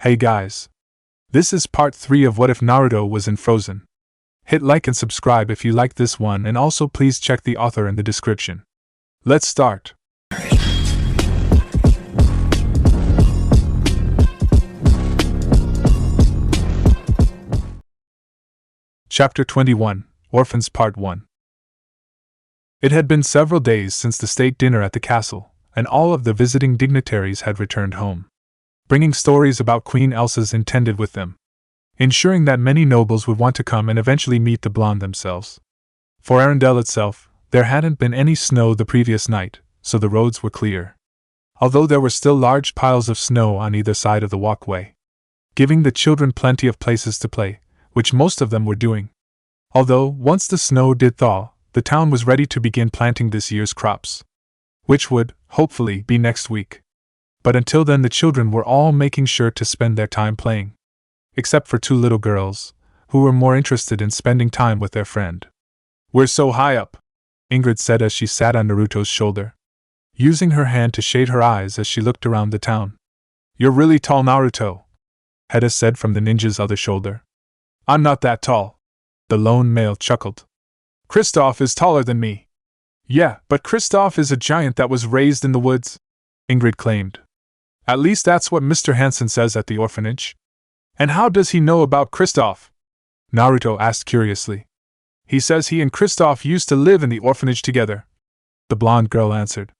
Hey guys. This is part 3 of What If Naruto Was in Frozen. Hit like and subscribe if you like this one, and also please check the author in the description. Let's start. Chapter 21, Orphans Part 1. It had been several days since the state dinner at the castle, and all of the visiting dignitaries had returned home, bringing stories about Queen Elsa's intended with them, ensuring that many nobles would want to come and eventually meet the blonde themselves. For Arendelle itself, there hadn't been any snow the previous night, so the roads were clear, although there were still large piles of snow on either side of the walkway, giving the children plenty of places to play, which most of them were doing. Although, once the snow did thaw, the town was ready to begin planting this year's crops, which would, hopefully, be next week. But until then the children were all making sure to spend their time playing. Except for 2 little girls, who were more interested in spending time with their friend. "We're so high up," Ingrid said as she sat on Naruto's shoulder, using her hand to shade her eyes as she looked around the town. "You're really tall, Naruto," Heda said from the ninja's other shoulder. "I'm not that tall," the lone male chuckled. "Kristoff is taller than me." "Yeah, but Kristoff is a giant that was raised in the woods," Ingrid claimed. "At least that's what Mr. Hansen says at the orphanage." "And how does he know about Kristoff?" Naruto asked curiously. "He says he and Kristoff used to live in the orphanage together," the blonde girl answered.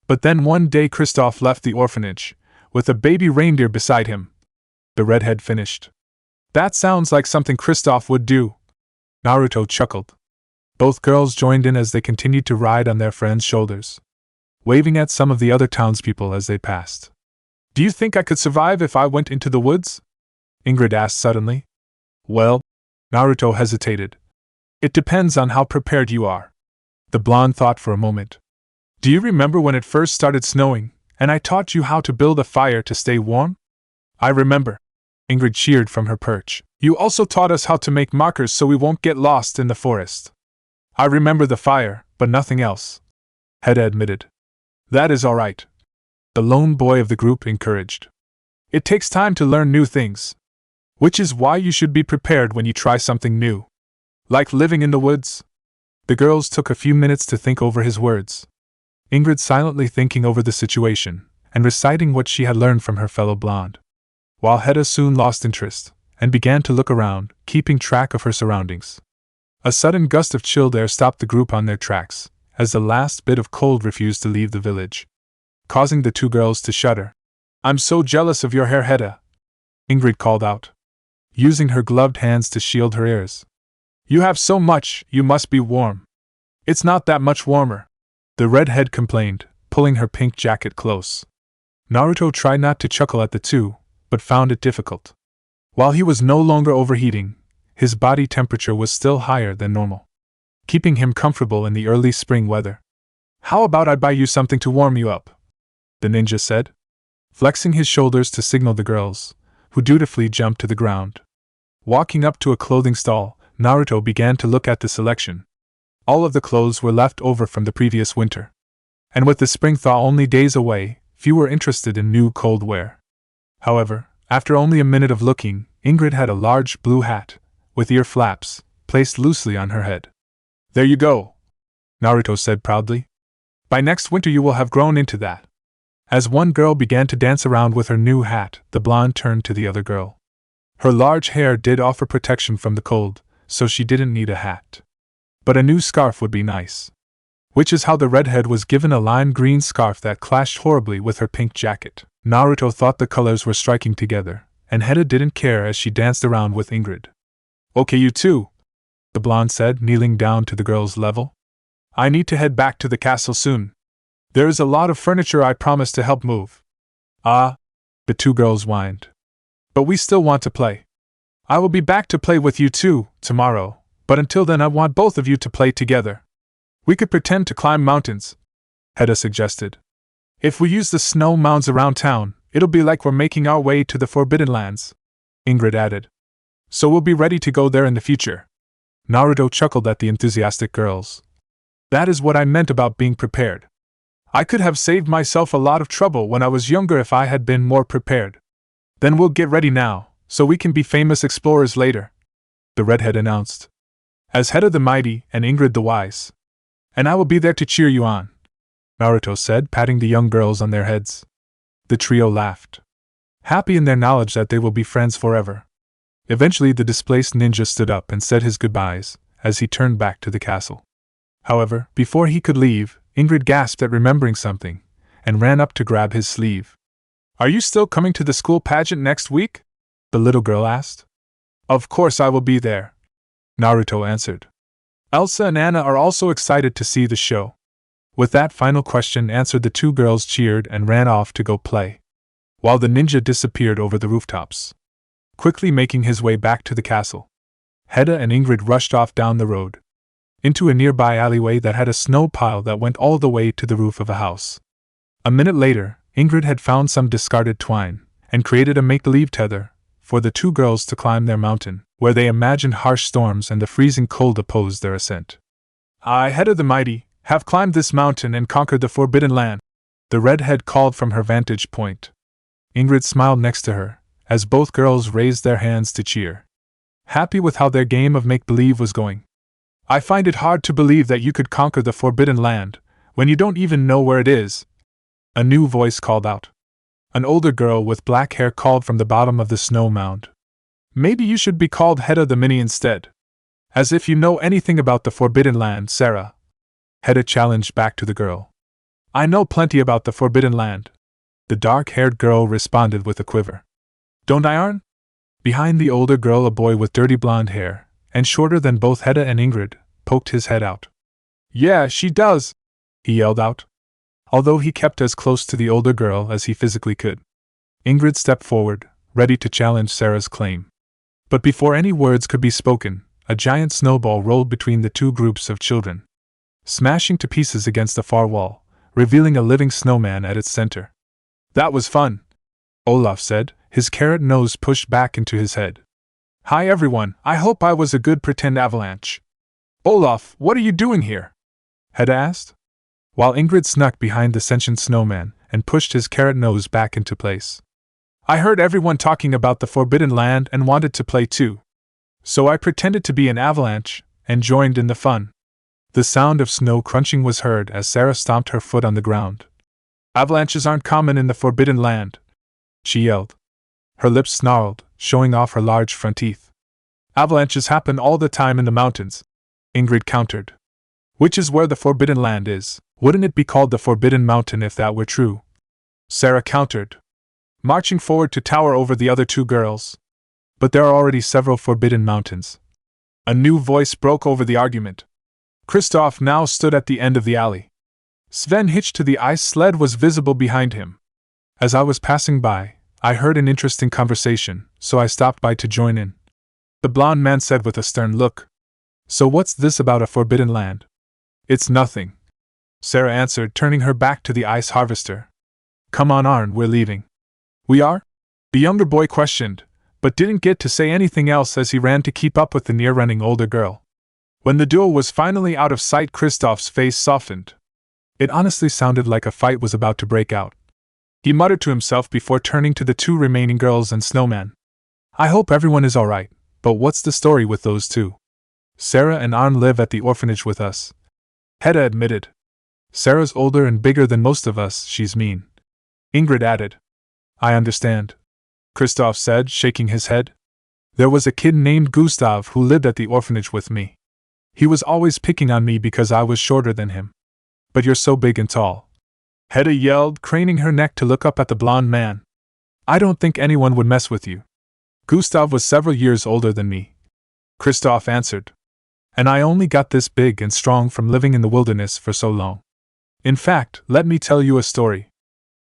"But then one day Kristoff left the orphanage, with a baby reindeer beside him," the redhead finished. "That sounds like something Kristoff would do," Naruto chuckled. Both girls joined in as they continued to ride on their friends' shoulders, waving at some of the other townspeople as they passed. "Do you think I could survive if I went into the woods?" Ingrid asked suddenly. "Well," Naruto hesitated. "It depends on how prepared you are." The blonde thought for a moment. "Do you remember when it first started snowing, and I taught you how to build a fire to stay warm?" "I remember," Ingrid cheered from her perch. "You also taught us how to make markers so we won't get lost in the forest." "I remember the fire, but nothing else," Heda admitted. "That is all right," the lone boy of the group encouraged. "It takes time to learn new things, which is why you should be prepared when you try something new. Like living in the woods." The girls took a few minutes to think over his words, Ingrid silently thinking over the situation, and reciting what she had learned from her fellow blonde, while Heda soon lost interest, and began to look around, keeping track of her surroundings. A sudden gust of chilled air stopped the group on their tracks, as the last bit of cold refused to leave the village, causing the 2 girls to shudder. "I'm so jealous of your hair, Heda," Ingrid called out, using her gloved hands to shield her ears. "You have so much, you must be warm." "It's not that much warmer," the redhead complained, pulling her pink jacket close. Naruto tried not to chuckle at the 2, but found it difficult. While he was no longer overheating, his body temperature was still higher than normal, keeping him comfortable in the early spring weather. "How about I buy you something to warm you up?" the ninja said, flexing his shoulders to signal the girls, who dutifully jumped to the ground. Walking up to a clothing stall, Naruto began to look at the selection. All of the clothes were left over from the previous winter, and with the spring thaw only days away, few were interested in new cold wear. However, after only a minute of looking, Ingrid had a large blue hat, with ear flaps, placed loosely on her head. "There you go," Naruto said proudly. "By next winter you will have grown into that." As one girl began to dance around with her new hat, the blonde turned to the other girl. Her large hair did offer protection from the cold, so she didn't need a hat. But a new scarf would be nice. Which is how the redhead was given a lime green scarf that clashed horribly with her pink jacket. Naruto thought the colors were striking together, and Heda didn't care as she danced around with Ingrid. "Okay, you two," the blonde said, kneeling down to the girl's level. "I need to head back to the castle soon. There is a lot of furniture I promised to help move." "Ah," the 2 girls whined. "But we still want to play." "I will be back to play with you too, tomorrow, but until then I want both of you to play together. We could pretend to climb mountains," Heda suggested. "If we use the snow mounds around town, it'll be like we're making our way to the Forbidden Lands," Ingrid added. "So we'll be ready to go there in the future." Naruto chuckled at the enthusiastic girls. "That is what I meant about being prepared. I could have saved myself a lot of trouble when I was younger if I had been more prepared." Then we'll get ready now, so we can be famous explorers later, the redhead announced. As Hedda the Mighty and Ingrid the Wise. And I will be there to cheer you on, Naruto said, patting the young girls on their heads. The trio laughed, happy in their knowledge that they will be friends forever. Eventually the displaced ninja stood up and said his goodbyes, as he turned back to the castle. However, before he could leave, Ingrid gasped at remembering something, and ran up to grab his sleeve. Are you still coming to the school pageant next week? The little girl asked. Of course I will be there, Naruto answered. Elsa and Anna are also excited to see the show. With that final question answered, the two girls cheered and ran off to go play, while the ninja disappeared over the rooftops, quickly making his way back to the castle. Hedda and Ingrid rushed off down the road, into a nearby alleyway that had a snow pile that went all the way to the roof of a house. A minute later, Ingrid had found some discarded twine, and created a make-believe tether for the two girls to climb their mountain, where they imagined harsh storms and the freezing cold opposed their ascent. I, Hedda the Mighty, have climbed this mountain and conquered the Forbidden Land, the redhead called from her vantage point. Ingrid smiled next to her, as both girls raised their hands to cheer, happy with how their game of make-believe was going. I find it hard to believe that you could conquer the Forbidden Land, when you don't even know where it is, a new voice called out. An older girl with black hair called from the bottom of the snow mound. Maybe you should be called Hedda the Mini instead. As if you know anything about the Forbidden Land, Sarah, Hedda challenged back to the girl. I know plenty about the Forbidden Land, the dark-haired girl responded with a quiver. Don't I, Arn? Behind the older girl, a boy with dirty blonde hair, and shorter than both Hedda and Ingrid, poked his head out. Yeah, she does, he yelled out, although he kept as close to the older girl as he physically could. Ingrid stepped forward, ready to challenge Sarah's claim. But before any words could be spoken, a giant snowball rolled between the two groups of children, smashing to pieces against the far wall, revealing a living snowman at its center. That was fun, Olaf said, his carrot nose pushed back into his head. Hi everyone, I hope I was a good pretend avalanche. Olaf, what are you doing here? Hedda asked, while Ingrid snuck behind the sentient snowman and pushed his carrot nose back into place. I heard everyone talking about the Forbidden Land and wanted to play too. So I pretended to be an avalanche and joined in the fun. The sound of snow crunching was heard as Sarah stomped her foot on the ground. Avalanches aren't common in the Forbidden Land, she yelled. Her lips snarled, showing off her large front teeth. Avalanches happen all the time in the mountains, Ingrid countered. Which is where the Forbidden Land is. Wouldn't it be called the Forbidden Mountain if that were true? Sarah countered, marching forward to tower over the other two girls. But there are already several Forbidden Mountains. A new voice broke over the argument. Kristoff now stood at the end of the alley. Sven, hitched to the ice sled, was visible behind him. As I was passing by, I heard an interesting conversation, so I stopped by to join in, the blond man said with a stern look. So what's this about a Forbidden Land? It's nothing, Sarah answered, turning her back to the ice harvester. Come on, Arn, we're leaving. We are? The younger boy questioned, but didn't get to say anything else as he ran to keep up with the near-running older girl. When the duo was finally out of sight, Kristoff's face softened. It honestly sounded like a fight was about to break out. He muttered to himself before turning to the two remaining girls and Snowman. I hope everyone is alright, but what's the story with those two? Sarah and Arn live at the orphanage with us, Hedda admitted. Sarah's older and bigger than most of us, she's mean, Ingrid added. I understand, Kristoff said, shaking his head. There was a kid named Gustav who lived at the orphanage with me. He was always picking on me because I was shorter than him. But you're so big and tall, Hedda yelled, craning her neck to look up at the blond man. I don't think anyone would mess with you. Gustav was several years older than me, Kristoff answered. And I only got this big and strong from living in the wilderness for so long. In fact, let me tell you a story.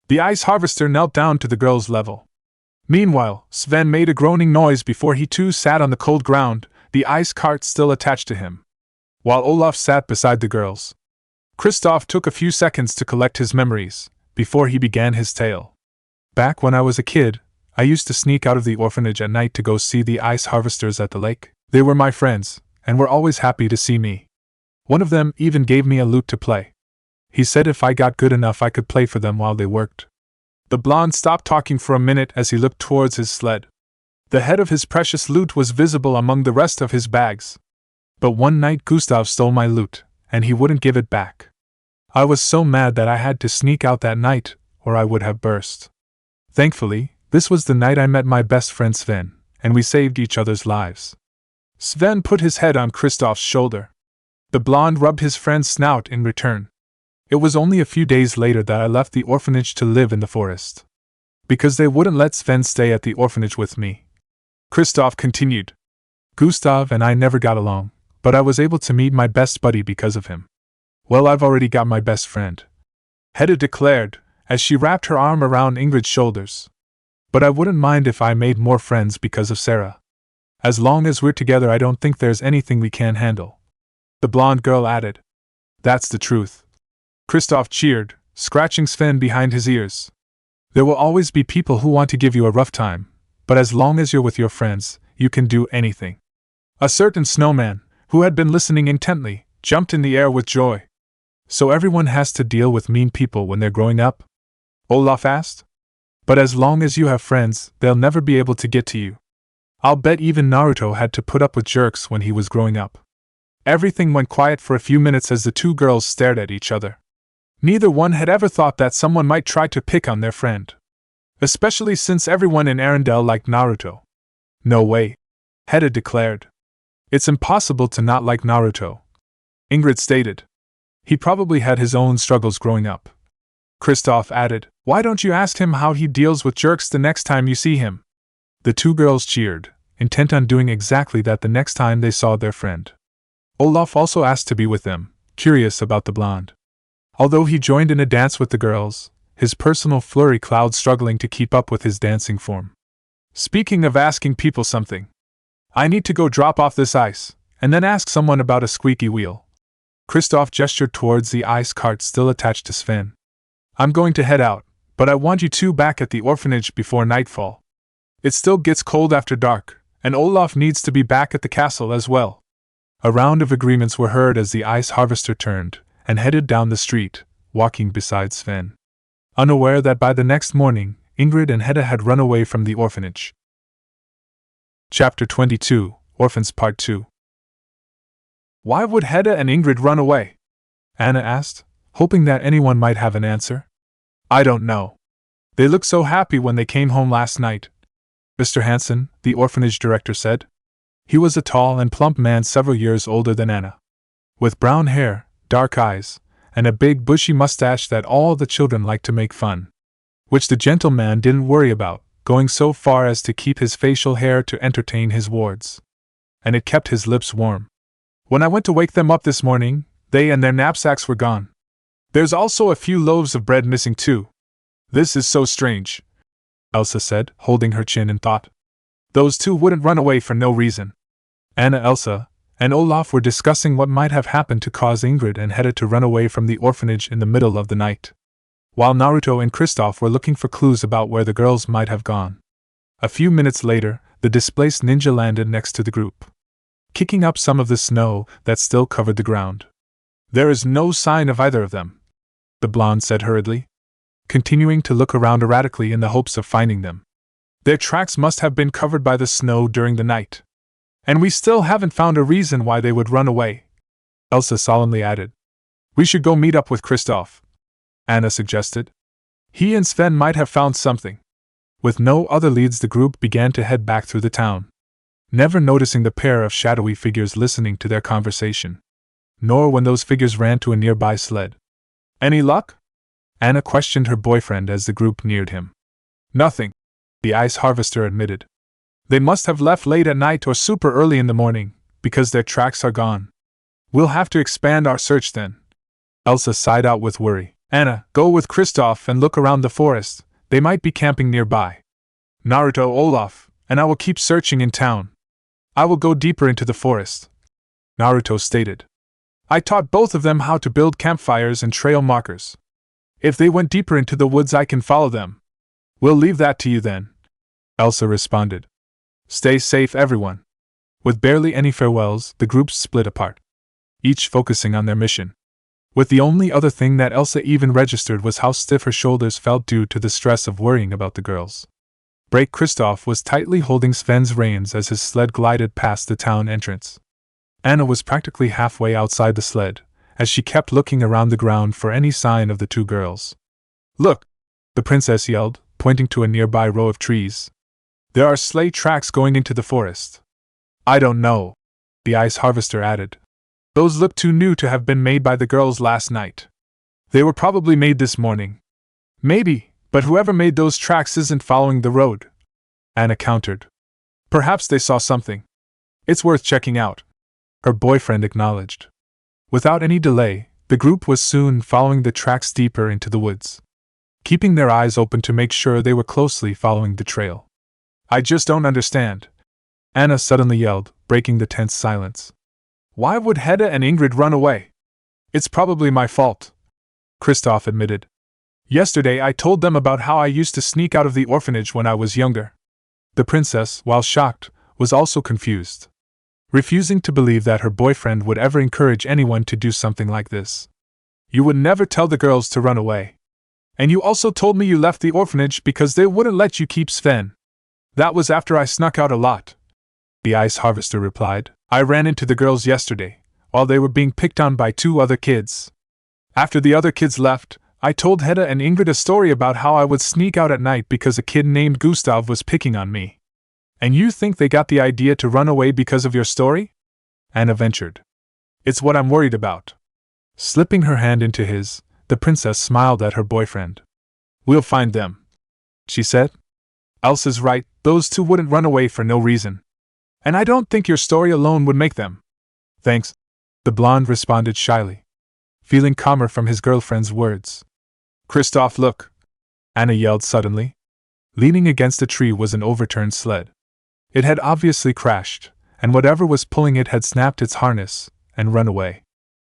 The ice harvester knelt down to the girl's level. Meanwhile, Sven made a groaning noise before he too sat on the cold ground, the ice cart still attached to him, while Olaf sat beside the girls. Kristoff took a few seconds to collect his memories, before he began his tale. Back when I was a kid, I used to sneak out of the orphanage at night to go see the ice harvesters at the lake. They were my friends, and were always happy to see me. One of them even gave me a lute to play. He said if I got good enough I could play for them while they worked. The blonde stopped talking for a minute as he looked towards his sled. The head of his precious loot was visible among the rest of his bags. But one night Gustav stole my loot, and he wouldn't give it back. I was so mad that I had to sneak out that night, or I would have burst. Thankfully, this was the night I met my best friend Sven, and we saved each other's lives. Sven put his head on Kristoff's shoulder. The blonde rubbed his friend's snout in return. It was only a few days later that I left the orphanage to live in the forest. Because they wouldn't let Sven stay at the orphanage with me. Kristoff continued. Gustav and I never got along, but I was able to meet my best buddy because of him. Well, I've already got my best friend, Hedda declared, as she wrapped her arm around Ingrid's shoulders. But I wouldn't mind if I made more friends because of Sarah. As long as we're together, I don't think there's anything we can't handle. The blonde girl added. That's the truth. Kristoff cheered, scratching Sven behind his ears. There will always be people who want to give you a rough time, but as long as you're with your friends, you can do anything. A certain snowman, who had been listening intently, jumped in the air with joy. So everyone has to deal with mean people when they're growing up? Olaf asked. But as long as you have friends, they'll never be able to get to you. I'll bet even Naruto had to put up with jerks when he was growing up. Everything went quiet for a few minutes as the two girls stared at each other. Neither one had ever thought that someone might try to pick on their friend. Especially since everyone in Arendelle liked Naruto. No way, Hedda declared. It's impossible to not like Naruto, Ingrid stated. He probably had his own struggles growing up. Kristoff added, why don't you ask him how he deals with jerks the next time you see him? The two girls cheered, intent on doing exactly that the next time they saw their friend. Olaf also asked to be with them, curious about the blonde. Although he joined in a dance with the girls, his personal flurry cloud struggling to keep up with his dancing form. Speaking of asking people something, I need to go drop off this ice, and then ask someone about a squeaky wheel. Kristoff gestured towards the ice cart still attached to Sven. I'm going to head out, but I want you two back at the orphanage before nightfall. It still gets cold after dark, and Olaf needs to be back at the castle as well. A round of agreements were heard as the ice harvester turned and headed down the street, walking beside Sven. Unaware that by the next morning, Ingrid and Hedda had run away from the orphanage. Chapter 22, Orphans Part 2. Why would Hedda and Ingrid run away? Anna asked, hoping that anyone might have an answer. I don't know. They looked so happy when they came home last night, Mr. Hansen, the orphanage director, said. He was a tall and plump man several years older than Anna. With brown hair, dark eyes, and a big bushy mustache that all the children liked to make fun. Which the gentleman didn't worry about, going so far as to keep his facial hair to entertain his wards. And it kept his lips warm. When I went to wake them up this morning, they and their knapsacks were gone. There's also a few loaves of bread missing too. This is so strange, Elsa said, holding her chin in thought. Those two wouldn't run away for no reason. Anna, Elsa, and Olaf were discussing what might have happened to cause Ingrid and Hedda to run away from the orphanage in the middle of the night. While Naruto and Kristoff were looking for clues about where the girls might have gone. A few minutes later, the displaced ninja landed next to the group, kicking up some of the snow that still covered the ground. There is no sign of either of them, the blonde said hurriedly, continuing to look around erratically in the hopes of finding them. Their tracks must have been covered by the snow during the night. And we still haven't found a reason why they would run away, Elsa solemnly added. We should go meet up with Kristoff, Anna suggested. He and Sven might have found something. With no other leads, the group began to head back through the town, never noticing the pair of shadowy figures listening to their conversation, nor when those figures ran to a nearby sled. Any luck? Anna questioned her boyfriend as the group neared him. Nothing, the ice harvester admitted. They must have left late at night or super early in the morning, because their tracks are gone. We'll have to expand our search then. Elsa sighed out with worry. Anna, go with Kristoff and look around the forest. They might be camping nearby. Naruto, Olaf, and I will keep searching in town. I will go deeper into the forest, Naruto stated. I taught both of them how to build campfires and trail markers. If they went deeper into the woods, I can follow them. We'll leave that to you then, Elsa responded. Stay safe, everyone. With barely any farewells, the groups split apart, each focusing on their mission. With the only other thing that Elsa even registered was how stiff her shoulders felt due to the stress of worrying about the girls. Break Kristoff was tightly holding Sven's reins as his sled glided past the town entrance. Anna was practically halfway outside the sled, as she kept looking around the ground for any sign of the two girls. "Look!" the princess yelled, pointing to a nearby row of trees. "There are sleigh tracks going into the forest." "I don't know," the ice harvester added. "Those look too new to have been made by the girls last night. They were probably made this morning." "Maybe, but whoever made those tracks isn't following the road," Anna countered. "Perhaps they saw something. It's worth checking out," her boyfriend acknowledged. Without any delay, the group was soon following the tracks deeper into the woods, keeping their eyes open to make sure they were closely following the trail. "I just don't understand," Anna suddenly yelled, breaking the tense silence. "Why would Hedda and Ingrid run away?" "It's probably my fault," Kristoff admitted. "Yesterday I told them about how I used to sneak out of the orphanage when I was younger." The princess, while shocked, was also confused, refusing to believe that her boyfriend would ever encourage anyone to do something like this. "You would never tell the girls to run away. And you also told me you left the orphanage because they wouldn't let you keep Sven." "That was after I snuck out a lot," the ice harvester replied. "I ran into the girls yesterday, while they were being picked on by two other kids. After the other kids left, I told Hedda and Ingrid a story about how I would sneak out at night because a kid named Gustav was picking on me." "And you think they got the idea to run away because of your story?" Anna ventured. "It's what I'm worried about." Slipping her hand into his, the princess smiled at her boyfriend. "We'll find them," she said. "Elsa's right, those two wouldn't run away for no reason. And I don't think your story alone would make them." "Thanks," the blonde responded shyly, feeling calmer from his girlfriend's words. "Kristoff, look!" Anna yelled suddenly. Leaning against a tree was an overturned sled. It had obviously crashed, and whatever was pulling it had snapped its harness and run away.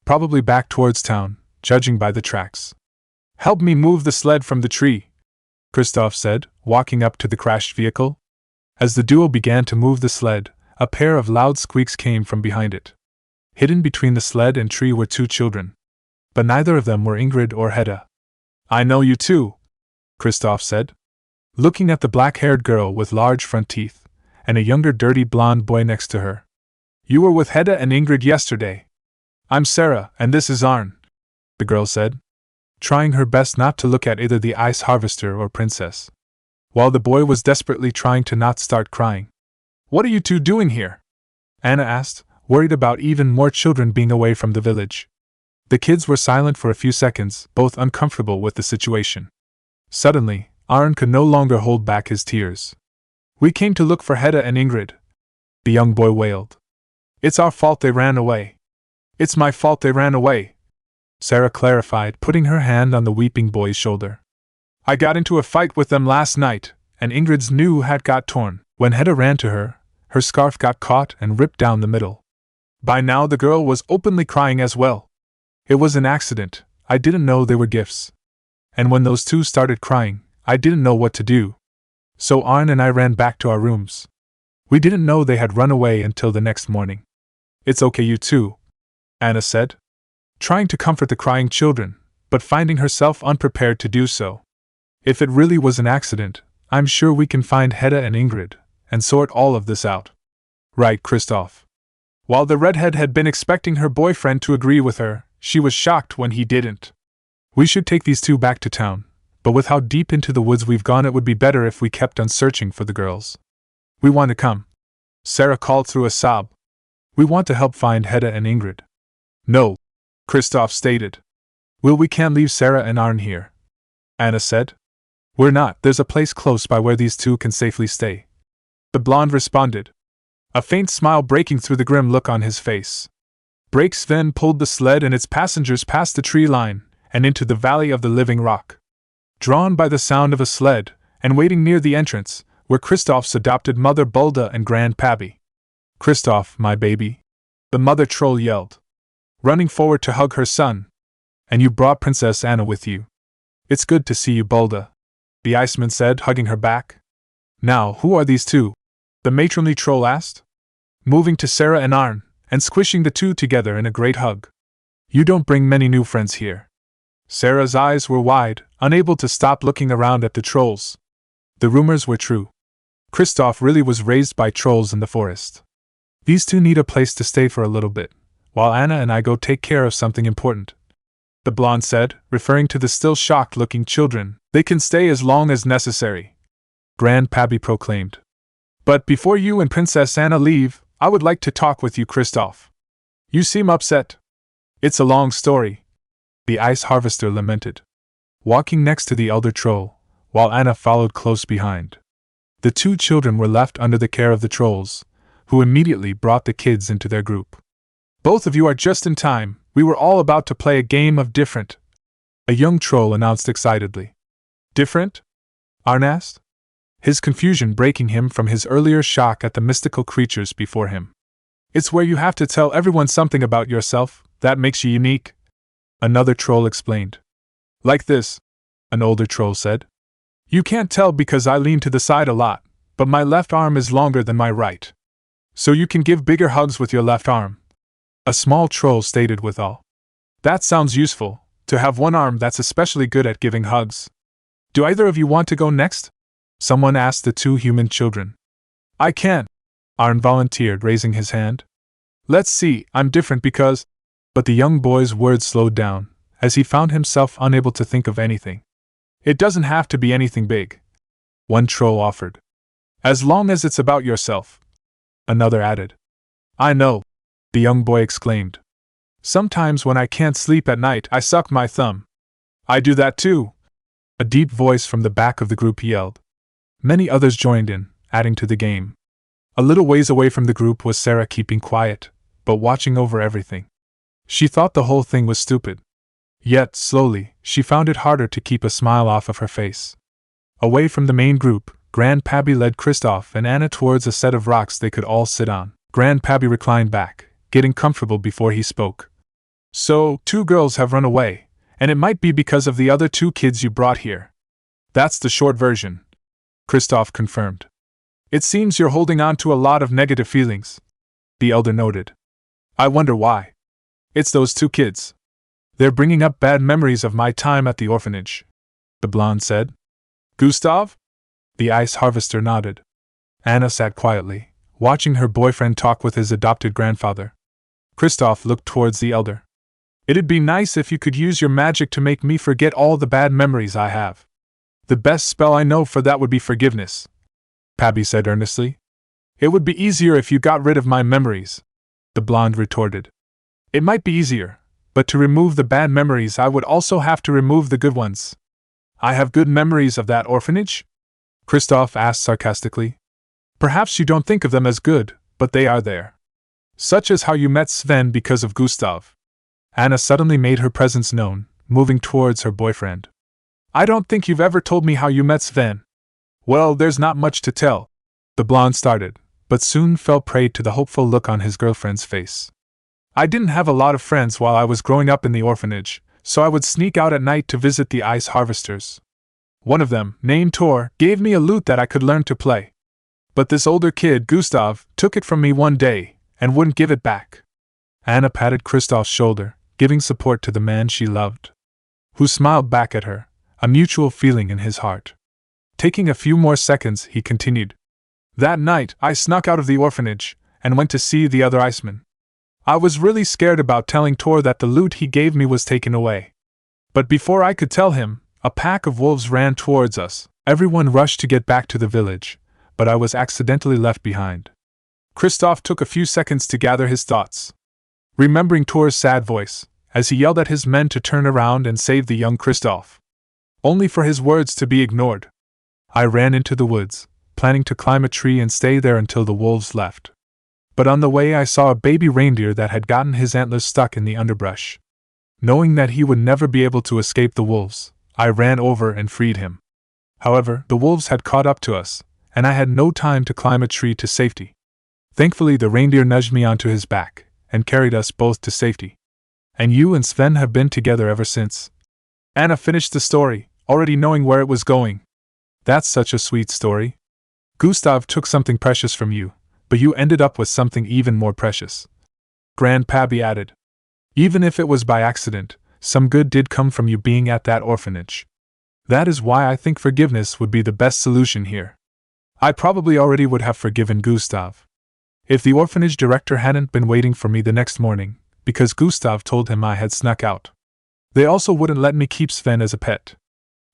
Probably back towards town, judging by the tracks. "Help me move the sled from the tree," Kristoff said, walking up to the crashed vehicle. As the duo began to move the sled, a pair of loud squeaks came from behind it. Hidden between the sled and tree were two children. But neither of them were Ingrid or Hedda. "I know you too," Kristoff said, looking at the black-haired girl with large front teeth, and a younger dirty blonde boy next to her. "You were with Hedda and Ingrid yesterday." "I'm Sarah, and this is Arn," the girl said, trying her best not to look at either the ice harvester or princess, while the boy was desperately trying to not start crying. "What are you two doing here?" Anna asked, worried about even more children being away from the village. The kids were silent for a few seconds, both uncomfortable with the situation. Suddenly, Arn could no longer hold back his tears. "We came to look for Hedda and Ingrid," the young boy wailed. "It's our fault they ran away." "It's my fault they ran away," Sarah clarified, putting her hand on the weeping boy's shoulder. "I got into a fight with them last night, and Ingrid's new hat got torn. When Hedda ran to her, her scarf got caught and ripped down the middle. By now the girl was openly crying as well. It was an accident, I didn't know they were gifts. And when those two started crying, I didn't know what to do. So Arn and I ran back to our rooms. We didn't know they had run away until the next morning." "It's okay, you two," Anna said, trying to comfort the crying children, but finding herself unprepared to do so. "If it really was an accident, I'm sure we can find Hedda and Ingrid, and sort all of this out." "Right, Kristoff." While the redhead had been expecting her boyfriend to agree with her, she was shocked when he didn't. "We should take these two back to town, but with how deep into the woods we've gone it would be better if we kept on searching for the girls. We want to come," Sarah called through a sob. "We want to help find Hedda and Ingrid." "No," Kristoff stated. We can't leave Sarah and Arn here," Anna said. "We're not, there's a place close by where these two can safely stay," the blonde responded, a faint smile breaking through the grim look on his face. Break Sven pulled the sled and its passengers past the tree line and into the Valley of the Living Rock. Drawn by the sound of a sled, and waiting near the entrance, were Kristoff's adopted mother Bulda and Grand Pabby. "Kristoff, my baby," the mother troll yelled, running forward to hug her son. "And you brought Princess Anna with you. It's good to see you, Bulda," the Iceman said, hugging her back. "Now, who are these two?" the matronly troll asked, moving to Sarah and Arn, and squishing the two together in a great hug. You don't bring many new friends here. Sarah's eyes were wide, unable to stop looking around at the trolls. The rumors were true. Kristoff really was raised by trolls in the forest. These two need a place to stay for a little bit, while Anna and I go take care of something important. The blonde said, referring to the still shocked-looking children. They can stay as long as necessary, Grandpappy proclaimed. But before you and Princess Anna leave, I would like to talk with you, Kristoff. You seem upset. It's a long story, the ice harvester lamented, walking next to the elder troll, while Anna followed close behind. The two children were left under the care of the trolls, who immediately brought the kids into their group. Both of you are just in time. We were all about to play a game of different, a young troll announced excitedly. Different? Arn asked, his confusion breaking him from his earlier shock at the mystical creatures before him. It's where you have to tell everyone something about yourself, that makes you unique, another troll explained. Like this, an older troll said. You can't tell because I lean to the side a lot, but my left arm is longer than my right. So you can give bigger hugs with your left arm, a small troll stated withal. That sounds useful, to have one arm that's especially good at giving hugs. Do either of you want to go next? Someone asked the two human children. I can't, Arn volunteered, raising his hand. Let's see, I'm different because… But the young boy's words slowed down, as he found himself unable to think of anything. It doesn't have to be anything big, one troll offered. As long as it's about yourself, another added. I know, the young boy exclaimed. Sometimes when I can't sleep at night, I suck my thumb. I do that too, a deep voice from the back of the group yelled. Many others joined in, adding to the game. A little ways away from the group was Sarah, keeping quiet, but watching over everything. She thought the whole thing was stupid. Yet, slowly, she found it harder to keep a smile off of her face. Away from the main group, Grandpappy led Kristoff and Anna towards a set of rocks they could all sit on. Grandpappy reclined back, getting comfortable before he spoke. So, 2 girls have run away, and it might be because of the other 2 kids you brought here. That's the short version, Kristoff confirmed. It seems you're holding on to a lot of negative feelings, the elder noted. I wonder why. It's those 2 kids. They're bringing up bad memories of my time at the orphanage, the blonde said. Gustav? The ice harvester nodded. Anna sat quietly, watching her boyfriend talk with his adopted grandfather. Kristoff looked towards the elder. It'd be nice if you could use your magic to make me forget all the bad memories I have. The best spell I know for that would be forgiveness, Pappy said earnestly. It would be easier if you got rid of my memories, the blonde retorted. It might be easier, but to remove the bad memories I would also have to remove the good ones. I have good memories of that orphanage? Kristoff asked sarcastically. Perhaps you don't think of them as good, but they are there. Such as how you met Sven because of Gustav. Anna suddenly made her presence known, moving towards her boyfriend. I don't think you've ever told me how you met Sven. Well, there's not much to tell, the blonde started, but soon fell prey to the hopeful look on his girlfriend's face. I didn't have a lot of friends while I was growing up in the orphanage, so I would sneak out at night to visit the ice harvesters. One of them, named Tor, gave me a lute that I could learn to play. But this older kid, Gustav, took it from me one day, and wouldn't give it back. Anna patted Kristoff's shoulder, giving support to the man she loved, who smiled back at her, a mutual feeling in his heart. Taking a few more seconds, he continued. That night, I snuck out of the orphanage, and went to see the other iceman. I was really scared about telling Tor that the lute he gave me was taken away. But before I could tell him, a pack of wolves ran towards us. Everyone rushed to get back to the village, but I was accidentally left behind. Kristoff took a few seconds to gather his thoughts, remembering Tor's sad voice, as he yelled at his men to turn around and save the young Kristoff, only for his words to be ignored. I ran into the woods, planning to climb a tree and stay there until the wolves left. But on the way I saw a baby reindeer that had gotten his antlers stuck in the underbrush. Knowing that he would never be able to escape the wolves, I ran over and freed him. However, the wolves had caught up to us, and I had no time to climb a tree to safety. Thankfully, the reindeer nudged me onto his back, and carried us both to safety. And you and Sven have been together ever since. Anna finished the story, already knowing where it was going. That's such a sweet story. Gustav took something precious from you, but you ended up with something even more precious, Grandpappy added. Even if it was by accident, some good did come from you being at that orphanage. That is why I think forgiveness would be the best solution here. I probably already would have forgiven Gustav if the orphanage director hadn't been waiting for me the next morning, because Gustav told him I had snuck out. They also wouldn't let me keep Sven as a pet,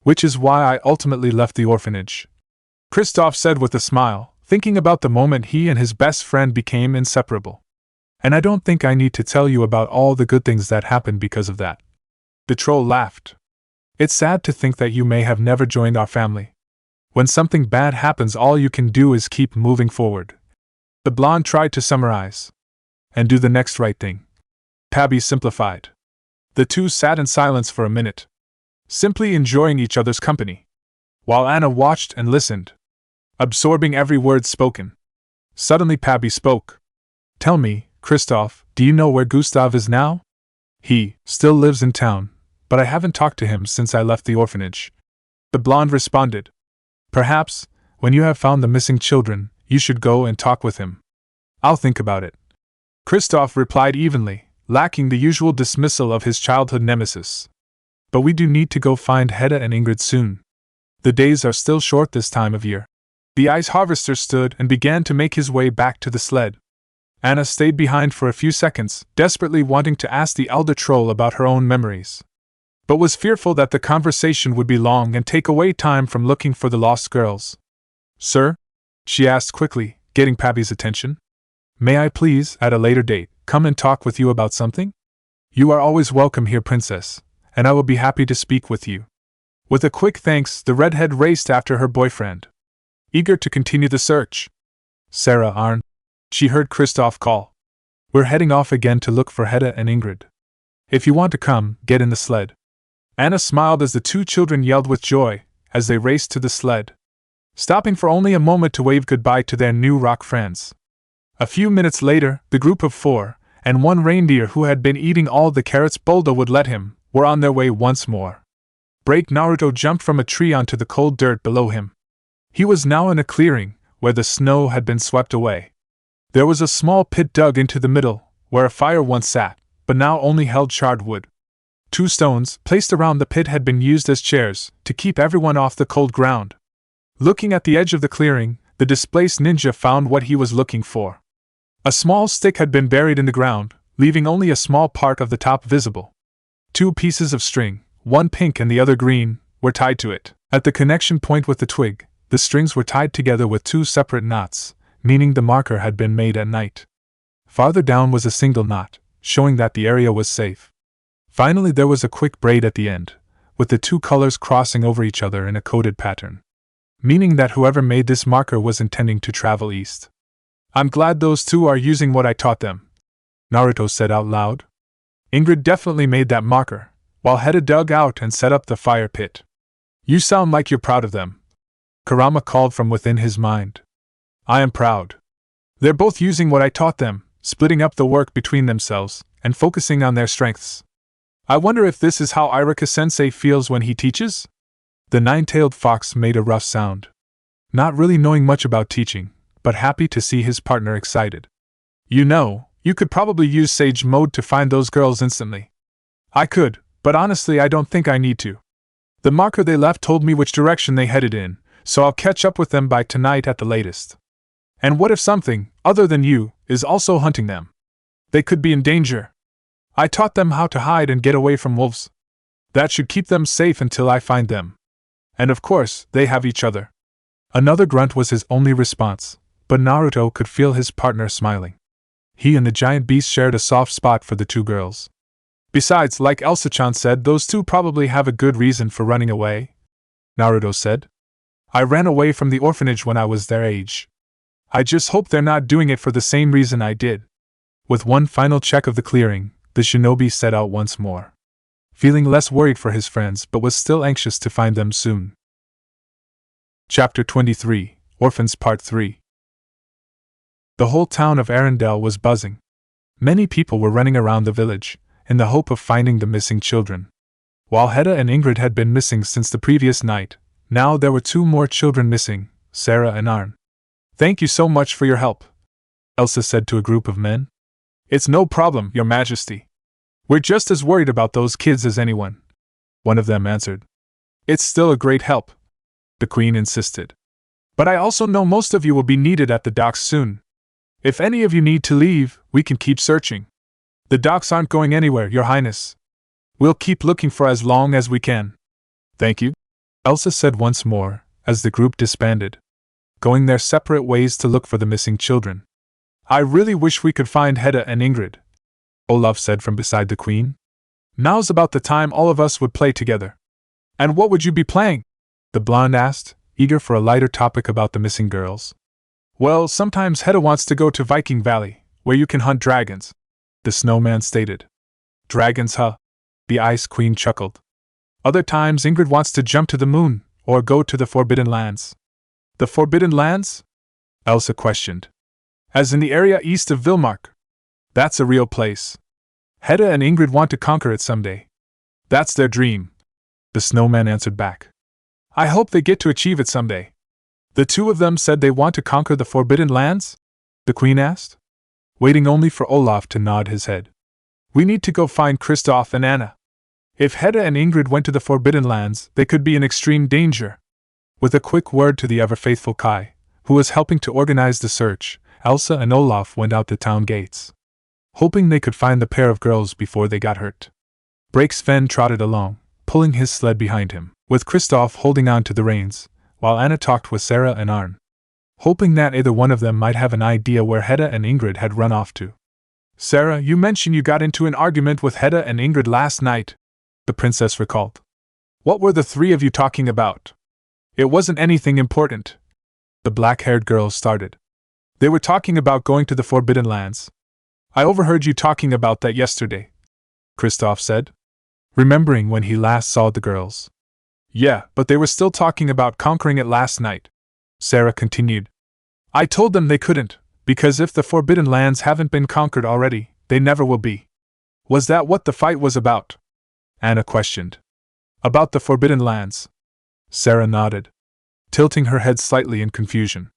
which is why I ultimately left the orphanage. Kristoff said with a smile, thinking about the moment he and his best friend became inseparable. And I don't think I need to tell you about all the good things that happened because of that. The troll laughed. It's sad to think that you may have never joined our family. When something bad happens, all you can do is keep moving forward. The blonde tried to summarize. And do the next right thing. Pabby simplified. The two sat in silence for a minute, simply enjoying each other's company, while Anna watched and listened, absorbing every word spoken. Suddenly Pabby spoke. Tell me, Kristoff, do you know where Gustav is now? He still lives in town, but I haven't talked to him since I left the orphanage. The blonde responded. Perhaps, when you have found the missing children, you should go and talk with him. I'll think about it. Kristoff replied evenly, lacking the usual dismissal of his childhood nemesis. But we do need to go find Hedda and Ingrid soon. The days are still short this time of year. The ice harvester stood and began to make his way back to the sled. Anna stayed behind for a few seconds, desperately wanting to ask the elder troll about her own memories, but was fearful that the conversation would be long and take away time from looking for the lost girls. Sir? She asked quickly, getting Pabby's attention. May I please, at a later date, come and talk with you about something? You are always welcome here, Princess, and I will be happy to speak with you. With a quick thanks, the redhead raced after her boyfriend, eager to continue the search. Sarah Arn, she heard Kristoff call. We're heading off again to look for Hedda and Ingrid. If you want to come, get in the sled. Anna smiled as the two children yelled with joy as they raced to the sled, stopping for only a moment to wave goodbye to their new rock friends. A few minutes later, the group of 4, and one reindeer who had been eating all the carrots Bolda would let him, were on their way once more. Naruto jumped from a tree onto the cold dirt below him. He was now in a clearing, where the snow had been swept away. There was a small pit dug into the middle, where a fire once sat, but now only held charred wood. 2 stones, placed around the pit, had been used as chairs, to keep everyone off the cold ground. Looking at the edge of the clearing, the displaced ninja found what he was looking for. A small stick had been buried in the ground, leaving only a small part of the top visible. 2 pieces of string, one pink and the other green, were tied to it. At the connection point with the twig, the strings were tied together with 2 separate knots, meaning the marker had been made at night. Farther down was a single knot, showing that the area was safe. Finally, there was a quick braid at the end, with the 2 colors crossing over each other in a coded pattern, meaning that whoever made this marker was intending to travel east. I'm glad those 2 are using what I taught them, Naruto said out loud. Ingrid definitely made that marker, while Hedda dug out and set up the fire pit. You sound like you're proud of them, Kurama called from within his mind. I am proud. They're both using what I taught them, splitting up the work between themselves, and focusing on their strengths. I wonder if this is how Irika-sensei feels when he teaches? The 9-tailed fox made a rough sound. Not really knowing much about teaching, but happy to see his partner excited. You know, you could probably use Sage Mode to find those girls instantly. I could, but honestly I don't think I need to. The marker they left told me which direction they headed in, so I'll catch up with them by tonight at the latest. And what if something, other than you, is also hunting them? They could be in danger. I taught them how to hide and get away from wolves. That should keep them safe until I find them. And of course, they have each other. Another grunt was his only response, but Naruto could feel his partner smiling. He and the giant beast shared a soft spot for the 2 girls. Besides, like Elsa-chan said, those 2 probably have a good reason for running away, Naruto said. I ran away from the orphanage when I was their age. I just hope they're not doing it for the same reason I did. With one final check of the clearing, the shinobi set out once more, feeling less worried for his friends but was still anxious to find them soon. Chapter 23, Orphans Part 3. The whole town of Arendelle was buzzing. Many people were running around the village, in the hope of finding the missing children. While Hedda and Ingrid had been missing since the previous night, now there were 2 more children missing, Sarah and Arn. Thank you so much for your help, Elsa said to a group of men. It's no problem, Your Majesty. We're just as worried about those kids as anyone, one of them answered. It's still a great help, the Queen insisted. But I also know most of you will be needed at the docks soon. If any of you need to leave, we can keep searching. The docks aren't going anywhere, Your Highness. We'll keep looking for as long as we can. Thank you, Elsa said once more, as the group disbanded, going their separate ways to look for the missing children. I really wish we could find Hedda and Ingrid, Olaf said from beside the Queen. Now's about the time all of us would play together. And what would you be playing? The blonde asked, eager for a lighter topic about the missing girls. Well, sometimes Hedda wants to go to Viking Valley, where you can hunt dragons, the snowman stated. Dragons, huh? The Ice Queen chuckled. Other times Ingrid wants to jump to the moon, or go to the Forbidden Lands. The Forbidden Lands? Elsa questioned. As in the area east of Vilmark. That's a real place. Hedda and Ingrid want to conquer it someday. That's their dream, the snowman answered back. I hope they get to achieve it someday. The two of them said they want to conquer the Forbidden Lands? The Queen asked, waiting only for Olaf to nod his head. We need to go find Kristoff and Anna. If Hedda and Ingrid went to the Forbidden Lands, they could be in extreme danger. With a quick word to the ever-faithful Kai, who was helping to organize the search, Elsa and Olaf went out the town gates, hoping they could find the pair of girls before they got hurt. Break Sven trotted along, pulling his sled behind him, with Kristoff holding on to the reins, while Anna talked with Sarah and Arn, hoping that either one of them might have an idea where Hedda and Ingrid had run off to. Sarah, you mentioned you got into an argument with Hedda and Ingrid last night, the princess recalled. What were the three of you talking about? It wasn't anything important, the black-haired girl started. They were talking about going to the Forbidden Lands. I overheard you talking about that yesterday, Kristoff said, remembering when he last saw the girls. Yeah, but they were still talking about conquering it last night, Sarah continued. I told them they couldn't, because if the Forbidden Lands haven't been conquered already, they never will be. Was that what the fight was about? Anna questioned. About the Forbidden Lands. Sarah nodded, tilting her head slightly in confusion.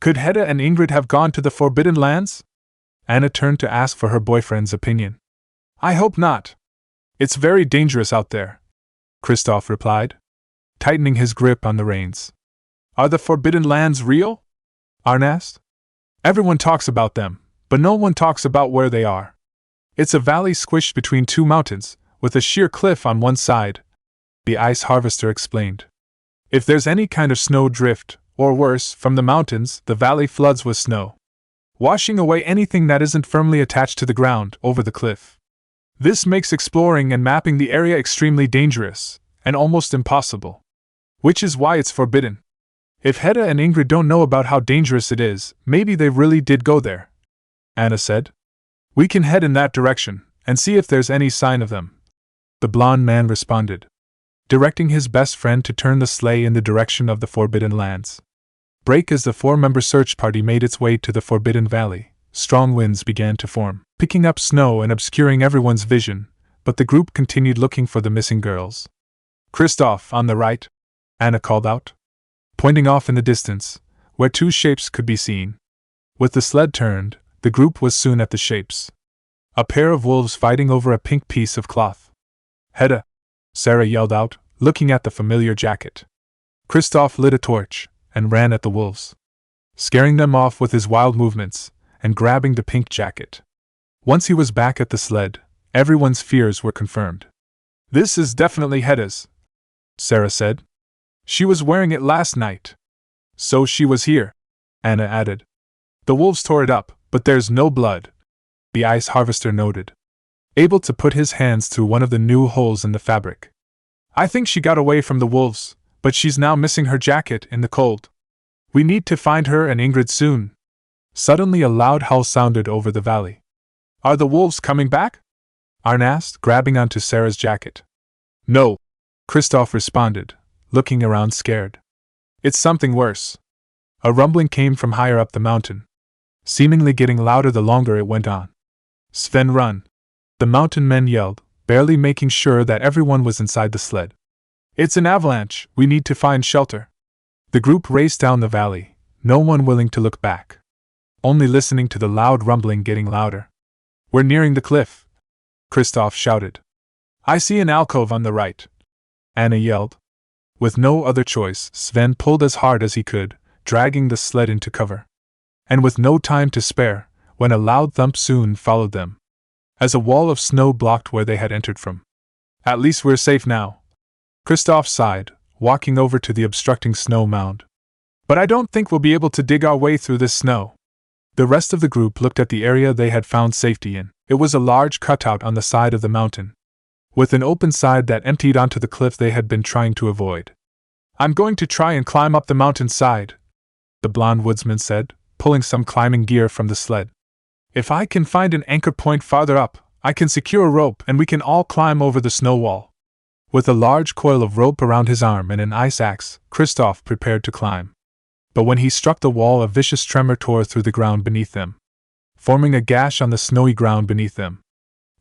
Could Hedda and Ingrid have gone to the Forbidden Lands? Anna turned to ask for her boyfriend's opinion. I hope not. It's very dangerous out there, Kristoff replied, tightening his grip on the reins. Are the Forbidden Lands real? Arn asked. Everyone talks about them, but no one talks about where they are. It's a valley squished between two mountains, with a sheer cliff on one side, the ice harvester explained. If there's any kind of snow drift, or worse, from the mountains, the valley floods with snow, washing away anything that isn't firmly attached to the ground over the cliff. This makes exploring and mapping the area extremely dangerous, and almost impossible. Which is why it's forbidden. If Hedda and Ingrid don't know about how dangerous it is, maybe they really did go there, Anna said. We can head in that direction, and see if there's any sign of them, the blonde man responded, directing his best friend to turn the sleigh in the direction of the Forbidden Lands. Break as the four-member search party made its way to the Forbidden Valley, strong winds began to form, picking up snow and obscuring everyone's vision, but the group continued looking for the missing girls. Kristoff, on the right, Anna called out, pointing off in the distance, where two shapes could be seen. With the sled turned, the group was soon at the shapes. A pair of wolves fighting over a pink piece of cloth. Hedda, Sarah yelled out, looking at the familiar jacket. Kristoff lit a torch and ran at the wolves, scaring them off with his wild movements and grabbing the pink jacket. Once he was back at the sled, everyone's fears were confirmed. This is definitely Hedda's, Sarah said. She was wearing it last night. So she was here, Anna added. The wolves tore it up, but there's no blood, the ice harvester noted, able to put his hands through one of the new holes in the fabric. I think she got away from the wolves, but she's now missing her jacket in the cold. We need to find her and Ingrid soon. Suddenly a loud howl sounded over the valley. Are the wolves coming back? Arn asked, grabbing onto Sarah's jacket. No, Kristoff responded, looking around scared. It's something worse. A rumbling came from higher up the mountain, seemingly getting louder the longer it went on. Sven, run! The mountain men yelled, barely making sure that everyone was inside the sled. It's an avalanche, we need to find shelter. The group raced down the valley, no one willing to look back, only listening to the loud rumbling getting louder. We're nearing the cliff, Kristoff shouted. I see an alcove on the right, Anna yelled. With no other choice, Sven pulled as hard as he could, dragging the sled into cover. And with no time to spare, when a loud thump soon followed them, as a wall of snow blocked where they had entered from. At least we're safe now, Kristoff sighed, walking over to the obstructing snow mound. But I don't think we'll be able to dig our way through this snow. The rest of the group looked at the area they had found safety in. It was a large cutout on the side of the mountain, with an open side that emptied onto the cliff they had been trying to avoid. I'm going to try and climb up the mountain side, the blonde woodsman said, pulling some climbing gear from the sled. If I can find an anchor point farther up, I can secure a rope and we can all climb over the snow wall. With a large coil of rope around his arm and an ice axe, Kristoff prepared to climb. But when he struck the wall, a vicious tremor tore through the ground beneath them, forming a gash on the snowy ground beneath them.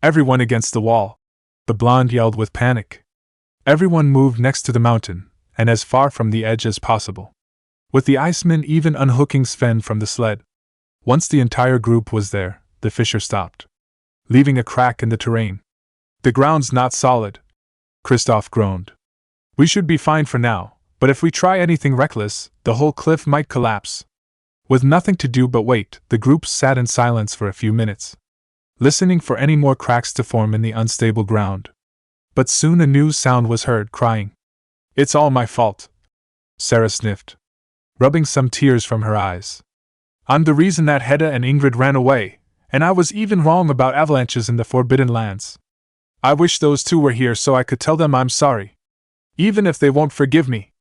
Everyone against the wall, the blonde yelled with panic. Everyone moved next to the mountain, and as far from the edge as possible, with the iceman even unhooking Sven from the sled. Once the entire group was there, the fissure stopped, leaving a crack in the terrain. The ground's not solid, Kristoff groaned. We should be fine for now, but if we try anything reckless, the whole cliff might collapse. With nothing to do but wait, the group sat in silence for a few minutes, listening for any more cracks to form in the unstable ground. But soon a new sound was heard, crying. It's all my fault, Sarah sniffed, rubbing some tears from her eyes. I'm the reason that Hedda and Ingrid ran away, and I was even wrong about avalanches in the Forbidden Lands. I wish those two were here so I could tell them I'm sorry, even if they won't forgive me.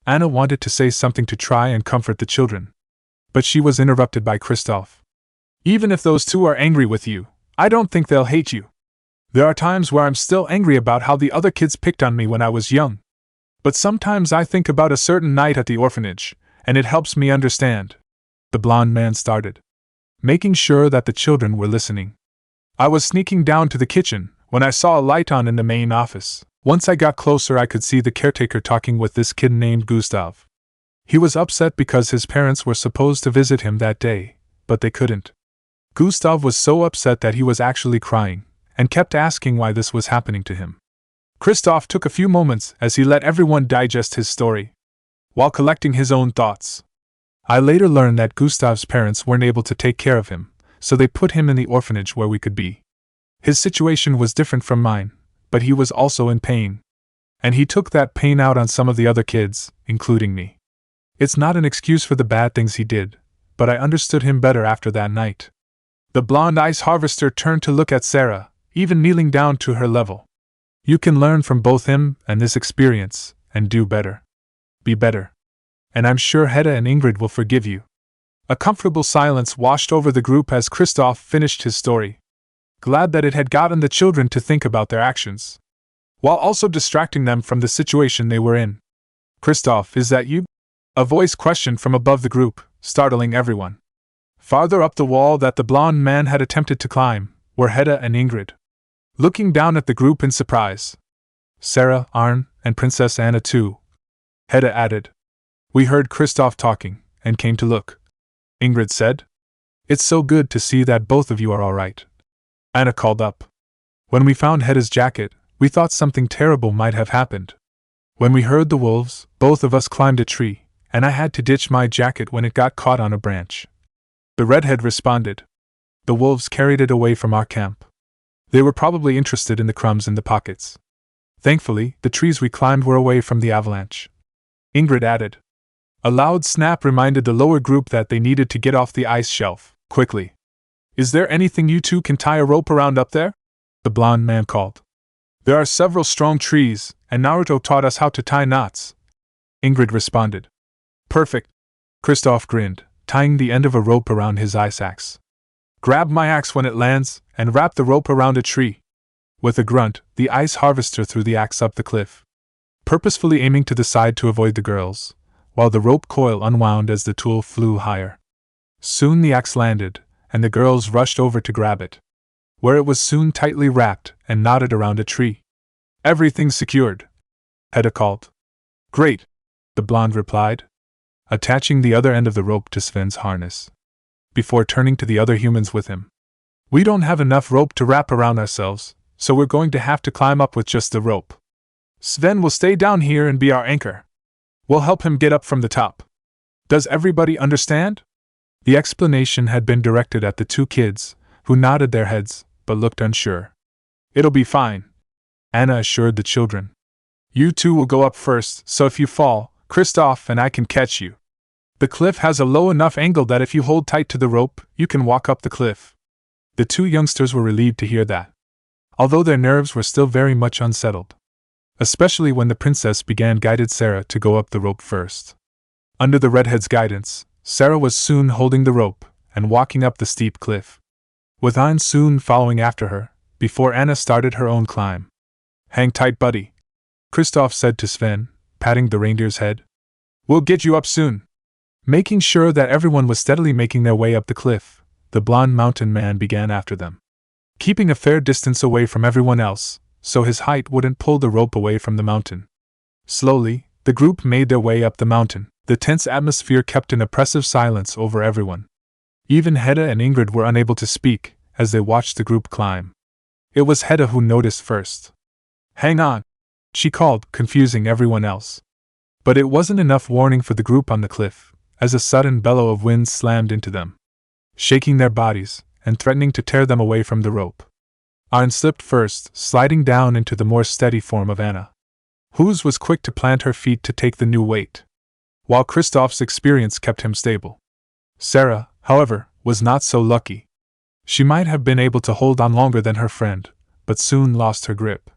Anna wanted to say something to try and comfort the children, but she was interrupted by Kristoff. Even if those two are angry with you, I don't think they'll hate you. There are times where I'm still angry about how the other kids picked on me when I was young. But sometimes I think about a certain night at the orphanage, and it helps me understand. The blonde man started, making sure that the children were listening. I was sneaking down to the kitchen when I saw a light on in the main office. Once I got closer, I could see the caretaker talking with this kid named Gustav. He was upset because his parents were supposed to visit him that day, but they couldn't. Gustav was so upset that he was actually crying, and kept asking why this was happening to him. Kristoff took a few moments as he let everyone digest his story, while collecting his own thoughts. I later learned that Gustav's parents weren't able to take care of him, so they put him in the orphanage where we could be. His situation was different from mine, but he was also in pain. And he took that pain out on some of the other kids, including me. It's not an excuse for the bad things he did, but I understood him better after that night. The blonde ice harvester turned to look at Sarah, even kneeling down to her level. You can learn from both him and this experience, and do better. Be better. And I'm sure Hedda and Ingrid will forgive you. A comfortable silence washed over the group as Kristoff finished his story, glad that it had gotten the children to think about their actions, while also distracting them from the situation they were in. Kristoff, is that you? A voice questioned from above the group, startling everyone. Farther up the wall that the blonde man had attempted to climb were Hedda and Ingrid, looking down at the group in surprise. Sarah, Arn, and Princess Anna too, Hedda added. We heard Kristoff talking, and came to look, Ingrid said. It's so good to see that both of you are all right, Anna called up. When we found Hedda's jacket, we thought something terrible might have happened. When we heard the wolves, both of us climbed a tree, and I had to ditch my jacket when it got caught on a branch. The redhead responded. The wolves carried it away from our camp. They were probably interested in the crumbs in the pockets. Thankfully, the trees we climbed were away from the avalanche, Ingrid added. A loud snap reminded the lower group that they needed to get off the ice shelf, quickly. Is there anything you two can tie a rope around up there? The blonde man called. There are several strong trees, and Naruto taught us how to tie knots, Ingrid responded. Perfect, Kristoff grinned, tying the end of a rope around his ice axe. Grab my axe when it lands, and wrap the rope around a tree. With a grunt, the ice harvester threw the axe up the cliff, purposefully aiming to the side to avoid the girls, while the rope coil unwound as the tool flew higher. Soon the axe landed, and the girls rushed over to grab it, where it was soon tightly wrapped and knotted around a tree. Everything's secured, Hedda called. Great, the blonde replied, attaching the other end of the rope to Sven's harness, before turning to the other humans with him. We don't have enough rope to wrap around ourselves, so we're going to have to climb up with just the rope. Sven will stay down here and be our anchor. We'll help him get up from the top. Does everybody understand? The explanation had been directed at the two kids, who nodded their heads, but looked unsure. It'll be fine, Anna assured the children. You two will go up first, so if you fall, Kristoff and I can catch you. The cliff has a low enough angle that if you hold tight to the rope, you can walk up the cliff. The two youngsters were relieved to hear that, although their nerves were still very much unsettled, especially when the princess guided Sarah to go up the rope first. Under the redhead's guidance, Sarah was soon holding the rope and walking up the steep cliff, with Anne soon following after her, before Anna started her own climb. Hang tight, buddy, Kristoff said to Sven, patting the reindeer's head. We'll get you up soon. Making sure that everyone was steadily making their way up the cliff, the blond mountain man began after them, keeping a fair distance away from everyone else, so his height wouldn't pull the rope away from the mountain. Slowly, the group made their way up the mountain. The tense atmosphere kept an oppressive silence over everyone. Even Hedda and Ingrid were unable to speak as they watched the group climb. It was Hedda who noticed first. Hang on, she called, confusing everyone else. But it wasn't enough warning for the group on the cliff, as a sudden bellow of wind slammed into them, shaking their bodies and threatening to tear them away from the rope. Arn slipped first, sliding down into the more steady form of Anna, whose was quick to plant her feet to take the new weight, while Kristoff's experience kept him stable. Sarah, however, was not so lucky. She might have been able to hold on longer than her friend, but soon lost her grip.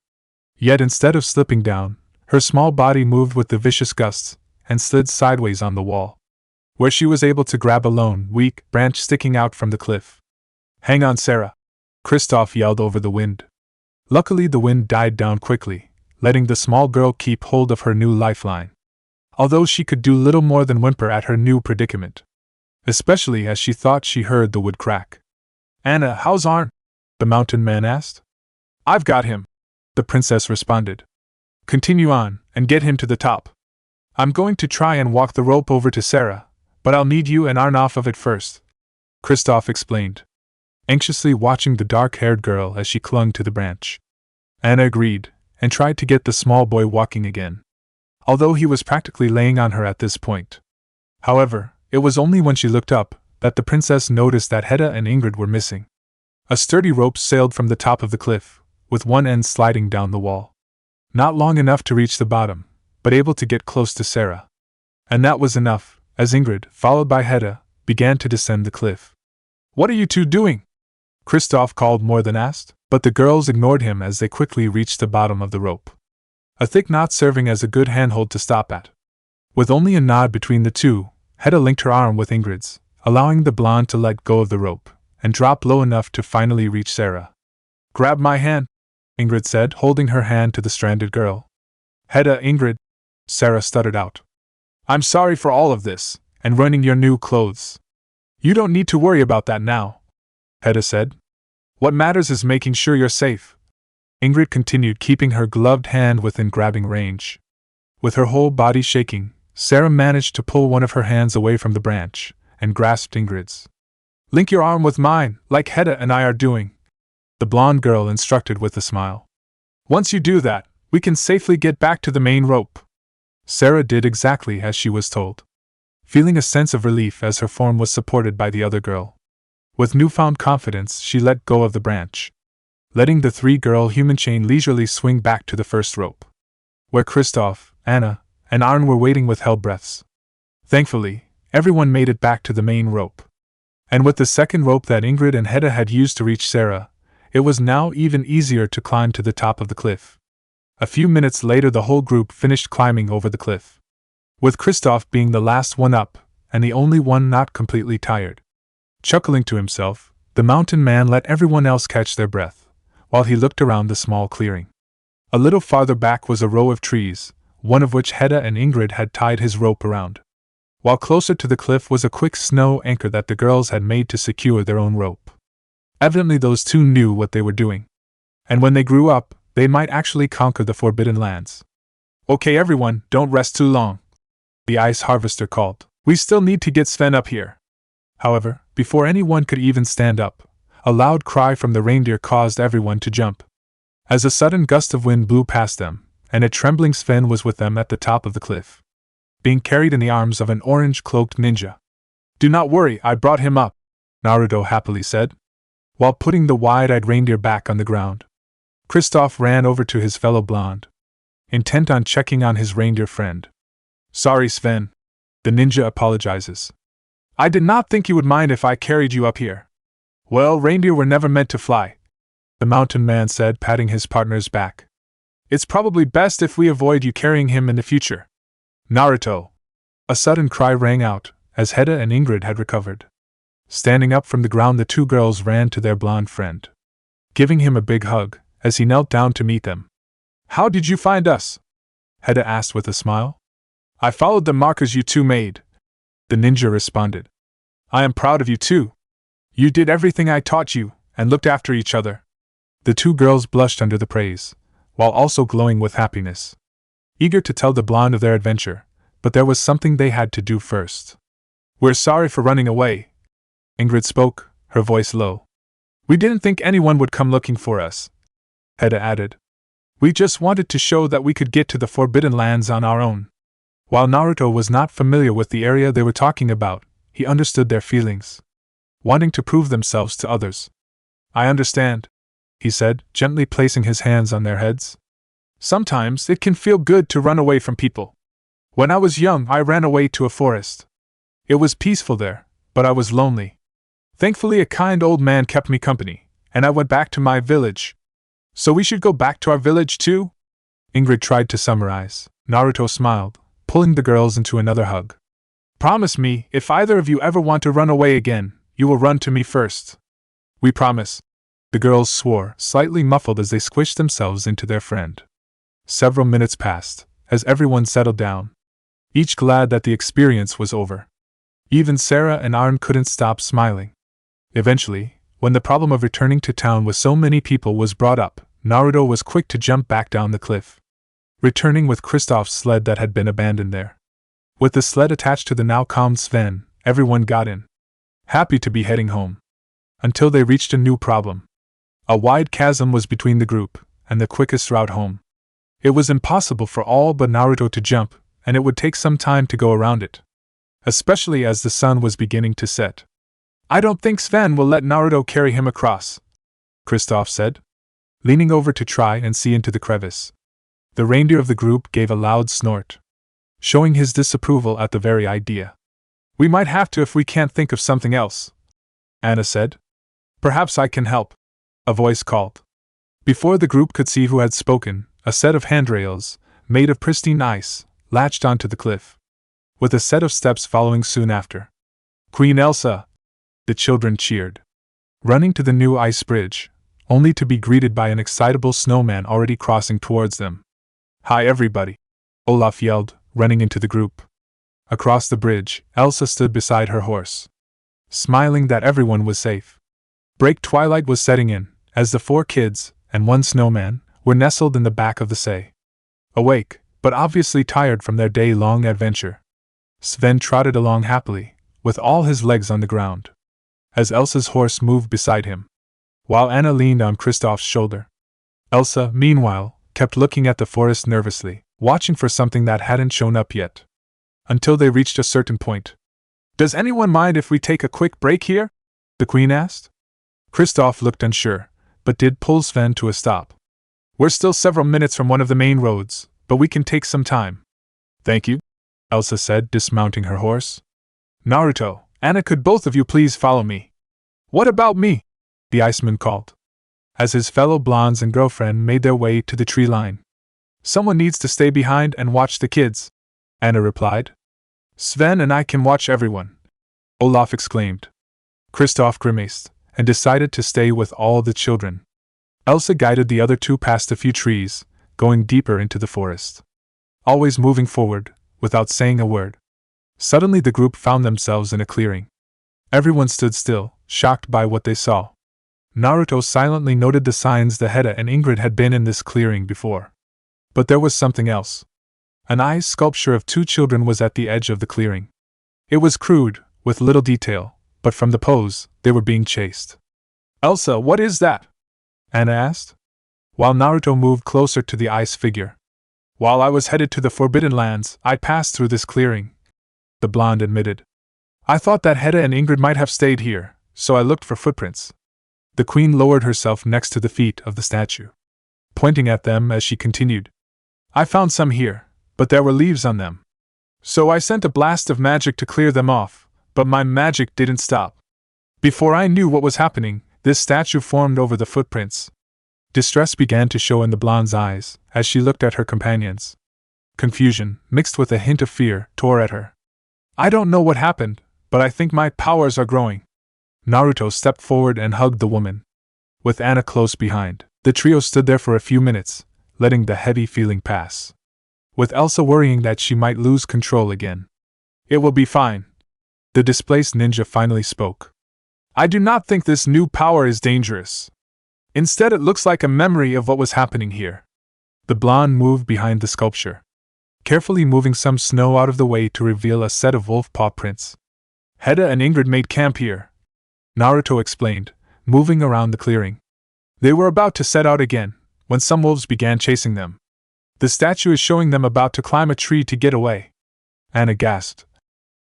Yet instead of slipping down, her small body moved with the vicious gusts and slid sideways on the wall, where she was able to grab a lone, weak branch sticking out from the cliff. Hang on, Sarah, Kristoff yelled over the wind. Luckily, the wind died down quickly, letting the small girl keep hold of her new lifeline, although she could do little more than whimper at her new predicament, especially as she thought she heard the wood crack. Anna, how's Arn? The mountain man asked. I've got him, the princess responded. Continue on, and get him to the top. I'm going to try and walk the rope over to Sarah, but I'll need you and Arn off of it first, Kristoff explained, anxiously watching the dark-haired girl as she clung to the branch. Anna agreed, and tried to get the small boy walking again, although he was practically laying on her at this point. However, it was only when she looked up that the princess noticed that Hedda and Ingrid were missing. A sturdy rope sailed from the top of the cliff, with one end sliding down the wall. Not long enough to reach the bottom, but able to get close to Sarah. And that was enough, as Ingrid, followed by Hedda, began to descend the cliff. What are you two doing? Kristoff called more than asked, but the girls ignored him as they quickly reached the bottom of the rope, a thick knot serving as a good handhold to stop at. With only a nod between the two, Hedda linked her arm with Ingrid's, allowing the blonde to let go of the rope and drop low enough to finally reach Sarah. Grab my hand, Ingrid said, holding her hand to the stranded girl. Hedda, Ingrid, Sarah stuttered out. I'm sorry for all of this, and ruining your new clothes. You don't need to worry about that now, Hedda said. What matters is making sure you're safe. Ingrid continued, keeping her gloved hand within grabbing range. With her whole body shaking, Sarah managed to pull one of her hands away from the branch and grasped Ingrid's. Link your arm with mine, like Hedda and I are doing, the blonde girl instructed with a smile. Once you do that, we can safely get back to the main rope. Sarah did exactly as she was told, feeling a sense of relief as her form was supported by the other girl. With newfound confidence, she let go of the branch, letting the three-girl human chain leisurely swing back to the first rope, where Kristoff, Anna, and Arn were waiting with held breaths. Thankfully, everyone made it back to the main rope. And with the second rope that Ingrid and Hedda had used to reach Sarah, it was now even easier to climb to the top of the cliff. A few minutes later, the whole group finished climbing over the cliff, with Kristoff being the last one up, and the only one not completely tired. Chuckling to himself, the mountain man let everyone else catch their breath, while he looked around the small clearing. A little farther back was a row of trees, one of which Hedda and Ingrid had tied his rope around, while closer to the cliff was a quick snow anchor that the girls had made to secure their own rope. Evidently those two knew what they were doing, and when they grew up, they might actually conquer the Forbidden Lands. Okay everyone, don't rest too long, the ice harvester called. We still need to get Sven up here. However, before anyone could even stand up, a loud cry from the reindeer caused everyone to jump. as a sudden gust of wind blew past them, and a trembling Sven was with them at the top of the cliff, being carried in the arms of an orange-cloaked ninja. "Do not worry, I brought him up," Naruto happily said, while putting the wide-eyed reindeer back on the ground. Kristoff ran over to his fellow blonde, intent on checking on his reindeer friend. "Sorry, Sven," the ninja apologizes. "I did not think you would mind if I carried you up here." "Well, reindeer were never meant to fly," the mountain man said, patting his partner's back. "It's probably best if we avoid you carrying him in the future." "Naruto!" A sudden cry rang out, as Hedda and Ingrid had recovered. Standing up from the ground, the two girls ran to their blonde friend, giving him a big hug, as he knelt down to meet them. "How did you find us?" Hedda asked with a smile. "I followed the markers you two made," the ninja responded. "I am proud of you too. You did everything I taught you, and looked after each other." The two girls blushed under the praise, while also glowing with happiness, eager to tell the blonde of their adventure, but there was something they had to do first. "We're sorry for running away," Ingrid spoke, her voice low. "We didn't think anyone would come looking for us," Hedda added. "We just wanted to show that we could get to the Forbidden Lands on our own." While Naruto was not familiar with the area they were talking about, he understood their feelings, wanting to prove themselves to others. "I understand," he said, gently placing his hands on their heads. "Sometimes it can feel good to run away from people. When I was young, I ran away to a forest. It was peaceful there, but I was lonely. Thankfully, a kind old man kept me company, and I went back to my village." "So we should go back to our village too?" Ingrid tried to summarize. Naruto smiled, pulling the girls into another hug. "Promise me, if either of you ever want to run away again, you will run to me first." "We promise." The girls swore, slightly muffled as they squished themselves into their friend. Several minutes passed, as everyone settled down, each glad that the experience was over. Even Sarah and Arn couldn't stop smiling. Eventually, when the problem of returning to town with so many people was brought up, Naruto was quick to jump back down the cliff, returning with Kristoff's sled that had been abandoned there. With the sled attached to the now calmed Sven, everyone got in, happy to be heading home. Until they reached a new problem. A wide chasm was between the group and the quickest route home. It was impossible for all but Naruto to jump, and it would take some time to go around it, especially as the sun was beginning to set. "I don't think Sven will let Naruto carry him across," Kristoff said, leaning over to try and see into the crevice. The reindeer of the group gave a loud snort, showing his disapproval at the very idea. "We might have to if we can't think of something else," Anna said. "Perhaps I can help," a voice called. Before the group could see who had spoken, a set of handrails, made of pristine ice, latched onto the cliff, with a set of steps following soon after. "Queen Elsa!" the children cheered, running to the new ice bridge, only to be greeted by an excitable snowman already crossing towards them. "Hi everybody!" Olaf yelled, running into the group. Across the bridge, Elsa stood beside her horse, smiling that everyone was safe. Break twilight was setting in, as the 4 kids, and 1 snowman, were nestled in the back of the sleigh. Awake, but obviously tired from their day-long adventure, Sven trotted along happily, with all his legs on the ground, as Elsa's horse moved beside him, while Anna leaned on Kristoff's shoulder. Elsa, meanwhile, kept looking at the forest nervously, watching for something that hadn't shown up yet, until they reached a certain point. "Does anyone mind if we take a quick break here?" the queen asked. Kristoff looked unsure, but did pull Sven to a stop. "We're still several minutes from one of the main roads, but we can take some time." "Thank you," Elsa said, dismounting her horse. "Naruto, Anna, could both of you please follow me?" "What about me?" the Iceman called, as his fellow blondes and girlfriend made their way to the tree line. "Someone needs to stay behind and watch the kids," Anna replied. "Sven and I can watch everyone," Olaf exclaimed. Kristoff grimaced, and decided to stay with all the children. Elsa guided the other 2 past a few trees, going deeper into the forest, always moving forward, without saying a word. Suddenly the group found themselves in a clearing. Everyone stood still, shocked by what they saw. Naruto silently noted the signs that Hedda and Ingrid had been in this clearing before. But there was something else. An ice sculpture of 2 children was at the edge of the clearing. It was crude, with little detail, but from the pose, they were being chased. "Elsa, what is that?" Anna asked. while Naruto moved closer to the ice figure. While I was headed to the Forbidden Lands, I passed through this clearing, the blonde admitted. I thought that Hedda and Ingrid might have stayed here, so I looked for footprints. The queen lowered herself next to the feet of the statue, pointing at them as she continued. I found some here, but there were leaves on them. So I sent a blast of magic to clear them off, but my magic didn't stop. Before I knew what was happening, this statue formed over the footprints. Distress began to show in the blonde's eyes as she looked at her companions. Confusion, mixed with a hint of fear, tore at her. I don't know what happened, but I think my powers are growing. Naruto stepped forward and hugged the woman. With Anna close behind, the trio stood there for a few minutes, letting the heavy feeling pass. With Elsa worrying that she might lose control again. It will be fine. The displaced ninja finally spoke. I do not think this new power is dangerous. Instead, it looks like a memory of what was happening here. The blonde moved behind the sculpture, carefully moving some snow out of the way to reveal a set of wolf paw prints. Hedda and Ingrid made camp here, Naruto explained, moving around the clearing. They were about to set out again, when some wolves began chasing them. The statue is showing them about to climb a tree to get away. Anna gasped.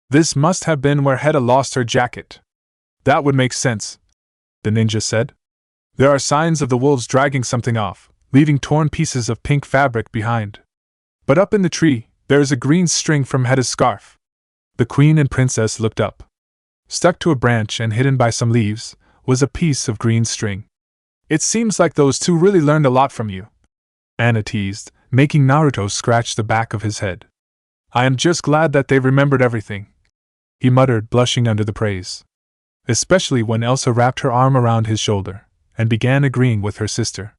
This must have been where Hedda lost her jacket. That would make sense, the ninja said. There are signs of the wolves dragging something off, leaving torn pieces of pink fabric behind. But up in the tree, there is a green string from Hedda's scarf. The queen and princess looked up. Stuck to a branch and hidden by some leaves, was a piece of green string. It seems like those two really learned a lot from you, Anna teased, making Naruto scratch the back of his head. I am just glad that they remembered everything, he muttered, blushing under the praise. Especially when Elsa wrapped her arm around his shoulder and began agreeing with her sister.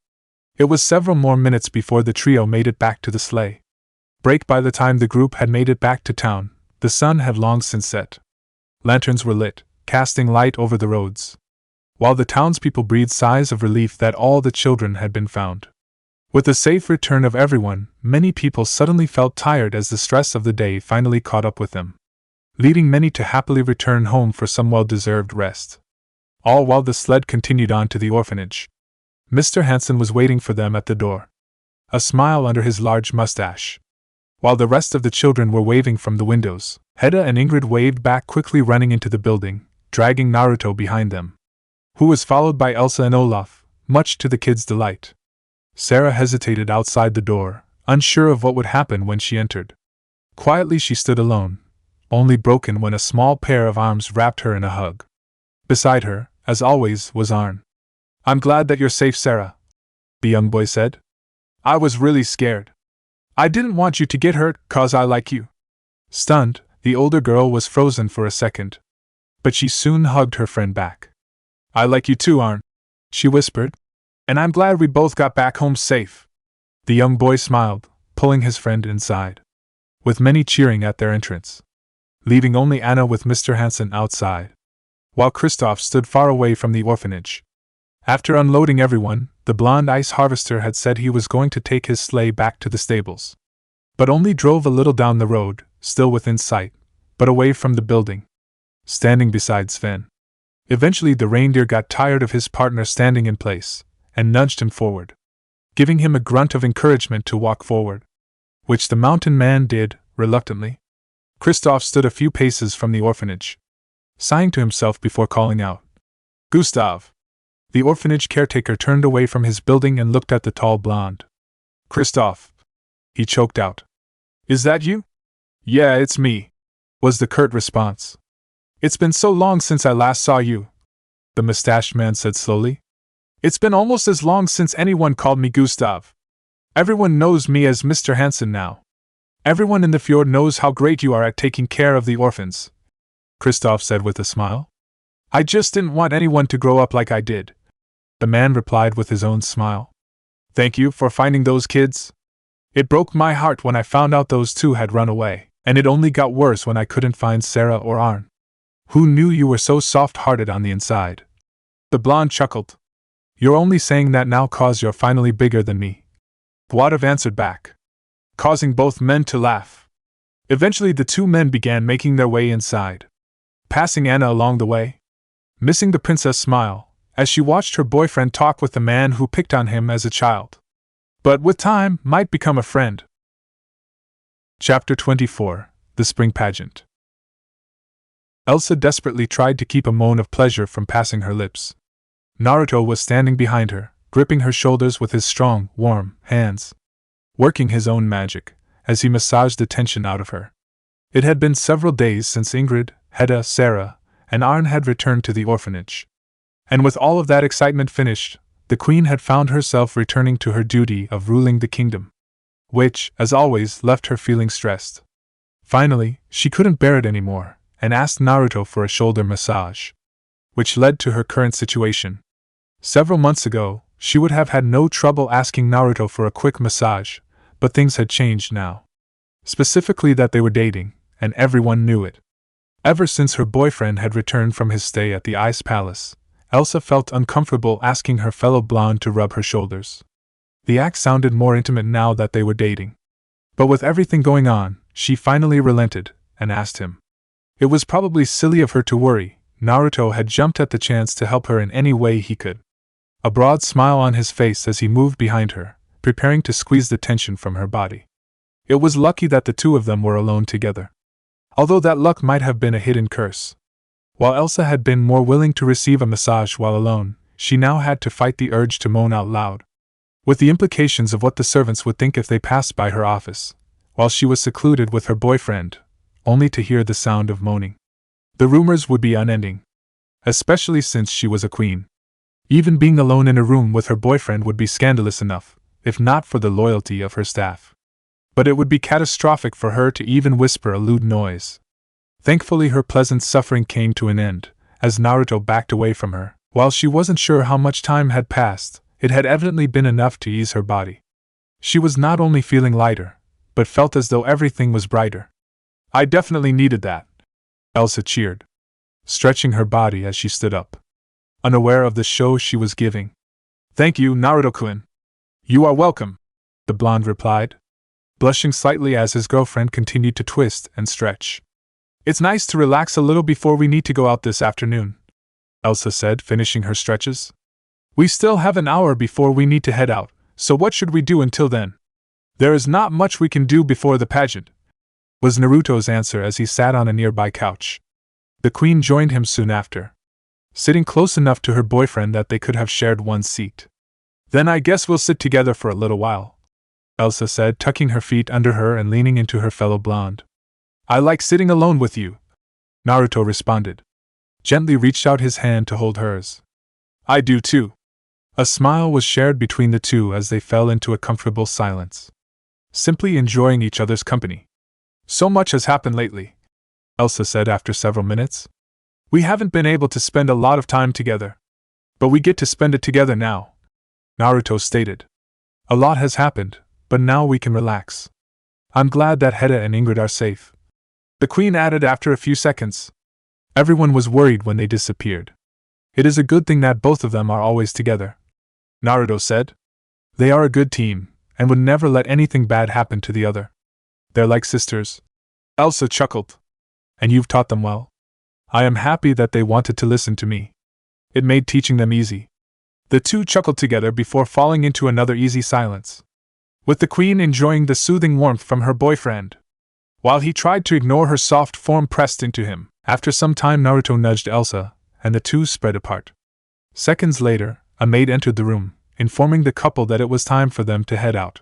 It was several more minutes before the trio made it back to the sleigh. By the time the group had made it back to town, the sun had long since set. Lanterns were lit, casting light over the roads, while the townspeople breathed sighs of relief that all the children had been found. With the safe return of everyone, many people suddenly felt tired as the stress of the day finally caught up with them, leading many to happily return home for some well-deserved rest. All while the sled continued on to the orphanage. Mr. Hanson was waiting for them at the door, a smile under his large mustache. While the rest of the children were waving from the windows, Hedda and Ingrid waved back, quickly running into the building, dragging Naruto behind them, who was followed by Elsa and Olaf, much to the kids' delight. Sarah hesitated outside the door, unsure of what would happen when she entered. Quietly she stood alone, only broken when a small pair of arms wrapped her in a hug. Beside her, as always, was Arn. I'm glad that you're safe, Sarah, the young boy said. I was really scared. I didn't want you to get hurt, 'cause I like you. Stunned, the older girl was frozen for a second. But she soon hugged her friend back. I like you too, Arn, she whispered. And I'm glad we both got back home safe. The young boy smiled, pulling his friend inside, with many cheering at their entrance, leaving only Anna with Mr. Hanson outside, while Kristoff stood far away from the orphanage. After unloading everyone, the blonde ice harvester had said he was going to take his sleigh back to the stables, but only drove a little down the road, still within sight, but away from the building, standing beside Sven. Eventually the reindeer got tired of his partner standing in place, and nudged him forward, giving him a grunt of encouragement to walk forward, which the mountain man did, reluctantly. Kristoff stood a few paces from the orphanage, sighing to himself before calling out, Gustav! The orphanage caretaker turned away from his building and looked at the tall blonde. Kristoff! He choked out. Is that you? Yeah, it's me, was the curt response. It's been so long since I last saw you, the mustached man said slowly. It's been almost as long since anyone called me Gustav. Everyone knows me as Mr. Hanson now. Everyone in the fjord knows how great you are at taking care of the orphans, Kristoff said with a smile. I just didn't want anyone to grow up like I did, the man replied with his own smile. Thank you for finding those kids. It broke my heart when I found out those two had run away, and it only got worse when I couldn't find Sarah or Arn. Who knew you were so soft-hearted on the inside? The blonde chuckled. You're only saying that now 'cause you're finally bigger than me, Guadav answered back, causing both men to laugh. Eventually the two men began making their way inside, passing Anna along the way, missing the princess smile, as she watched her boyfriend talk with the man who picked on him as a child. but with time might become a friend. Chapter 24: The Spring Pageant. Elsa desperately tried to keep a moan of pleasure from passing her lips. Naruto was standing behind her, gripping her shoulders with his strong, warm hands, working his own magic, as he massaged the tension out of her. It had been several days since Ingrid, Hedda, Sarah, and Arn had returned to the orphanage. And with all of that excitement finished, the queen had found herself returning to her duty of ruling the kingdom, which, as always, left her feeling stressed. Finally, she couldn't bear it anymore, and asked Naruto for a shoulder massage, which led to her current situation. Several months ago, she would have had no trouble asking Naruto for a quick massage, but things had changed now. Specifically that they were dating, and everyone knew it. Ever since her boyfriend had returned from his stay at the Ice Palace, Elsa felt uncomfortable asking her fellow blonde to rub her shoulders. The act sounded more intimate now that they were dating. But with everything going on, she finally relented, and asked him. It was probably silly of her to worry. Naruto had jumped at the chance to help her in any way he could. A broad smile on his face as he moved behind her, preparing to squeeze the tension from her body. It was lucky that the two of them were alone together. Although that luck might have been a hidden curse. While Elsa had been more willing to receive a massage while alone, she now had to fight the urge to moan out loud, with the implications of what the servants would think if they passed by her office, while she was secluded with her boyfriend, only to hear the sound of moaning. The rumors would be unending, especially since she was a queen. Even being alone in a room with her boyfriend would be scandalous enough, if not for the loyalty of her staff. But it would be catastrophic for her to even whisper a lewd noise. Thankfully her pleasant suffering came to an end, as Naruto backed away from her. While she wasn't sure how much time had passed, it had evidently been enough to ease her body. She was not only feeling lighter, but felt as though everything was brighter. I definitely needed that, Elsa cheered, stretching her body as she stood up, unaware of the show she was giving. Thank you, Naruto-kun. You are welcome, the blonde replied, blushing slightly as his girlfriend continued to twist and stretch. It's nice to relax a little before we need to go out this afternoon, Elsa said, finishing her stretches. We still have an hour before we need to head out, so what should we do until then? There is not much we can do before the pageant, was Naruto's answer as he sat on a nearby couch. The queen joined him soon after, sitting close enough to her boyfriend that they could have shared one seat. Then I guess we'll sit together for a little while, Elsa said, tucking her feet under her and leaning into her fellow blonde. I like sitting alone with you, Naruto responded, gently reached out his hand to hold hers. I do too. A smile was shared between the two as they fell into a comfortable silence, simply enjoying each other's company. So much has happened lately, Elsa said after several minutes. We haven't been able to spend a lot of time together, but we get to spend it together now, Naruto stated. A lot has happened, but now we can relax. I'm glad that Hedda and Ingrid are safe, the queen added after a few seconds. Everyone was worried when they disappeared. It is a good thing that both of them are always together, Naruto said. They are a good team, and would never let anything bad happen to the other. They're like sisters. Elsa chuckled. And you've taught them well. I am happy that they wanted to listen to me. It made teaching them easy. The two chuckled together before falling into another easy silence, with the queen enjoying the soothing warmth from her boyfriend, while he tried to ignore her soft form pressed into him. After some time Naruto nudged Elsa, and the two spread apart. Seconds later, a maid entered the room, informing the couple that it was time for them to head out.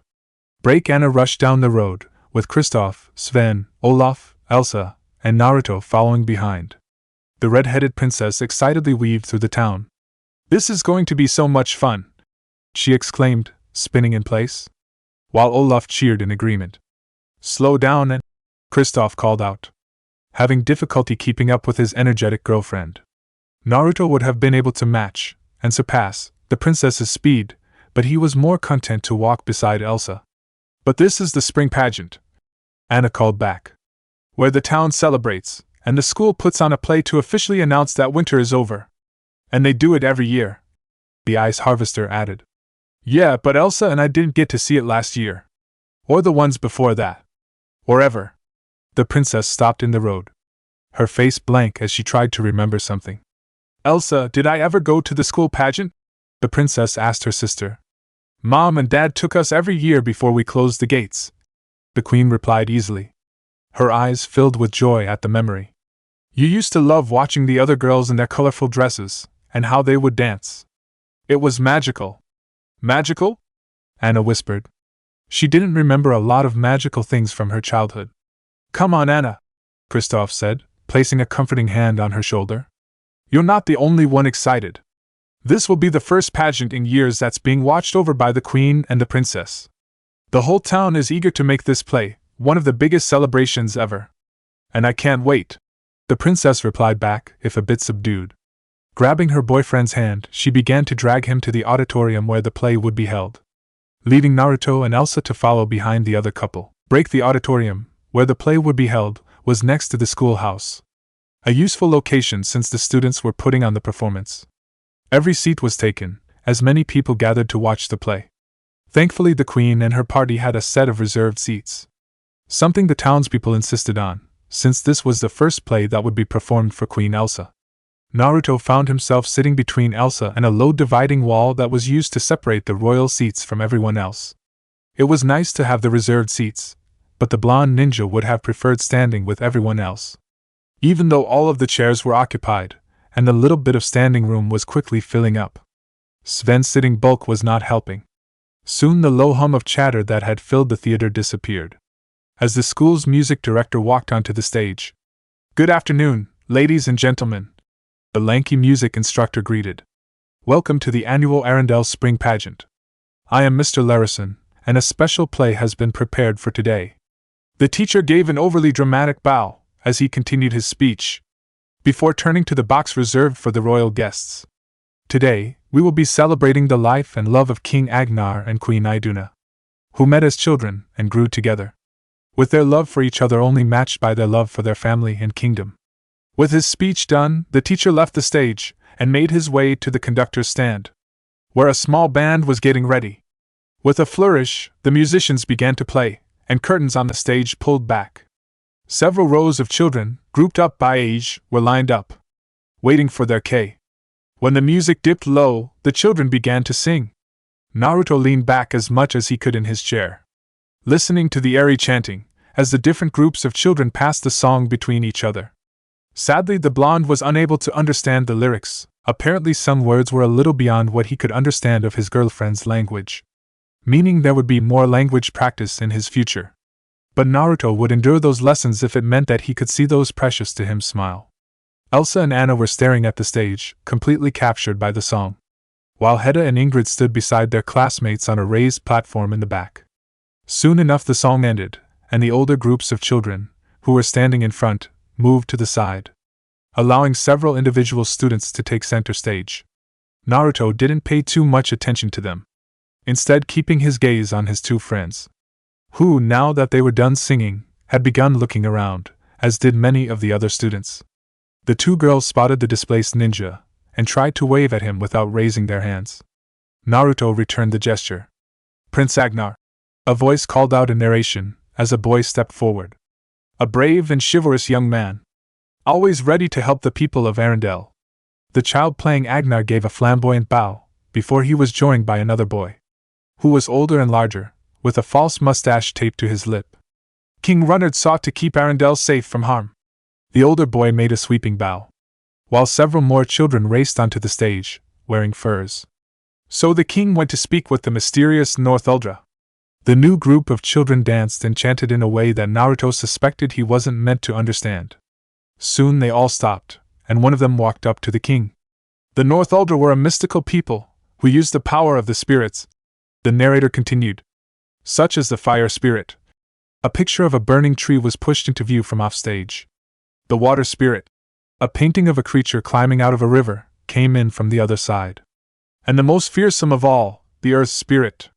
Anna rushed down the road, with Kristoff, Sven, Olaf, Elsa, and Naruto following behind. The red-headed princess excitedly weaved through the town. This is going to be so much fun, she exclaimed, spinning in place, while Olaf cheered in agreement. Slow down, and Kristoff called out, having difficulty keeping up with his energetic girlfriend. Naruto would have been able to match, and surpass, the princess's speed, but he was more content to walk beside Elsa. But this is the spring pageant, Anna called back, where the town celebrates, and the school puts on a play to officially announce that winter is over. And they do it every year, the ice harvester added. Yeah, but Elsa and I didn't get to see it last year. Or the ones before that. Or ever. The princess stopped in the road, her face blank as she tried to remember something. Elsa, did I ever go to the school pageant? The princess asked her sister. Mom and Dad took us every year before we closed the gates, the Queen replied easily. Her eyes filled with joy at the memory. You used to love watching the other girls in their colorful dresses, and how they would dance. It was magical. Magical? Anna whispered. She didn't remember a lot of magical things from her childhood. Come on, Anna, Kristoff said, placing a comforting hand on her shoulder. You're not the only one excited. This will be the first pageant in years that's being watched over by the Queen and the Princess. The whole town is eager to make this play one of the biggest celebrations ever. And I can't wait, the Princess replied back, if a bit subdued. Grabbing her boyfriend's hand, she began to drag him to the auditorium where the play would be held. Leaving Naruto and Elsa to follow behind the other couple. The auditorium, where the play would be held, was next to the schoolhouse. A useful location since the students were putting on the performance. Every seat was taken, as many people gathered to watch the play. Thankfully, the Queen and her party had a set of reserved seats. Something the townspeople insisted on, since this was the first play that would be performed for Queen Elsa. Naruto found himself sitting between Elsa and a low dividing wall that was used to separate the royal seats from everyone else. It was nice to have the reserved seats, but the blonde ninja would have preferred standing with everyone else. Even though all of the chairs were occupied, and the little bit of standing room was quickly filling up, Sven's sitting bulk was not helping. Soon the low hum of chatter that had filled the theater disappeared. As the school's music director walked onto the stage. Good afternoon, ladies and gentlemen, the lanky music instructor greeted. Welcome to the annual Arendelle Spring Pageant. I am Mr. Larison, and a special play has been prepared for today. The teacher gave an overly dramatic bow as he continued his speech, before turning to the box reserved for the royal guests. Today, we will be celebrating the life and love of King Agnar and Queen Iduna, who met as children and grew together, with their love for each other only matched by their love for their family and kingdom. With his speech done, the teacher left the stage and made his way to the conductor's stand, where a small band was getting ready. With a flourish, the musicians began to play, and curtains on the stage pulled back. Several rows of children, grouped up by age, were lined up, waiting for their K. When the music dipped low, the children began to sing. Naruto leaned back as much as he could in his chair, listening to the airy chanting, as the different groups of children passed the song between each other. Sadly, the blonde was unable to understand the lyrics. Apparently some words were a little beyond what he could understand of his girlfriend's language, meaning there would be more language practice in his future. But Naruto would endure those lessons if it meant that he could see those precious to him smile. Elsa and Anna were staring at the stage, completely captured by the song, while Hedda and Ingrid stood beside their classmates on a raised platform in the back. Soon enough the song ended, and the older groups of children, who were standing in front, moved to the side, allowing several individual students to take center stage. Naruto didn't pay too much attention to them, instead keeping his gaze on his two friends, who, now that they were done singing, had begun looking around, as did many of the other students. The two girls spotted the displaced ninja, and tried to wave at him without raising their hands. Naruto returned the gesture. Prince Agnar, a voice called out in narration, as a boy stepped forward. A brave and chivalrous young man, always ready to help the people of Arendelle. The child playing Agnar gave a flamboyant bow, before he was joined by another boy, who was older and larger, with a false mustache taped to his lip. King Runnard sought to keep Arendelle safe from harm. The older boy made a sweeping bow, while several more children raced onto the stage, wearing furs. So the king went to speak with the mysterious North Uldra. The new group of children danced and chanted in a way that Naruto suspected he wasn't meant to understand. Soon they all stopped, and one of them walked up to the king. The North Uldra were a mystical people, who used the power of the spirits. The narrator continued. Such as the fire spirit. A picture of a burning tree was pushed into view from offstage. The water spirit, a painting of a creature climbing out of a river, came in from the other side. And the most fearsome of all, the earth spirit.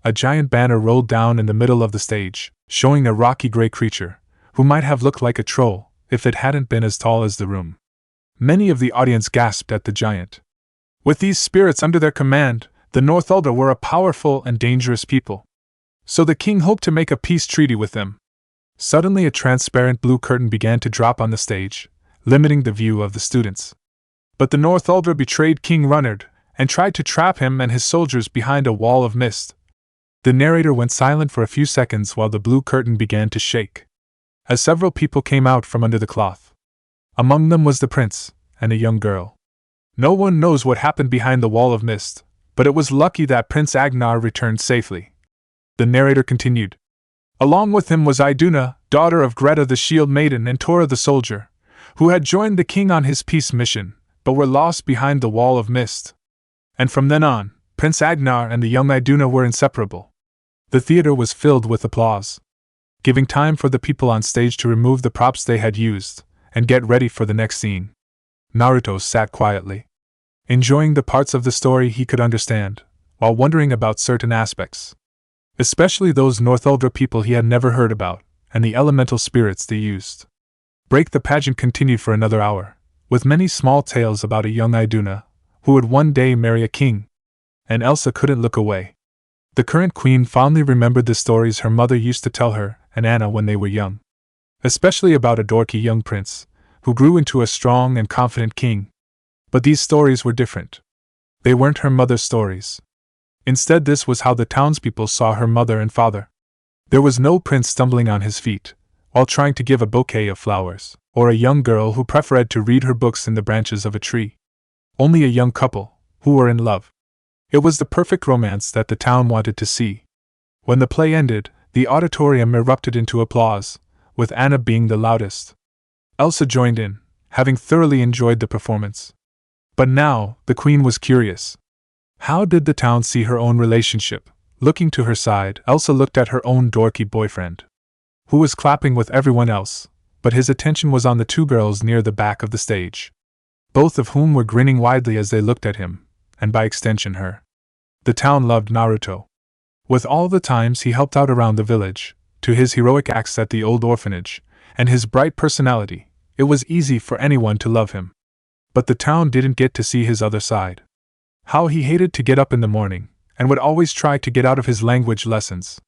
A giant banner rolled down in the middle of the stage, showing a rocky gray creature, who might have looked like a troll, if it hadn't been as tall as the room. Many of the audience gasped at the giant. With these spirits under their command, the North Uldra were a powerful and dangerous people. So the king hoped to make a peace treaty with them. Suddenly a transparent blue curtain began to drop on the stage, limiting the view of the students. But the North Uldra betrayed King Runnard, and tried to trap him and his soldiers behind a wall of mist. The narrator went silent for a few seconds while the blue curtain began to shake, as several people came out from under the cloth. Among them was the prince and a young girl. No one knows what happened behind the wall of mist, but it was lucky that Prince Agnar returned safely. The narrator continued. Along with him was Iduna, daughter of Greta the Shield Maiden and Tora the Soldier, who had joined the king on his peace mission, but were lost behind the wall of mist. And from then on, Prince Agnar and the young Iduna were inseparable. The theater was filled with applause, giving time for the people on stage to remove the props they had used and get ready for the next scene. Naruto sat quietly, enjoying the parts of the story he could understand, while wondering about certain aspects, especially those Northuldra people he had never heard about, and the elemental spirits they used. The pageant continued for another hour, with many small tales about a young Iduna, who would one day marry a king, and Elsa couldn't look away. The current queen fondly remembered the stories her mother used to tell her and Anna when they were young, especially about a dorky young prince, who grew into a strong and confident king. But these stories were different. They weren't her mother's stories. Instead, this was how the townspeople saw her mother and father. There was no prince stumbling on his feet while trying to give a bouquet of flowers, or a young girl who preferred to read her books in the branches of a tree. Only a young couple who were in love. It was the perfect romance that the town wanted to see. When the play ended, the auditorium erupted into applause, with Anna being the loudest. Elsa joined in, having thoroughly enjoyed the performance. But now, the queen was curious. How did the town see her own relationship? Looking to her side, Elsa looked at her own dorky boyfriend, who was clapping with everyone else, but his attention was on the two girls near the back of the stage, both of whom were grinning widely as they looked at him, and by extension her. The town loved Naruto. With all the times he helped out around the village, to his heroic acts at the old orphanage, and his bright personality, it was easy for anyone to love him. But the town didn't get to see his other side. How he hated to get up in the morning, and would always try to get out of his language lessons.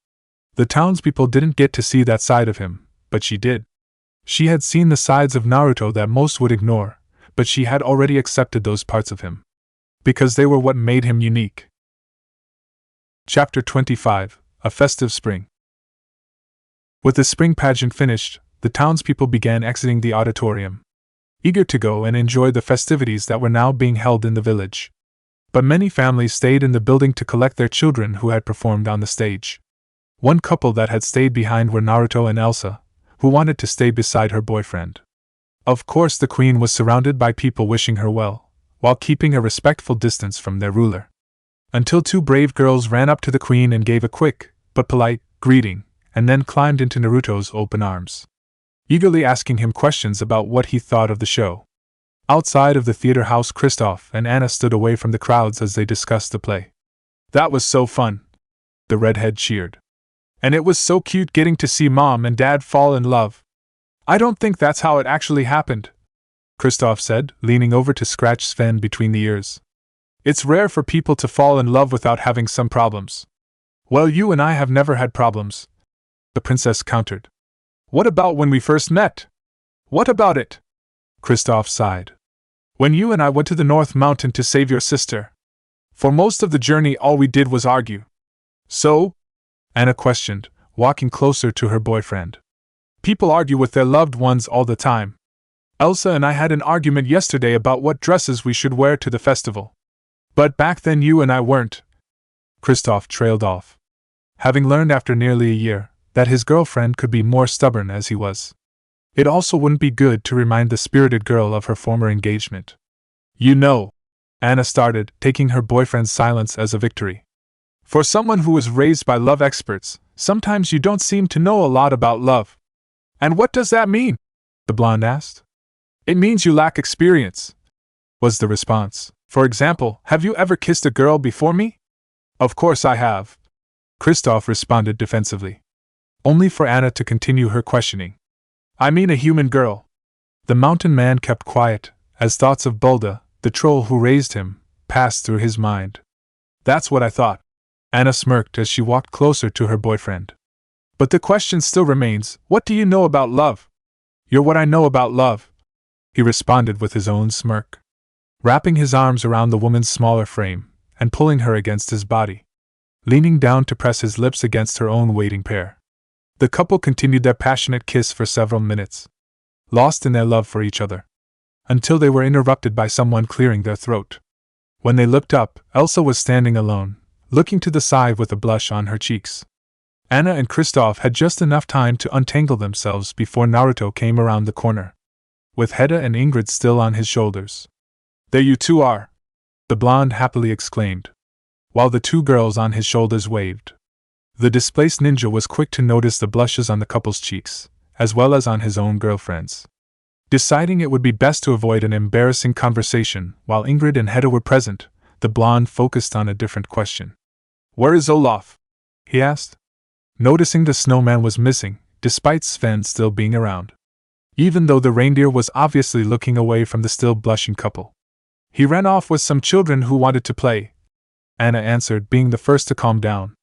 The townspeople didn't get to see that side of him, but she did. She had seen the sides of Naruto that most would ignore, but she had already accepted those parts of him, because they were what made him unique. Chapter 25: A Festive Spring. With the spring pageant finished, the townspeople began exiting the auditorium, eager to go and enjoy the festivities that were now being held in the village. But many families stayed in the building to collect their children who had performed on the stage. One couple that had stayed behind were Naruto and Elsa, who wanted to stay beside her boyfriend. Of course, the queen was surrounded by people wishing her well, while keeping a respectful distance from their ruler. Until two brave girls ran up to the queen and gave a quick, but polite, greeting, and then climbed into Naruto's open arms, eagerly asking him questions about what he thought of the show. Outside of the theater house, Kristoff and Anna stood away from the crowds as they discussed the play. That was so fun, the redhead cheered. And it was so cute getting to see Mom and Dad fall in love. I don't think that's how it actually happened, Kristoff said, leaning over to scratch Sven between the ears. It's rare for people to fall in love without having some problems. Well, you and I have never had problems, the princess countered. What about when we first met? What about it? Kristoff sighed. When you and I went to the North Mountain to save your sister. For most of the journey, all we did was argue. So? Anna questioned, walking closer to her boyfriend. People argue with their loved ones all the time. Elsa and I had an argument yesterday about what dresses we should wear to the festival. But back then you and I weren't. Kristoff trailed off, having learned after nearly a year that his girlfriend could be more stubborn as he was. It also wouldn't be good to remind the spirited girl of her former engagement. You know, Anna started, taking her boyfriend's silence as a victory. For someone who was raised by love experts, sometimes you don't seem to know a lot about love. And what does that mean? The blonde asked. It means you lack experience, was the response. For example, have you ever kissed a girl before me? Of course I have, Kristoff responded defensively, only for Anna to continue her questioning. I mean a human girl. The mountain man kept quiet, as thoughts of Bulda, the troll who raised him, passed through his mind. That's what I thought. Anna smirked as she walked closer to her boyfriend. But the question still remains, what do you know about love? You're what I know about love, he responded with his own smirk. wrapping his arms around the woman's smaller frame and pulling her against his body, leaning down to press his lips against her own waiting pair. The couple continued their passionate kiss for several minutes, lost in their love for each other, until they were interrupted by someone clearing their throat. When they looked up, Elsa was standing alone, looking to the side with a blush on her cheeks. Anna and Kristoff had just enough time to untangle themselves before Naruto came around the corner, with Hedda and Ingrid still on his shoulders. "There you two are!" the blonde happily exclaimed, while the two girls on his shoulders waved. The displaced ninja was quick to notice the blushes on the couple's cheeks, as well as on his own girlfriend's. Deciding it would be best to avoid an embarrassing conversation while Ingrid and Hedda were present, the blonde focused on a different question. "Where is Olaf?" he asked, noticing the snowman was missing, despite Sven still being around. Even though the reindeer was obviously looking away from the still blushing couple. "He ran off with some children who wanted to play," Anna answered, being the first to calm down.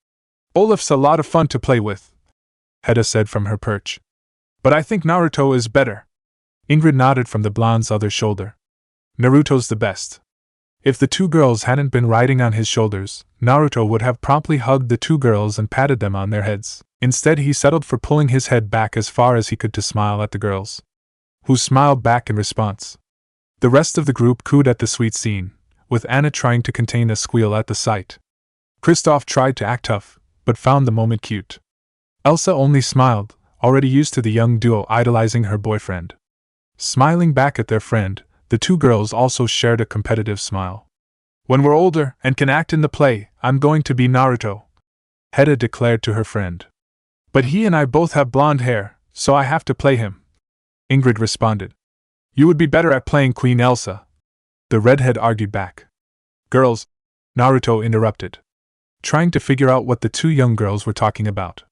"Olaf's a lot of fun to play with," Hedda said from her perch. "But I think Naruto is better." Ingrid nodded from the blonde's other shoulder. "Naruto's the best." If the two girls hadn't been riding on his shoulders, Naruto would have promptly hugged the two girls and patted them on their heads. Instead, he settled for pulling his head back as far as he could to smile at the girls, who smiled back in response. The rest of the group cooed at the sweet scene, with Anna trying to contain a squeal at the sight. Kristoff tried to act tough, but found the moment cute. Elsa only smiled, already used to the young duo idolizing her boyfriend. Smiling back at their friend, the two girls also shared a competitive smile. "When we're older and can act in the play, I'm going to be Naruto," Hedda declared to her friend. "But he and I both have blonde hair, so I have to play him," Ingrid responded. "You would be better at playing Queen Elsa," the redhead argued back. "Girls," Naruto interrupted, trying to figure out what the two young girls were talking about.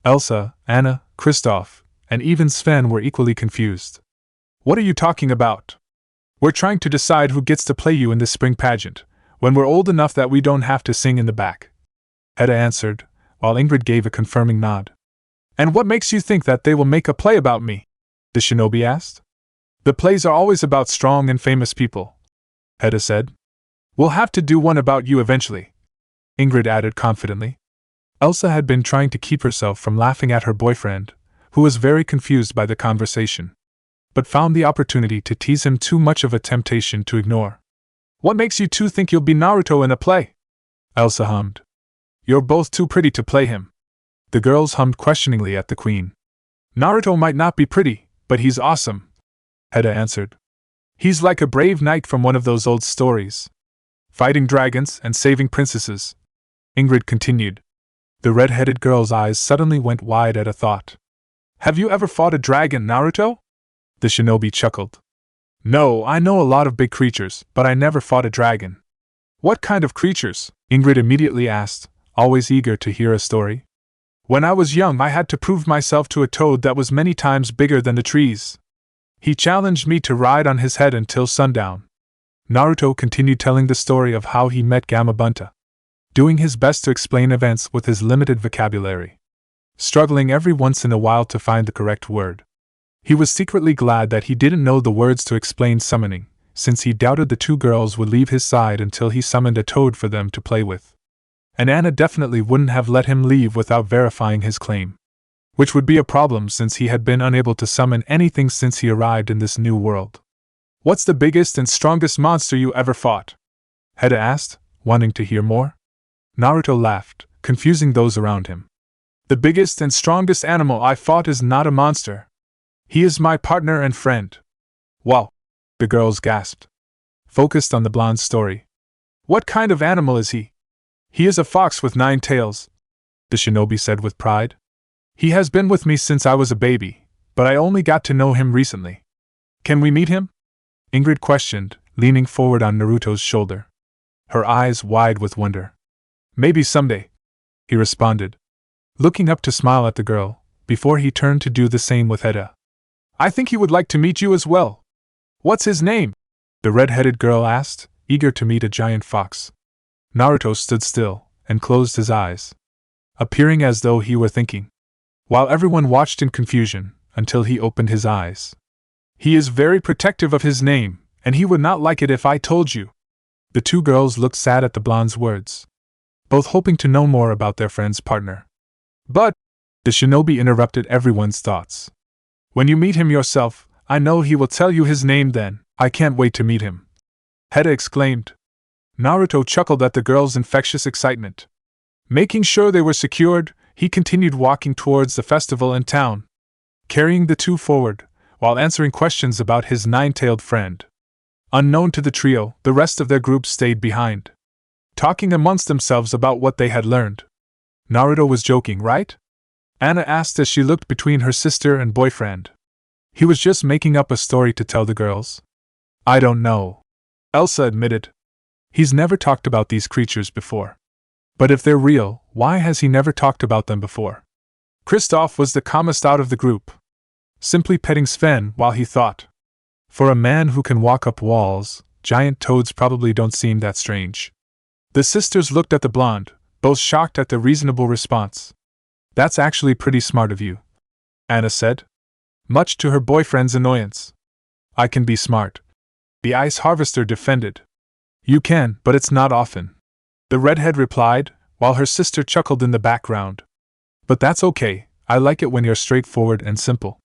Elsa, Anna, Kristoff, and even Sven were equally confused. "What are you talking about?" "We're trying to decide who gets to play you in this spring pageant, when we're old enough that we don't have to sing in the back," Hedda answered, while Ingrid gave a confirming nod. "And what makes you think that they will make a play about me?" the shinobi asked. "The plays are always about strong and famous people," Hedda said. "We'll have to do one about you eventually," Ingrid added confidently. Elsa had been trying to keep herself from laughing at her boyfriend, who was very confused by the conversation, but found the opportunity to tease him too much of a temptation to ignore. "What makes you two think you'll be Naruto in a play?" Elsa hummed. "You're both too pretty to play him." The girls hummed questioningly at the queen. "Naruto might not be pretty, but he's awesome," Hedda answered. "He's like a brave knight from one of those old stories, fighting dragons and saving princesses," Ingrid continued. The red-headed girl's eyes suddenly went wide at a thought. "Have you ever fought a dragon, Naruto?" the shinobi chuckled. "No, I know a lot of big creatures, but I never fought a dragon." "What kind of creatures?" Ingrid immediately asked, always eager to hear a story. "When I was young, I had to prove myself to a toad that was many times bigger than the trees. He challenged me to ride on his head until sundown." Naruto continued telling the story of how he met Gamabunta, doing his best to explain events with his limited vocabulary, struggling every once in a while to find the correct word. He was secretly glad that he didn't know the words to explain summoning, since he doubted the two girls would leave his side until he summoned a toad for them to play with. And Anna definitely wouldn't have let him leave without verifying his claim, which would be a problem since he had been unable to summon anything since he arrived in this new world. "What's the biggest and strongest monster you ever fought?" Hedda asked, wanting to hear more. Naruto laughed, confusing those around him. "The biggest and strongest animal I fought is not a monster. He is my partner and friend." "Wow!" the girls gasped, focused on the blonde's story. "What kind of animal is he?" "He is a fox with 9 tails," the shinobi said with pride. "He has been with me since I was a baby, but I only got to know him recently." "Can we meet him?" Ingrid questioned, leaning forward on Naruto's shoulder, her eyes wide with wonder. "Maybe someday," he responded, looking up to smile at the girl, before he turned to do the same with Hedda. "I think he would like to meet you as well." "What's his name?" the red-headed girl asked, eager to meet a giant fox. Naruto stood still and closed his eyes, appearing as though he were thinking, while everyone watched in confusion until he opened his eyes. "He is very protective of his name, And he would not like it if I told you. The two girls looked sad at the blonde's words, both hoping to know more about their friend's partner. But, the shinobi interrupted everyone's thoughts. When you meet him yourself, I know he will tell you his name then. I can't wait to meet him. Heda exclaimed. Naruto chuckled at the girls' infectious excitement. Making sure they were secured, he continued walking towards the festival in town, carrying the two forward, while answering questions about his nine-tailed friend. Unknown to the trio, the rest of their group stayed behind, talking amongst themselves about what they had learned. Naruto was joking, right? Anna asked as she looked between her sister and boyfriend. He was just making up a story to tell the girls. I don't know, Elsa admitted. He's never talked about these creatures before. But if they're real, why has he never talked about them before? Kristoff was the calmest out of the group, simply petting Sven while he thought. For a man who can walk up walls, giant toads probably don't seem that strange. The sisters looked at the blonde, both shocked at the reasonable response. That's actually pretty smart of you, Anna said, much to her boyfriend's annoyance. I can be smart, the ice harvester defended. You can, but it's not often, the redhead replied, while her sister chuckled in the background. But that's okay, I like it when you're straightforward and simple.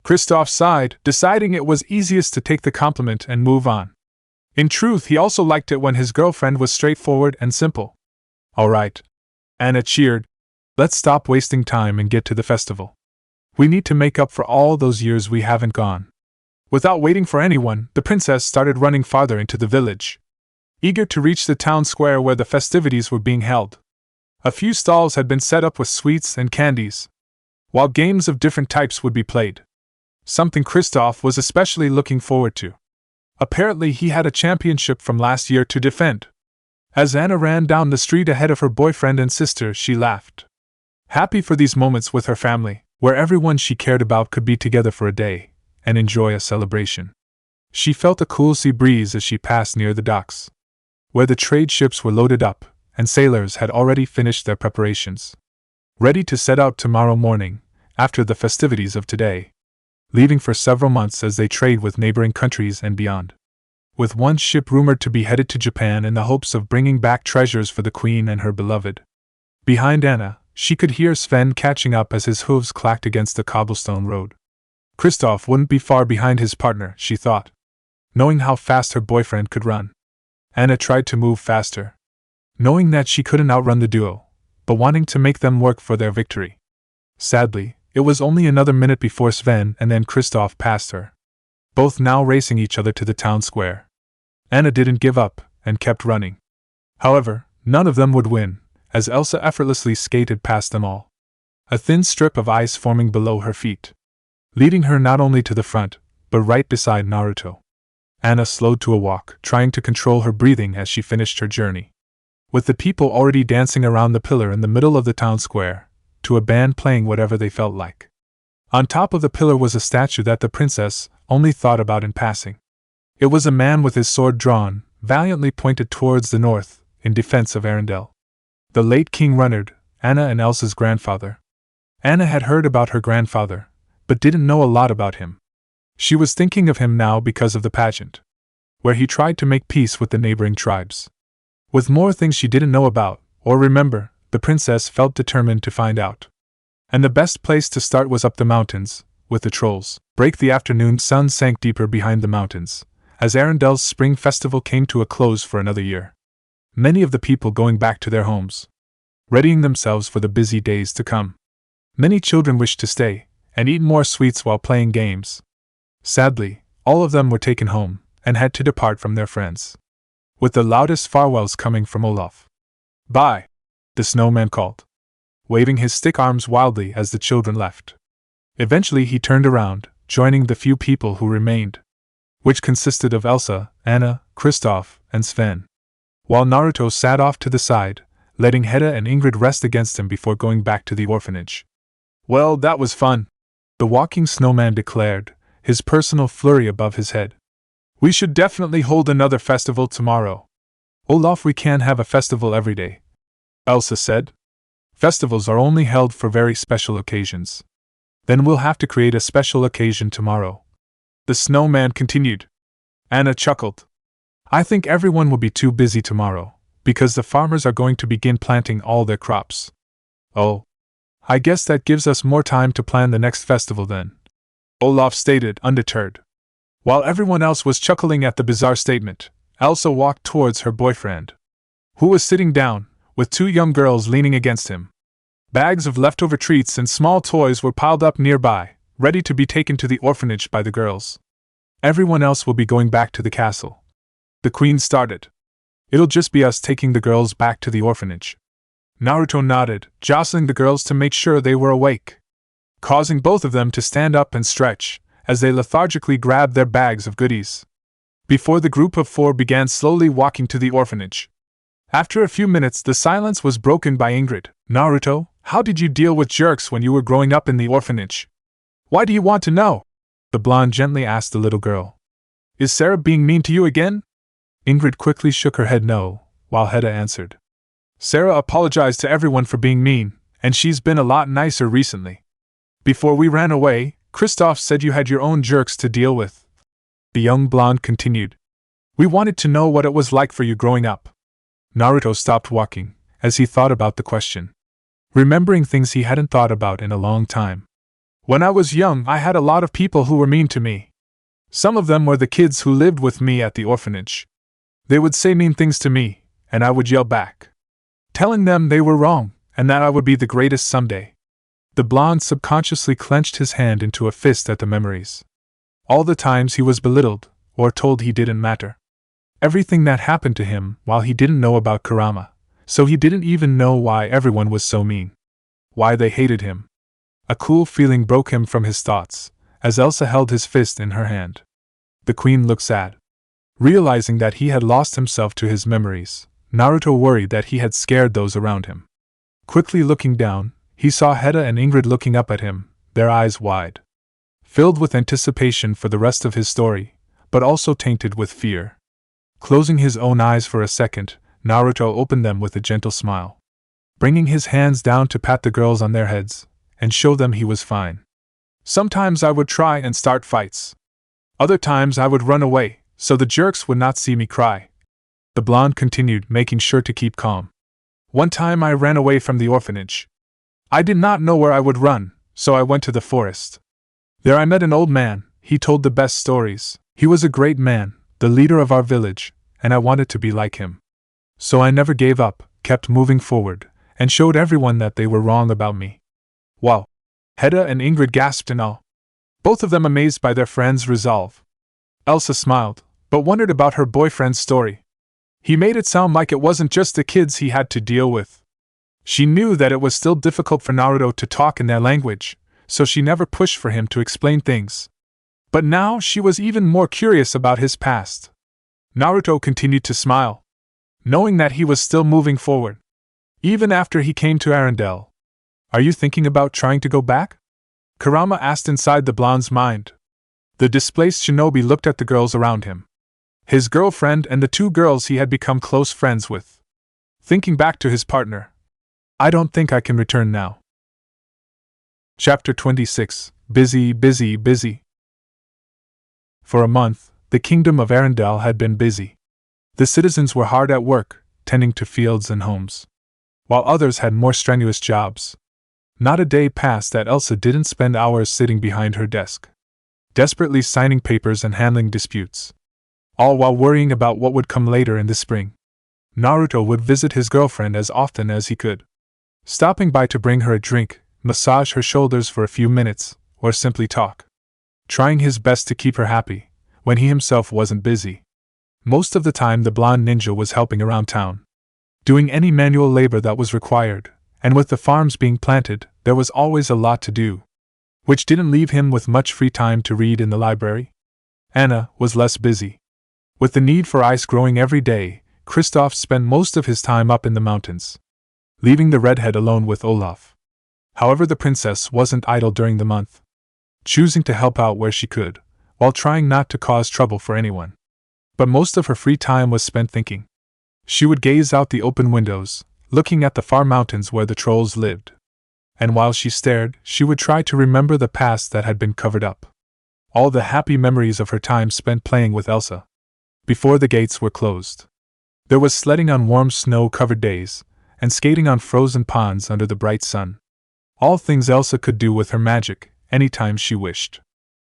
Kristoff sighed, deciding it was easiest to take the compliment and move on. In truth, he also liked it when his girlfriend was straightforward and simple. All right, Anna cheered. Let's stop wasting time and get to the festival. We need to make up for all those years we haven't gone. Without waiting for anyone, the princess started running farther into the village, eager to reach the town square where the festivities were being held. A few stalls had been set up with sweets and candies, while games of different types would be played. Something Kristoff was especially looking forward to. Apparently he had a championship from last year to defend. As Anna ran down the street ahead of her boyfriend and sister, she laughed, happy for these moments with her family, where everyone she cared about could be together for a day and enjoy a celebration. She felt a cool sea breeze as she passed near the docks, where the trade ships were loaded up, and sailors had already finished their preparations, ready to set out tomorrow morning, after the festivities of today, leaving for several months as they trade with neighboring countries and beyond. With one ship rumored to be headed to Japan in the hopes of bringing back treasures for the queen and her beloved. Behind Anna, she could hear Sven catching up as his hooves clacked against the cobblestone road. Kristoff wouldn't be far behind his partner, she thought, knowing how fast her boyfriend could run. Anna tried to move faster, knowing that she couldn't outrun the duo, but wanting to make them work for their victory. Sadly, it was only another minute before Sven and then Kristoff passed her, both now racing each other to the town square. Anna didn't give up, and kept running. However, none of them would win, as Elsa effortlessly skated past them all, a thin strip of ice forming below her feet, leading her not only to the front, but right beside Naruto. Anna slowed to a walk, trying to control her breathing as she finished her journey. With the people already dancing around the pillar in the middle of the town square, to a band playing whatever they felt like. On top of the pillar was a statue that the princess only thought about in passing. It was a man with his sword drawn, valiantly pointed towards the north, in defense of Arendelle. The late King Runnard, Anna and Elsa's grandfather. Anna had heard about her grandfather, but didn't know a lot about him. She was thinking of him now because of the pageant, where he tried to make peace with the neighboring tribes. With more things she didn't know about, or remember, the princess felt determined to find out. And the best place to start was up the mountains, with the trolls. The afternoon sun sank deeper behind the mountains, as Arendelle's spring festival came to a close for another year. Many of the people going back to their homes, readying themselves for the busy days to come. Many children wished to stay, and eat more sweets while playing games. Sadly, all of them were taken home, and had to depart from their friends, with the loudest farewells coming from Olaf. Bye, the snowman called, waving his stick arms wildly as the children left. Eventually he turned around, joining the few people who remained, which consisted of Elsa, Anna, Kristoff, and Sven, while Naruto sat off to the side, letting Heda and Ingrid rest against him before going back to the orphanage. Well, that was fun, the walking snowman declared, his personal flurry above his head. We should definitely hold another festival tomorrow. Olaf, we can't have a festival every day, Elsa said. Festivals are only held for very special occasions. Then we'll have to create a special occasion tomorrow, the snowman continued. Anna chuckled. I think everyone will be too busy tomorrow, because the farmers are going to begin planting all their crops. Oh, I guess that gives us more time to plan the next festival then, Olaf stated, undeterred. While everyone else was chuckling at the bizarre statement, Elsa walked towards her boyfriend, who was sitting down, with two young girls leaning against him. Bags of leftover treats and small toys were piled up nearby, ready to be taken to the orphanage by the girls. Everyone else will be going back to the castle. The queen started. It'll just be us taking the girls back to the orphanage. Naruto nodded, jostling the girls to make sure they were awake, causing both of them to stand up and stretch, as they lethargically grabbed their bags of goodies. Before the group of four began slowly walking to the orphanage. After a few minutes, the silence was broken by Ingrid. Naruto, how did you deal with jerks when you were growing up in the orphanage? Why do you want to know? The blonde gently asked the little girl. Is Sarah being mean to you again? Ingrid quickly shook her head no, while Hedda answered. Sarah apologized to everyone for being mean, and she's been a lot nicer recently. Before we ran away, Kristoff said you had your own jerks to deal with. The young blonde continued. We wanted to know what it was like for you growing up. Naruto stopped walking, as he thought about the question, remembering things he hadn't thought about in a long time. When I was young, I had a lot of people who were mean to me. Some of them were the kids who lived with me at the orphanage. They would say mean things to me, and I would yell back, telling them they were wrong, and that I would be the greatest someday. The blonde subconsciously clenched his hand into a fist at the memories. All the times he was belittled, or told he didn't matter. Everything that happened to him while he didn't know about Kurama, so he didn't even know why everyone was so mean. Why they hated him. A cool feeling broke him from his thoughts, as Elsa held his fist in her hand. The queen looked sad. Realizing that he had lost himself to his memories, Naruto worried that he had scared those around him. Quickly looking down, he saw Hedda and Ingrid looking up at him, their eyes wide, filled with anticipation for the rest of his story, but also tainted with fear. Closing his own eyes for a second, Naruto opened them with a gentle smile, bringing his hands down to pat the girls on their heads and show them he was fine. Sometimes I would try and start fights. Other times I would run away, so the jerks would not see me cry. The blonde continued, making sure to keep calm. One time I ran away from the orphanage. I did not know where I would run, so I went to the forest. There I met an old man. He told the best stories. He was a great man, the leader of our village, and I wanted to be like him. So I never gave up, kept moving forward, and showed everyone that they were wrong about me. Wow! Hedda and Ingrid gasped in awe, both of them amazed by their friend's resolve. Elsa smiled, but wondered about her boyfriend's story. He made it sound like it wasn't just the kids he had to deal with. She knew that it was still difficult for Naruto to talk in their language, so she never pushed for him to explain things. But now she was even more curious about his past. Naruto continued to smile, knowing that he was still moving forward, even after he came to Arendelle. Are you thinking about trying to go back? Kurama asked inside the blonde's mind. The displaced shinobi looked at the girls around him. His girlfriend and the two girls he had become close friends with. Thinking back to his partner. I don't think I can return now. Chapter 26. Busy, busy, busy. For a month, the kingdom of Arendelle had been busy. The citizens were hard at work, tending to fields and homes, while others had more strenuous jobs. Not a day passed that Elsa didn't spend hours sitting behind her desk, desperately signing papers and handling disputes, all while worrying about what would come later in the spring. Naruto would visit his girlfriend as often as he could, stopping by to bring her a drink, massage her shoulders for a few minutes, or simply talk, trying his best to keep her happy, when he himself wasn't busy. Most of the time the blonde ninja was helping around town, doing any manual labor that was required, and with the farms being planted, there was always a lot to do, which didn't leave him with much free time to read in the library. Anna was less busy. With the need for ice growing every day, Kristoff spent most of his time up in the mountains, leaving the redhead alone with Olaf. However, the princess wasn't idle during the month, choosing to help out where she could, while trying not to cause trouble for anyone. But most of her free time was spent thinking. She would gaze out the open windows, looking at the far mountains where the trolls lived. And while she stared, she would try to remember the past that had been covered up. All the happy memories of her time spent playing with Elsa, before the gates were closed. There was sledding on warm snow-covered days, and skating on frozen ponds under the bright sun. All things Elsa could do with her magic, anytime she wished.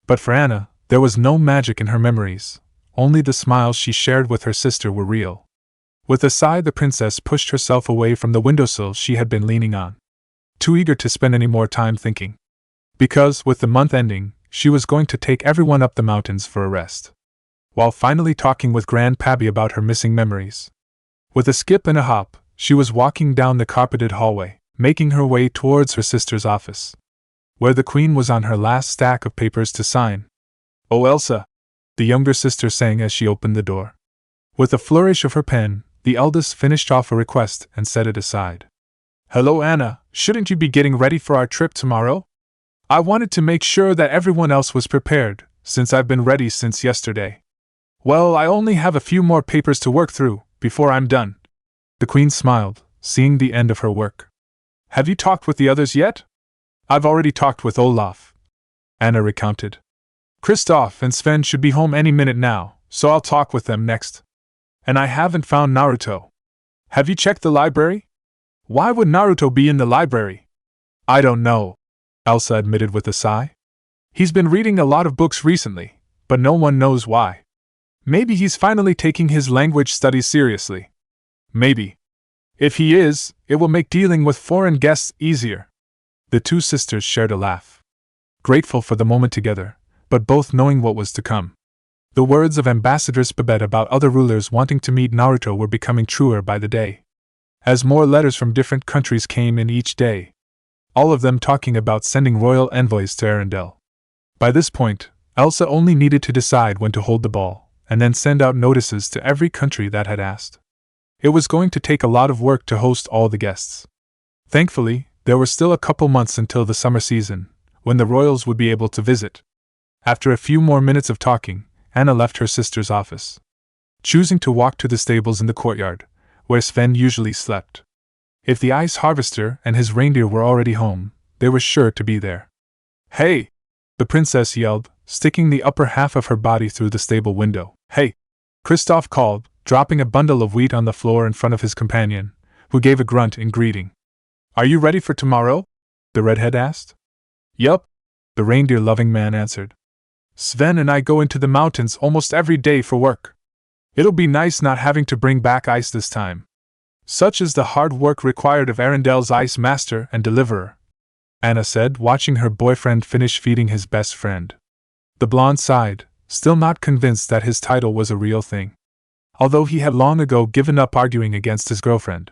But for Anna, there was no magic in her memories, only the smiles she shared with her sister were real. With a sigh, the princess pushed herself away from the windowsill she had been leaning on, too eager to spend any more time thinking. Because, with the month ending, she was going to take everyone up the mountains for a rest. While finally talking with Grandpappy about her missing memories. With a skip and a hop, she was walking down the carpeted hallway, making her way towards her sister's office, where the Queen was on her last stack of papers to sign. "Oh, Elsa," the younger sister sang as she opened the door. With a flourish of her pen, the eldest finished off a request and set it aside. "Hello, Anna, shouldn't you be getting ready for our trip tomorrow? I wanted to make sure that everyone else was prepared, since I've been ready since yesterday." "Well, I only have a few more papers to work through, before I'm done." The Queen smiled, seeing the end of her work. "Have you talked with the others yet?" "I've already talked with Olaf," Anna recounted. "Kristoff and Sven should be home any minute now, so I'll talk with them next. And I haven't found Naruto. Have you checked the library?" "Why would Naruto be in the library?" "I don't know," Elsa admitted with a sigh. "He's been reading a lot of books recently, but no one knows why. Maybe he's finally taking his language studies seriously. Maybe. If he is, it will make dealing with foreign guests easier." The two sisters shared a laugh, grateful for the moment together, but both knowing what was to come. The words of Ambassadress Babette about other rulers wanting to meet Naruto were becoming truer by the day, as more letters from different countries came in each day, all of them talking about sending royal envoys to Arendelle. By this point, Elsa only needed to decide when to hold the ball, and then send out notices to every country that had asked. It was going to take a lot of work to host all the guests. Thankfully, there were still a couple months until the summer season, when the royals would be able to visit. After a few more minutes of talking, Anna left her sister's office, choosing to walk to the stables in the courtyard, where Sven usually slept. If the ice harvester and his reindeer were already home, they were sure to be there. "Hey!" the princess yelled, sticking the upper half of her body through the stable window. "Hey!" Kristoff called, dropping a bundle of wheat on the floor in front of his companion, who gave a grunt in greeting. "Are you ready for tomorrow?" the redhead asked. "Yup," the reindeer-loving man answered. "Sven and I go into the mountains almost every day for work. It'll be nice not having to bring back ice this time. Such is the hard work required of Arendelle's ice master and deliverer," Anna said, watching her boyfriend finish feeding his best friend. The blonde sighed, still not convinced that his title was a real thing, although he had long ago given up arguing against his girlfriend.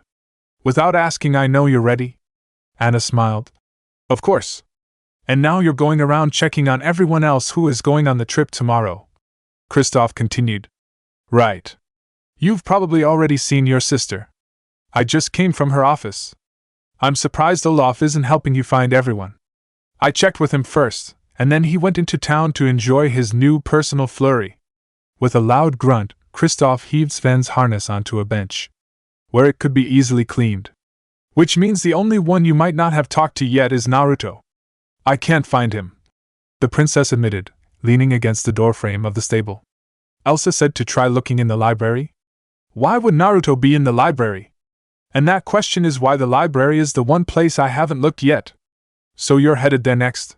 "Without asking, I know you're ready," Anna smiled. "Of course. And now you're going around checking on everyone else who is going on the trip tomorrow," Kristoff continued. "Right. You've probably already seen your sister. I just came from her office. I'm surprised Olaf isn't helping you find everyone. I checked with him first, and then he went into town to enjoy his new personal flurry." With a loud grunt, Kristoff heaved Sven's harness onto a bench, where it could be easily cleaned. "Which means the only one you might not have talked to yet is Naruto." "I can't find him," the princess admitted, leaning against the doorframe of the stable. "Elsa said to try looking in the library." "Why would Naruto be in the library? And that question is why the library is the one place I haven't looked yet." "So you're headed there next?"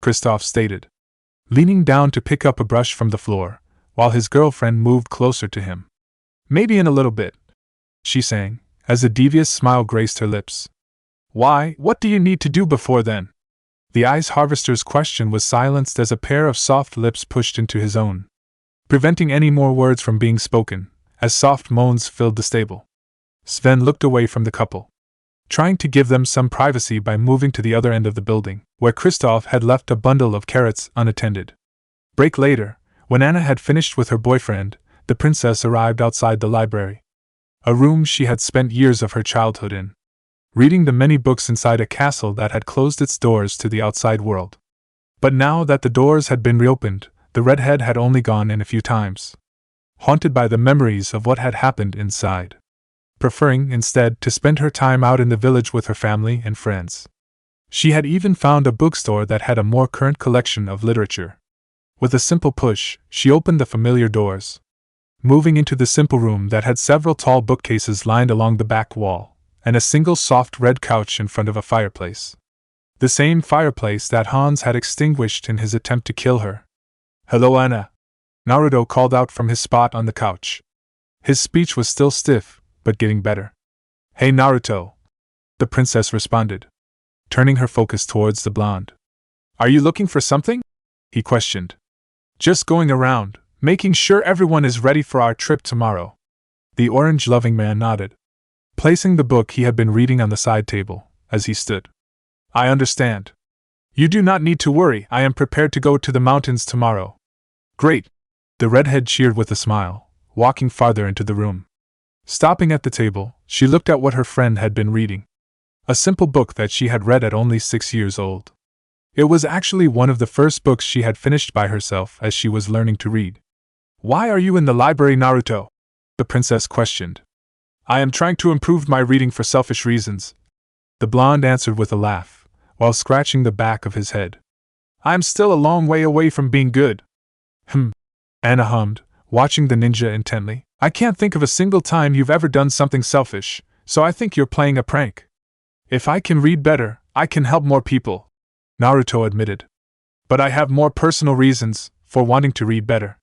Kristoff stated, leaning down to pick up a brush from the floor, while his girlfriend moved closer to him. "Maybe in a little bit," she sang, as a devious smile graced her lips. "Why, what do you need to do before then?" The ice harvester's question was silenced as a pair of soft lips pushed into his own, preventing any more words from being spoken, as soft moans filled the stable. Sven looked away from the couple, trying to give them some privacy by moving to the other end of the building, where Kristoff had left a bundle of carrots unattended. Break later, when Anna had finished with her boyfriend, the princess arrived outside the library, a room she had spent years of her childhood in, reading the many books inside a castle that had closed its doors to the outside world. But now that the doors had been reopened, the redhead had only gone in a few times, haunted by the memories of what had happened inside, preferring instead to spend her time out in the village with her family and friends. She had even found a bookstore that had a more current collection of literature. With a simple push, she opened the familiar doors, moving into the simple room that had several tall bookcases lined along the back wall, and a single soft red couch in front of a fireplace. The same fireplace that Hans had extinguished in his attempt to kill her. "Hello, Anna," Naruto called out from his spot on the couch. His speech was still stiff, but getting better. "Hey, Naruto," the princess responded, turning her focus towards the blonde. "Are you looking for something?" he questioned. "Just going around, making sure everyone is ready for our trip tomorrow." The orange-loving man nodded, placing the book he had been reading on the side table, as he stood. "I understand. You do not need to worry, I am prepared to go to the mountains tomorrow." "Great!" the redhead cheered with a smile, walking farther into the room. Stopping at the table, she looked at what her friend had been reading. A simple book that she had read at only 6 years old. It was actually one of the first books she had finished by herself as she was learning to read. "Why are you in the library, Naruto?" the princess questioned. "I am trying to improve my reading for selfish reasons," the blonde answered with a laugh, while scratching the back of his head. "I am still a long way away from being good." Anna hummed, watching the ninja intently. "I can't think of a single time you've ever done something selfish, so I think you're playing a prank." "If I can read better, I can help more people," Naruto admitted. "But I have more personal reasons for wanting to read better."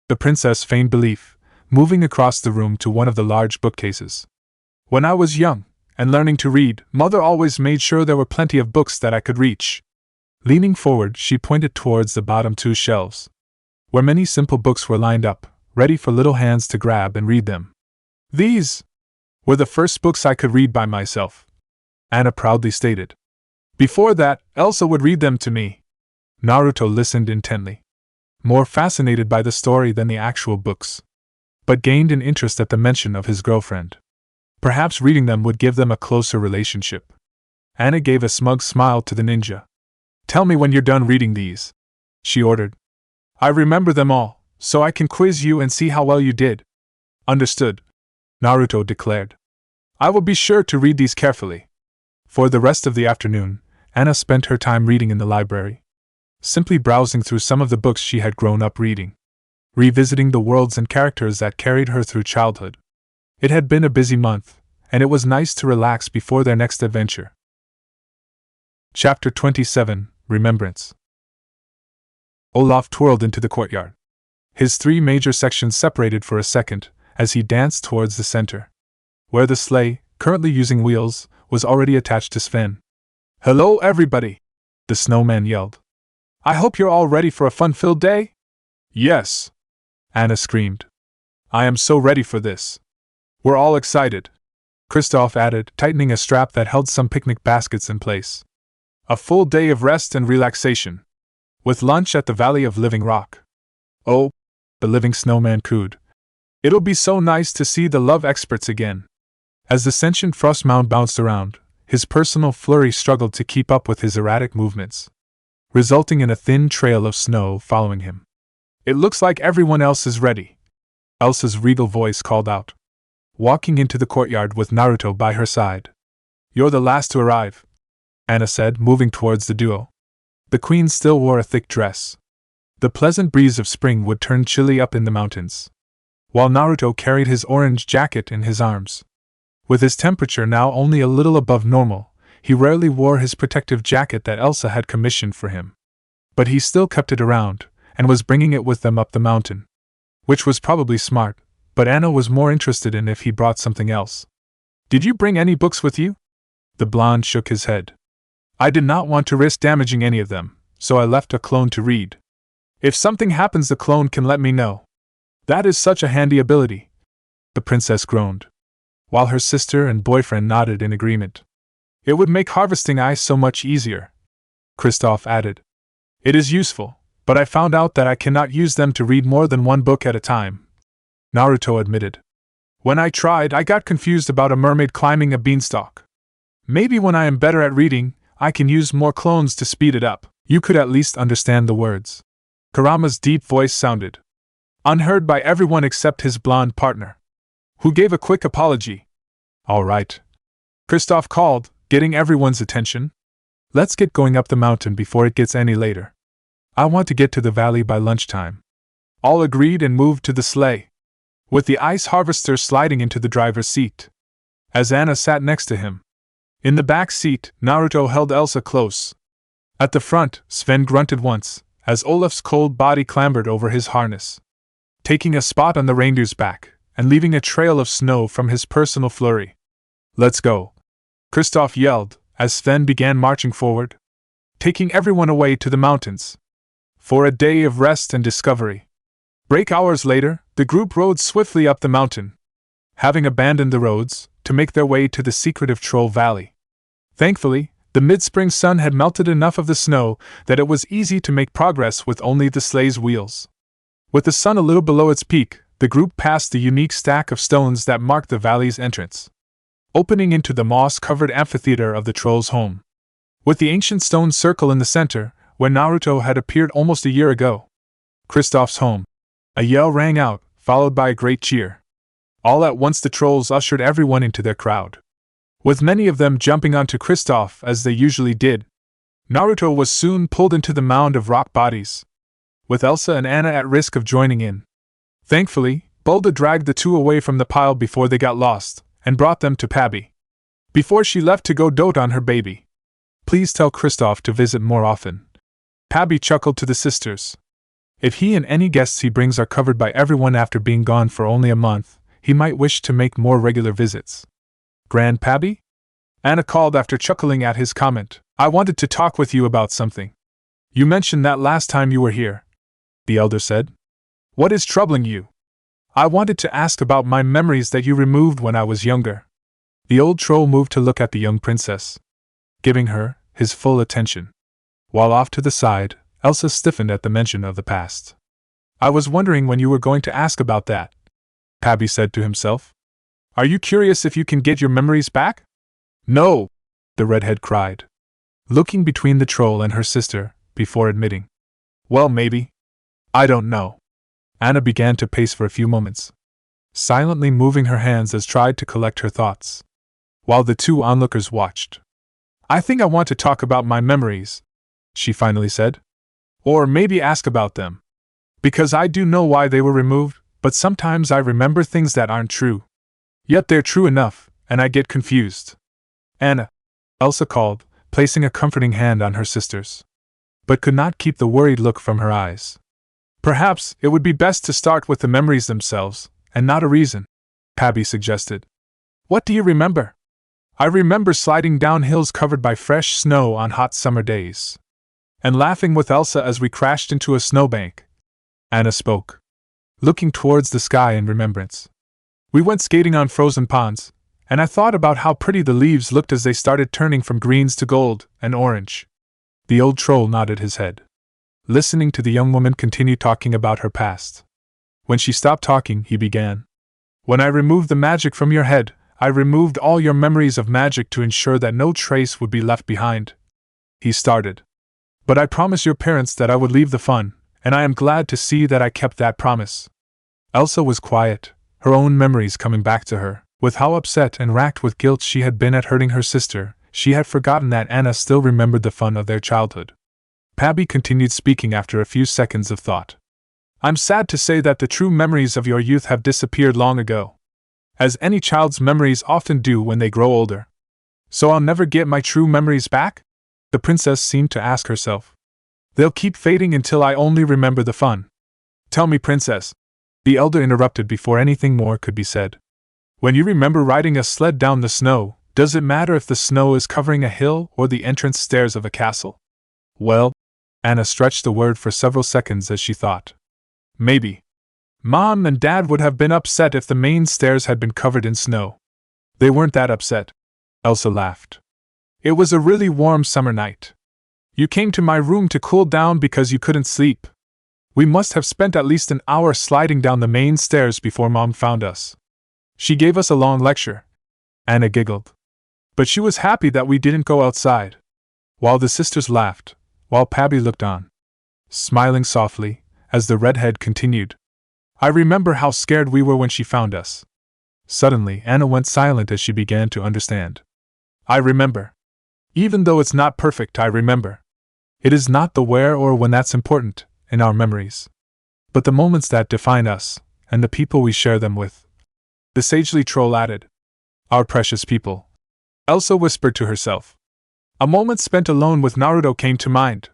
The princess feigned belief, moving across the room to one of the large bookcases. "When I was young, and learning to read, Mother always made sure there were plenty of books that I could reach." Leaning forward, she pointed towards the bottom 2 shelves, where many simple books were lined up, ready for little hands to grab and read them. "These were the first books I could read by myself," Anna proudly stated. "Before that, Elsa would read them to me." Naruto listened intently, more fascinated by the story than the actual books, but gained an interest at the mention of his girlfriend. Perhaps reading them would give them a closer relationship. Anna gave a smug smile to the ninja. "Tell me when you're done reading these," she ordered. "I remember them all, so I can quiz you and see how well you did." "Understood," Naruto declared. "I will be sure to read these carefully." For the rest of the afternoon, Anna spent her time reading in the library, simply browsing through some of the books she had grown up reading, revisiting the worlds and characters that carried her through childhood. It had been a busy month, and it was nice to relax before their next adventure. Chapter 27, Remembrance. Olaf twirled into the courtyard. His 3 major sections separated for a second, as he danced towards the center, where the sleigh, currently using wheels, was already attached to Sven. "Hello, everybody!" the snowman yelled. "I hope you're all ready for a fun-filled day?" "Yes!" Anna screamed. "I am so ready for this." "We're all excited," Kristoff added, tightening a strap that held some picnic baskets in place. "A full day of rest and relaxation, with lunch at the Valley of Living Rock." "Oh," the living snowman cooed. "It'll be so nice to see the love experts again." As the sentient frost mound bounced around, his personal flurry struggled to keep up with his erratic movements, resulting in a thin trail of snow following him. "It looks like everyone else is ready," Elsa's regal voice called out, walking into the courtyard with Naruto by her side. "You're the last to arrive," Anna said, moving towards the duo. The queen still wore a thick dress. The pleasant breeze of spring would turn chilly up in the mountains, while Naruto carried his orange jacket in his arms. With his temperature now only a little above normal, he rarely wore his protective jacket that Elsa had commissioned for him. But he still kept it around, and was bringing it with them up the mountain. Which was probably smart, but Anna was more interested in if he brought something else. "Did you bring any books with you?" The blonde shook his head. "I did not want to risk damaging any of them, so I left a clone to read. If something happens, the clone can let me know." "That is such a handy ability," the princess groaned, while her sister and boyfriend nodded in agreement. "It would make harvesting ice so much easier," Kristoff added. "It is useful, but I found out that I cannot use them to read more than 1 book at a time," Naruto admitted. "When I tried, I got confused about a mermaid climbing a beanstalk. Maybe when I am better at reading, I can use more clones to speed it up." "You could at least understand the words." Kurama's deep voice sounded, unheard by everyone except his blonde partner, who gave a quick apology. "All right," Kristoff called, getting everyone's attention. "Let's get going up the mountain before it gets any later. I want to get to the valley by lunchtime." All agreed and moved to the sleigh, with the ice harvester sliding into the driver's seat, as Anna sat next to him. In the back seat, Naruto held Elsa close. At the front, Sven grunted once, as Olaf's cold body clambered over his harness, taking a spot on the reindeer's back, and leaving a trail of snow from his personal flurry. "Let's go," Kristoff yelled, as Sven began marching forward, taking everyone away to the mountains, for a day of rest and discovery. Break hours later, the group rode swiftly up the mountain, having abandoned the roads, to make their way to the secretive Troll Valley. Thankfully, the mid-spring sun had melted enough of the snow that it was easy to make progress with only the sleigh's wheels. With the sun a little below its peak, the group passed the unique stack of stones that marked the valley's entrance, opening into the moss-covered amphitheater of the troll's home. With the ancient stone circle in the center, where Naruto had appeared almost a year ago. Kristoff's home. A yell rang out, followed by a great cheer. All at once the trolls ushered everyone into their crowd, with many of them jumping onto Kristoff as they usually did. Naruto was soon pulled into the mound of rock bodies, with Elsa and Anna at risk of joining in. Thankfully, Bulda dragged the two away from the pile before they got lost, and brought them to Pabby, before she left to go dote on her baby. "Please tell Kristoff to visit more often." Pabby chuckled to the sisters. "If he and any guests he brings are covered by everyone after being gone for only a month, he might wish to make more regular visits." "Grand Pabby?" Anna called after chuckling at his comment. "I wanted to talk with you about something. You mentioned that last time you were here," the elder said. "What is troubling you?" "I wanted to ask about my memories that you removed when I was younger." The old troll moved to look at the young princess, giving her his full attention, while off to the side, Elsa stiffened at the mention of the past. "I was wondering when you were going to ask about that," Pabby said to himself. "Are you curious if you can get your memories back?" "No!" the redhead cried, looking between the troll and her sister, before admitting. "Well, maybe. I don't know." Anna began to pace for a few moments, silently moving her hands as tried to collect her thoughts, while the two onlookers watched. "I think I want to talk about my memories," she finally said. "Or maybe ask about them. Because I do know why they were removed, but sometimes I remember things that aren't true. Yet they're true enough, and I get confused." "Anna," Elsa called, placing a comforting hand on her sister's, but could not keep the worried look from her eyes. "Perhaps it would be best to start with the memories themselves, and not a reason," Pabby suggested. "What do you remember?" "I remember sliding down hills covered by fresh snow on hot summer days, and laughing with Elsa as we crashed into a snowbank," Anna spoke, looking towards the sky in remembrance. "We went skating on frozen ponds, and I thought about how pretty the leaves looked as they started turning from greens to gold and orange." The old troll nodded his head, listening to the young woman continue talking about her past. When she stopped talking, he began. "When I removed the magic from your head, I removed all your memories of magic to ensure that no trace would be left behind." He started. "But I promised your parents that I would leave the fun, and I am glad to see that I kept that promise." Elsa was quiet, her own memories coming back to her. With how upset and racked with guilt she had been at hurting her sister, she had forgotten that Anna still remembered the fun of their childhood. Pabby continued speaking after a few seconds of thought. "I'm sad to say that the true memories of your youth have disappeared long ago, as any child's memories often do when they grow older. So I'll never get my true memories back?" the princess seemed to ask herself. "They'll keep fading until I only remember the fun." "Tell me, princess," the elder interrupted before anything more could be said. "When you remember riding a sled down the snow, does it matter if the snow is covering a hill or the entrance stairs of a castle?" "Well," Anna stretched the word for several seconds as she thought. "Maybe. Mom and Dad would have been upset if the main stairs had been covered in snow." "They weren't that upset," Elsa laughed. "It was a really warm summer night. You came to my room to cool down because you couldn't sleep. We must have spent at least an hour sliding down the main stairs before Mom found us. She gave us a long lecture." Anna giggled. "But she was happy that we didn't go outside." While the sisters laughed, while Pabby looked on, smiling softly, as the redhead continued. "I remember how scared we were when she found us." Suddenly, Anna went silent as she began to understand. "I remember. Even though it's not perfect, I remember. It is not the where or when that's important, in our memories. but the moments that define us, and the people we share them with. The sagely troll added. Our precious people. Elsa whispered to herself. A moment spent alone with Naruto came to mind.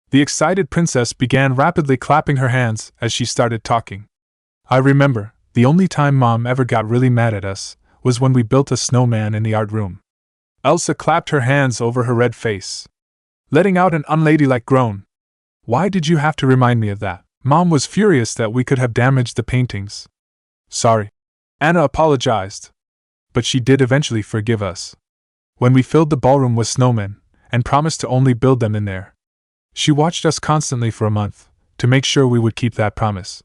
The excited princess began rapidly clapping her hands as she started talking. I remember, the only time Mom ever got really mad at us was when we built a snowman in the art room. Elsa clapped her hands over her red face, letting out an unladylike groan. Why did you have to remind me of that? Mom was furious that we could have damaged the paintings. Sorry. Anna apologized. But she did eventually forgive us. When we filled the ballroom with snowmen, and promised to only build them in there. She watched us constantly for a month, to make sure we would keep that promise.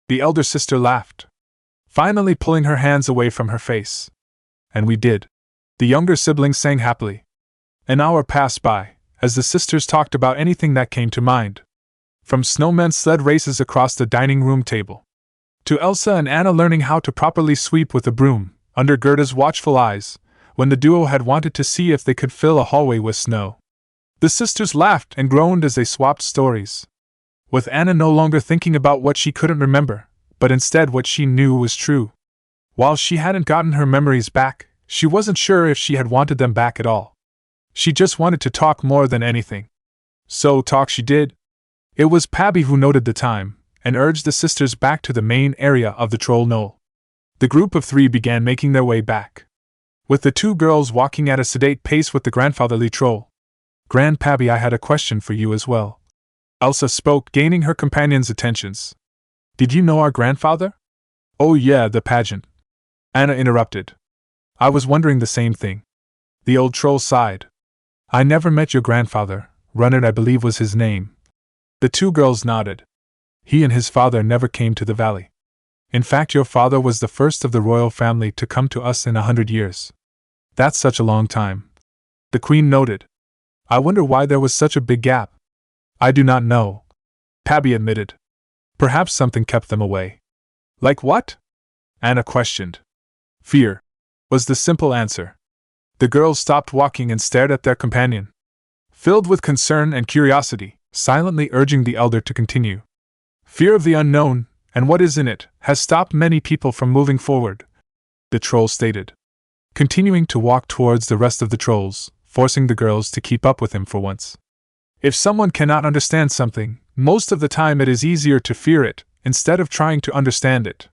The elder sister laughed, finally pulling her hands away from her face. And we did. The younger sibling sang happily. An hour passed by, as the sisters talked about anything that came to mind. From snowmen sled races across the dining room table, to Elsa and Anna learning how to properly sweep with a broom, under Gerda's watchful eyes, when the duo had wanted to see if they could fill a hallway with snow. The sisters laughed and groaned as they swapped stories, with Anna no longer thinking about what she couldn't remember, but instead what she knew was true. While she hadn't gotten her memories back, she wasn't sure if she had wanted them back at all. She just wanted to talk more than anything. So talk she did. It was Pabby who noted the time, and urged the sisters back to the main area of the troll knoll. The group of three began making their way back, with the two girls walking at a sedate pace with the grandfatherly troll. Grandpappy, I had a question for you as well. Elsa spoke, gaining her companion's attentions. Did you know our grandfather? Oh yeah, the pageant. Anna interrupted. I was wondering the same thing. The old troll sighed. I never met your grandfather, Runnard I believe was his name. The two girls nodded. He and his father never came to the valley. In fact, your father was the first of the royal family to come to us in 100 years. That's such a long time. The queen noted. I wonder why there was such a big gap. I do not know. Pabby admitted. Perhaps something kept them away. Like what? Anna questioned. Fear, was the simple answer. The girls stopped walking and stared at their companion, filled with concern and curiosity, silently urging the elder to continue. Fear of the unknown, and what is in it, has stopped many people from moving forward, the troll stated, continuing to walk towards the rest of the trolls, forcing the girls to keep up with him for once. If someone cannot understand something, most of the time it is easier to fear it, instead of trying to understand it.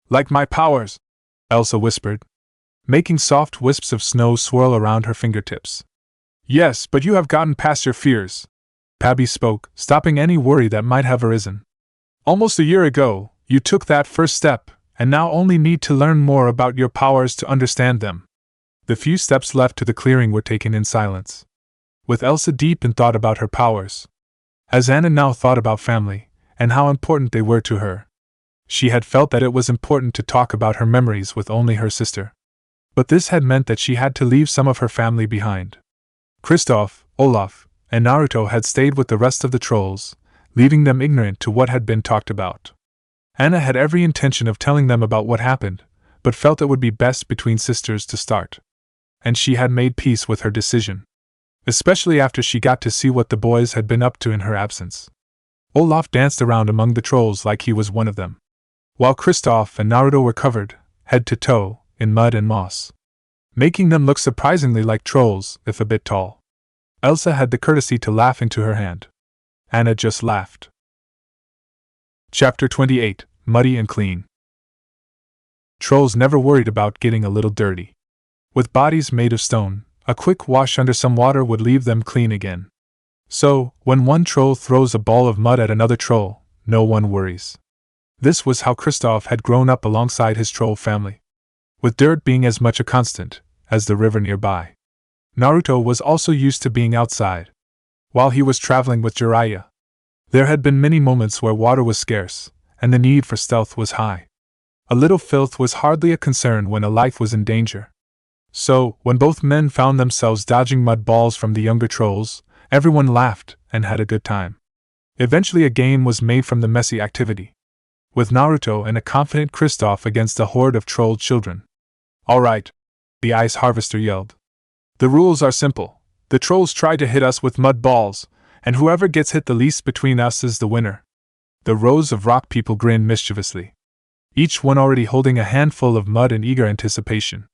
Like my powers, Elsa whispered, making soft wisps of snow swirl around her fingertips. Yes, but you have gotten past your fears, Pabby spoke, stopping any worry that might have arisen. Almost a year ago, you took that first step, and now only need to learn more about your powers to understand them. The few steps left to the clearing were taken in silence, with Elsa deep in thought about her powers. As Anna now thought about family, and how important they were to her, she had felt that it was important to talk about her memories with only her sister. But this had meant that she had to leave some of her family behind. Kristoff, Olaf, and Naruto had stayed with the rest of the trolls, leaving them ignorant to what had been talked about. Anna had every intention of telling them about what happened, but felt it would be best between sisters to start. And she had made peace with her decision, especially after she got to see what the boys had been up to in her absence. Olaf danced around among the trolls like he was one of them, while Kristoff and Naruto were covered, head to toe, in mud and moss, making them look surprisingly like trolls, if a bit tall. Elsa had the courtesy to laugh into her hand. Anna just laughed. Chapter 28, Muddy and Clean. Trolls never worried about getting a little dirty. With bodies made of stone, a quick wash under some water would leave them clean again. So, when one troll throws a ball of mud at another troll, no one worries. This was how Kristoff had grown up alongside his troll family, with dirt being as much a constant as the river nearby. Naruto was also used to being outside. While he was traveling with Jiraiya, there had been many moments where water was scarce, and the need for stealth was high. A little filth was hardly a concern when a life was in danger. So, when both men found themselves dodging mud balls from the younger trolls, everyone laughed and had a good time. Eventually a game was made from the messy activity, with Naruto and a confident Kristoff against a horde of troll children. All right, the ice harvester yelled. The rules are simple. The trolls try to hit us with mud balls, and whoever gets hit the least between us is the winner. The rows of rock people grinned mischievously, each one already holding a handful of mud in eager anticipation.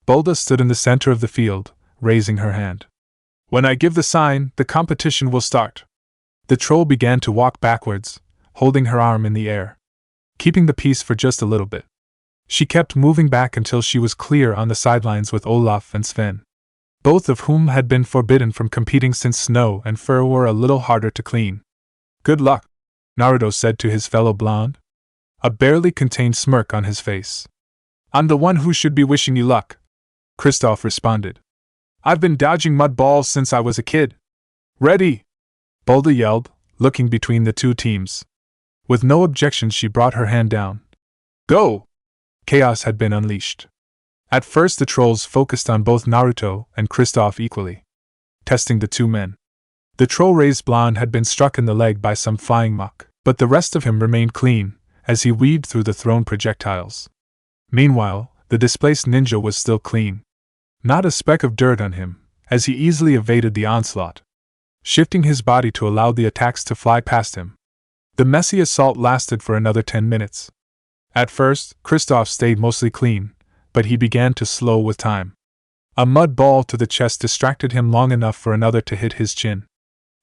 Bulda stood in the center of the field, raising her hand. When I give the sign, the competition will start. The troll began to walk backwards, holding her arm in the air, keeping the peace for just a little bit. She kept moving back until she was clear on the sidelines with Olaf and Sven, both of whom had been forbidden from competing since snow and fur were a little harder to clean. Good luck, Naruto said to his fellow blonde, a barely contained smirk on his face. I'm the one who should be wishing you luck, Kristoff responded. I've been dodging mud balls since I was a kid. Ready! Bulda yelled, looking between the two teams. With no objection, she brought her hand down. Go! Chaos had been unleashed. At first the trolls focused on both Naruto and Kristoff equally, testing the two men. The troll raised blonde had been struck in the leg by some flying muck, but the rest of him remained clean, as he weaved through the thrown projectiles. Meanwhile, the displaced ninja was still clean. Not a speck of dirt on him, as he easily evaded the onslaught, shifting his body to allow the attacks to fly past him. The messy assault lasted for another 10 minutes. At first, Kristoff stayed mostly clean, but he began to slow with time. A mud ball to the chest distracted him long enough for another to hit his chin.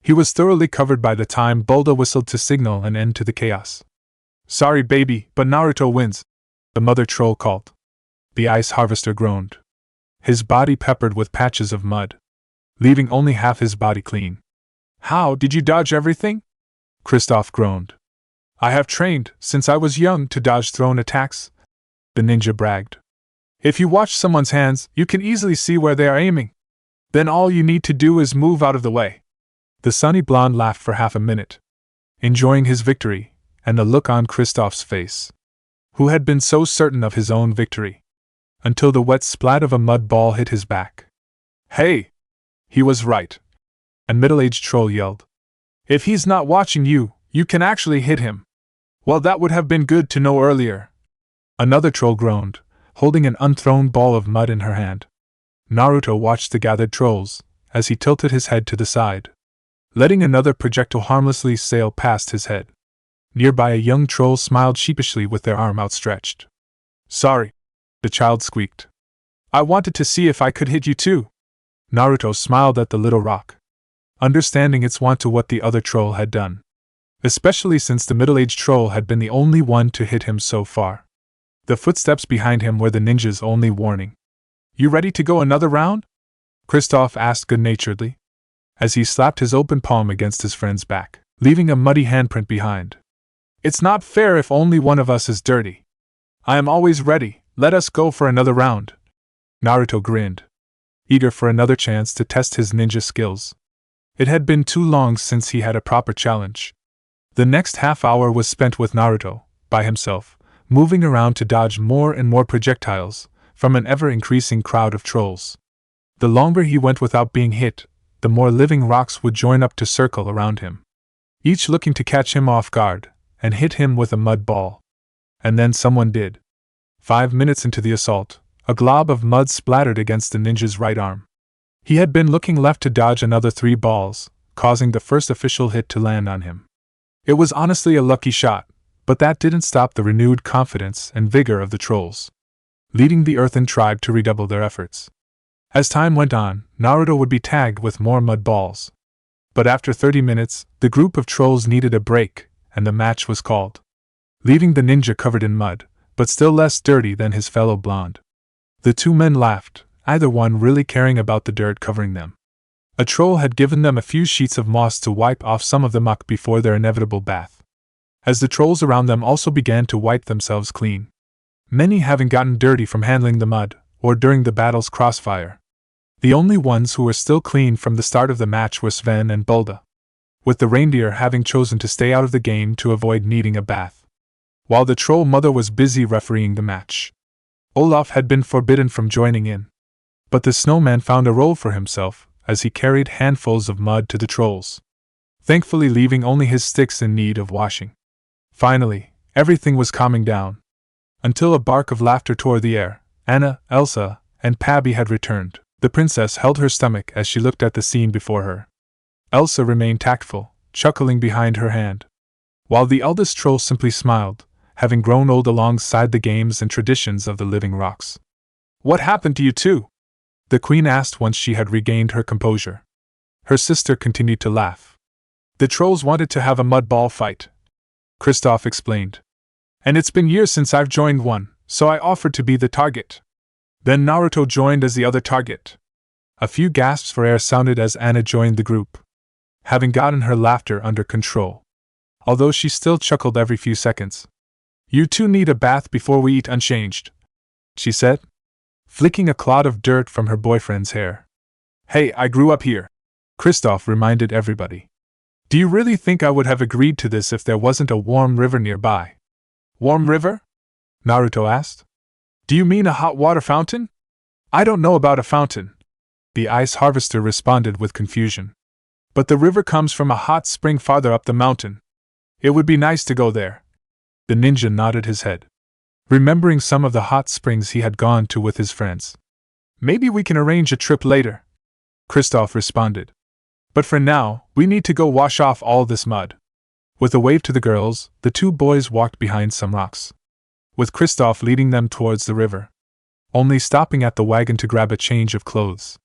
He was thoroughly covered by the time Bulda whistled to signal an end to the chaos. Sorry baby, but Naruto wins, the mother troll called. The ice harvester groaned, his body peppered with patches of mud, leaving only half his body clean. How did you dodge everything? Kristoff groaned. I have trained, since I was young, to dodge thrown attacks, the ninja bragged. If you watch someone's hands, you can easily see where they are aiming. Then all you need to do is move out of the way. The sunny blonde laughed for half a minute, enjoying his victory, and the look on Kristoff's face, who had been so certain of his own victory, until the wet splat of a mud ball hit his back. Hey! He was right, a middle-aged troll yelled. If he's not watching you, you can actually hit him. Well, that would have been good to know earlier. Another troll groaned, holding an unthrown ball of mud in her hand. Naruto watched the gathered trolls, as he tilted his head to the side, letting another projectile harmlessly sail past his head. Nearby a young troll smiled sheepishly with their arm outstretched. Sorry, the child squeaked. I wanted to see if I could hit you too. Naruto smiled at the little rock, understanding its want to what the other troll had done, especially since the middle-aged troll had been the only one to hit him so far. The footsteps behind him were the ninja's only warning. You ready to go another round? Kristoff asked good-naturedly, as he slapped his open palm against his friend's back, leaving a muddy handprint behind. It's not fair if only one of us is dirty. I am always ready, let us go for another round. Naruto grinned, eager for another chance to test his ninja skills. It had been too long since he had a proper challenge. The next half hour was spent with Naruto, by himself, moving around to dodge more and more projectiles from an ever-increasing crowd of trolls. The longer he went without being hit, the more living rocks would join up to circle around him, each looking to catch him off guard and hit him with a mud ball. And then someone did. 5 minutes into the assault, a glob of mud splattered against the ninja's right arm. He had been looking left to dodge another 3 balls, causing the first official hit to land on him. It was honestly a lucky shot, but that didn't stop the renewed confidence and vigor of the trolls, leading the earthen tribe to redouble their efforts. As time went on, Naruto would be tagged with more mud balls. But after 30 minutes, the group of trolls needed a break, and the match was called, leaving the ninja covered in mud, but still less dirty than his fellow blonde. The two men laughed, either one really caring about the dirt covering them. A troll had given them a few sheets of moss to wipe off some of the muck before their inevitable bath, as the trolls around them also began to wipe themselves clean, many having gotten dirty from handling the mud, or during the battle's crossfire. The only ones who were still clean from the start of the match were Sven and Bulda, with the reindeer having chosen to stay out of the game to avoid needing a bath, while the troll mother was busy refereeing the match. Olaf had been forbidden from joining in, but the snowman found a role for himself as he carried handfuls of mud to the trolls, thankfully leaving only his sticks in need of washing. Finally, everything was calming down, until a bark of laughter tore the air. Anna, Elsa, and Pabby had returned. The princess held her stomach as she looked at the scene before her. Elsa remained tactful, chuckling behind her hand. while the eldest troll simply smiled, having grown old alongside the games and traditions of the living rocks. "What happened to you two?" the queen asked once she had regained her composure. Her sister continued to laugh. "The trolls wanted to have a mud ball fight," Kristoff explained. "And it's been years since I've joined one, so I offered to be the target. Then Naruto joined as the other target." A few gasps for air sounded as Anna joined the group, having gotten her laughter under control, although she still chuckled every few seconds. "You two need a bath before we eat unchanged," she said, flicking a clod of dirt from her boyfriend's hair. "Hey, I grew up here," Kristoff reminded everybody. "Do you really think I would have agreed to this if there wasn't a warm river nearby?" "Warm river?" Naruto asked. "Do you mean a hot water fountain?" "I don't know about a fountain," the ice harvester responded with confusion. "But the river comes from a hot spring farther up the mountain. It would be nice to go there." The ninja nodded his head, remembering some of the hot springs he had gone to with his friends. "Maybe we can arrange a trip later," Kristoff responded. "But for now, we need to go wash off all this mud." With a wave to the girls, the two boys walked behind some rocks, with Kristoff leading them towards the river, only stopping at the wagon to grab a change of clothes.